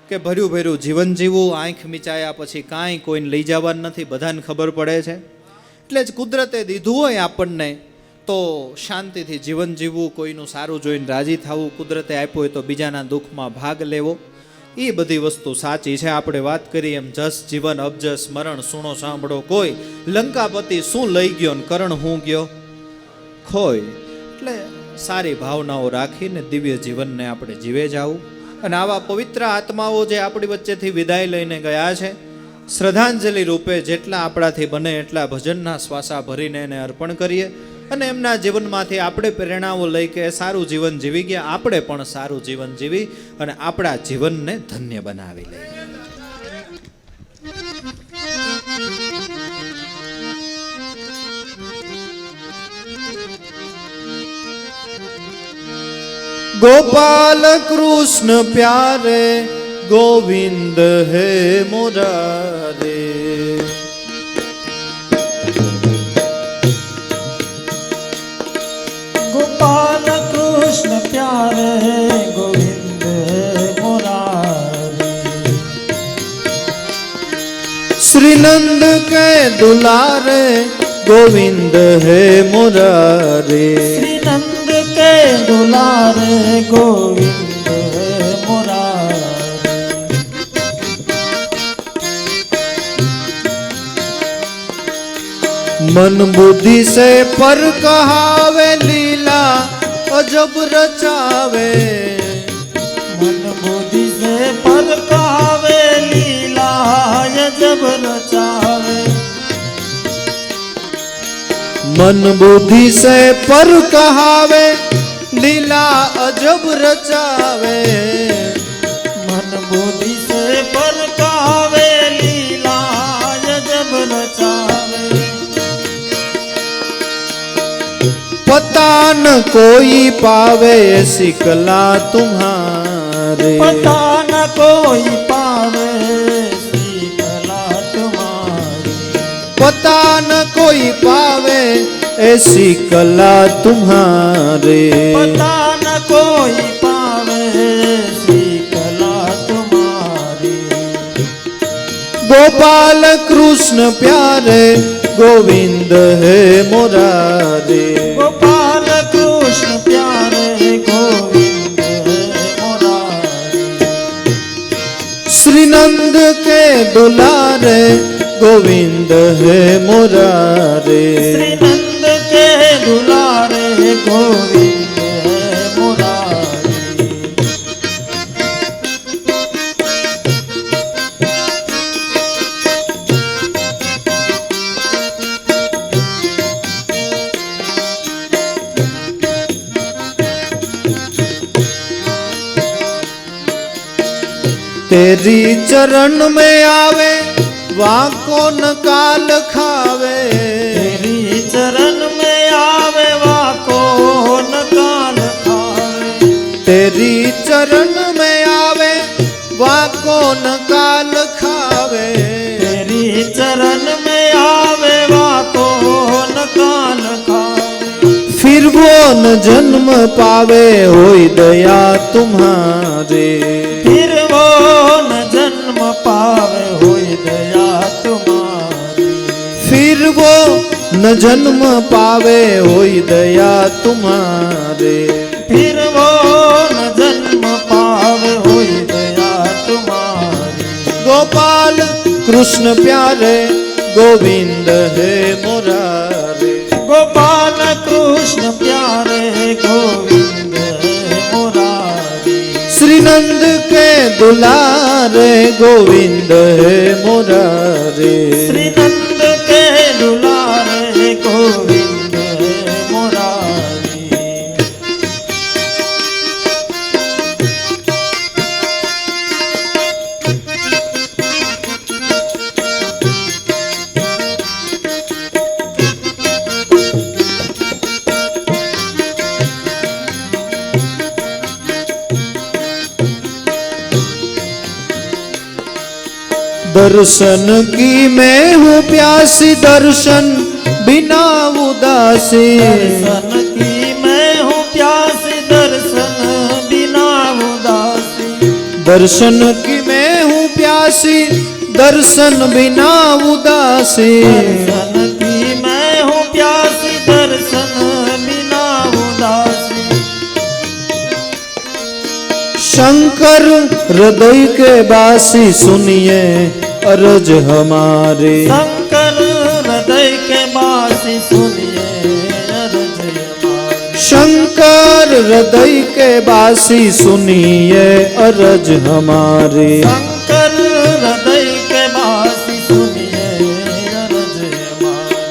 કે ભર્યું જીવન જીવવું, આંખ મીચાયા પછી કાંઈ કોઈને લઈ જવાનું નથી, બધાને ખબર પડે છે. એટલે જ કુદરતે દીધું હોય આપણને તો શાંતિથી જીવન જીવવું, કોઈનું સારું જોઈને રાજી થવું, કુદરતે આપ્યું હોય તો બીજાના દુઃખમાં ભાગ લેવો, એ બધી વસ્તુ સાચી છે. આપણે વાત કરી એમ જસ જીવન અબજસ મરણ સુણો સાંભળો કોઈ, લંકાપતિ શું લઈ ગયો ને કરણ હું ગયો ખોય. એટલે સારી ભાવનાઓ રાખીને દિવ્ય જીવનને આપણે જીવે જાવું. અને આવા પવિત્ર આત્માઓ જે આપણી વચ્ચેથી વિદાય લઈને ગયા છે, શ્રદ્ધાંજલિ રૂપે જેટલા આપણાથી બને એટલા ભજનના શ્વાસા ભરીને એને અર્પણ કરીએ, અને એમના જીવનમાંથી આપણે પ્રેરણાઓ લઈ કે સારું જીવન જીવી ગયા, આપણે પણ સારું જીવન જીવી અને આપણા જીવનને ધન્ય બનાવી લઈએ. गोपाल कृष्ण प्यारे गोविंद है मुरारे, गोपाल कृष्ण प्यारे गोविंद मुरारी, श्री नंद के दुलारे गोविंद है मुरारे, श्री नंद के दुलारे गोविंद मुरारी, मन बुद्धि से पर कहावे लीला अजब रचावे, मन बुद्धि से पर कहावे लीला अजब रचावे, मन बुद्धि से पर कहावे लीला अजब रचावे, मन बुद्धि से पर कहावे लीला अजब रचावे, पता न कोई पावे ऐसी कला तुम्हारे, पता न कोई पावे ऐसी कला तुम्हारी, पता न कोई पावे ऐसी कला तुम्हारे, पता न कोई पावे ऐसी कला तुम्हारी, गोपाल कृष्ण प्यारे गोविंद है मुरारे, गोपाल कृष्ण प्यारे गोविंद है मुरारी, श्री नंद के दुलारे गोविंद है मुरारे, श्री नंद के दुलारे गोविंद है मुरारी। तेरी चरण में आवे वहाँ कौन काल खावे। तेरी चरण में आवे वा कौन काल खावे। तेरी चरण में आवे वहाँ कौन काल खावे। तेरी चरण में आवे वा कौन काल खावे। फिर वो न जन्म पावे होई दया तुम्हारे। फिर वो न जन्म पावे होई दया तुम्हारी। फिर वो न जन्म पावे होई दया तुम्हारे। फिर वो न जन्म पावे होई दया तुम्हारी। गोपाल कृष्ण प्यारे गोविंद है मुरारे। गोपाल कृष्ण प्यारे गोविंद है मुरारी। श्री नंद के दुलारे गोविंद है मुरारे। श्री नंद के दुलारे गोविंद है मुरारी। दर्शन की मैं हूँ प्यासी दर्शन बिना उदासी। दर्शन की मैं हूँ प्यासी दर्शन बिना उदासी। दर्शन की मैं हूँ प्यासी दर्शन बिना उदासी। दर्शन की मैं हूँ प्यासी दर्शन बिना उदासी। शंकर हृदय के बासी सुनिए अरज हमारे। शंकर हृदय के बासी सुनिए अरज हमारी। शंकर हृदय के बासी सुनिए अरज हमारे। शंकर हृदय के बासी सुनिए अरज हमारी।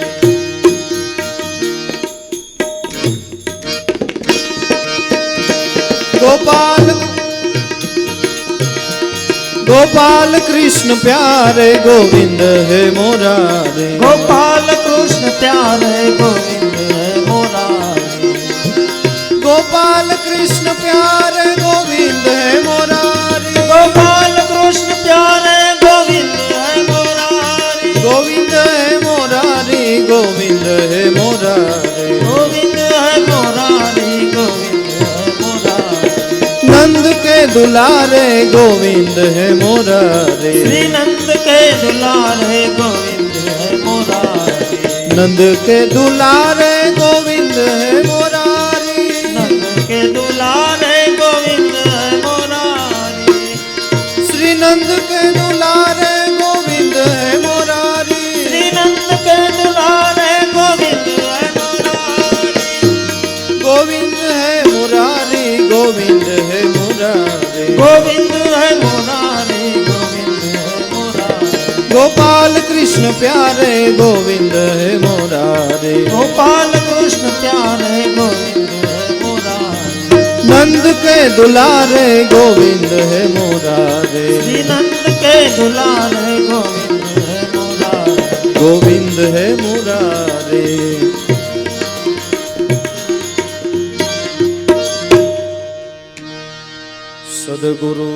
गोपाल गोपाल कृष्ण प्यारे गोविंद है मुरारे। गोपाल कृष्ण प्यारे गोविंद है मुरारी। गोपाल कृष्ण प्यारे गोविंद है मुरारी। गोपाल कृष्ण प्यारे गोविंद है मुरारी। गोविंद है मुरारी गोविंद है मुरारी। गोविंद है मुरारी गोविंद है मुरारी। नंद के दुलारे गोविंद है मुरारे। श्री नंद के दुलारे गोविंद है मुरारी। नंद के दुलारे गोविंद है मुरारी। नंद के दुलारे गोविंद है मुरारी। श्री नंद के दुलारे गोविंद है मुरारी। श्री नंद के दुलारे गोविंद है मुरारी। गोविंद है मुरारी गोविंद है मुरारी। गोविंद है मुरारी गोविंद है मुरारी। गोपाल कृष्ण प्यारे गोविंद है मुरारी। गोपाल कृष्ण प्यारे गोविंद है मुरारी। नंद के दुलारे गोविंद है मुरारी। श्री नंद के दुलारे गोविंद है मुरारी। गोविंद है मुरारी। सद्गुरु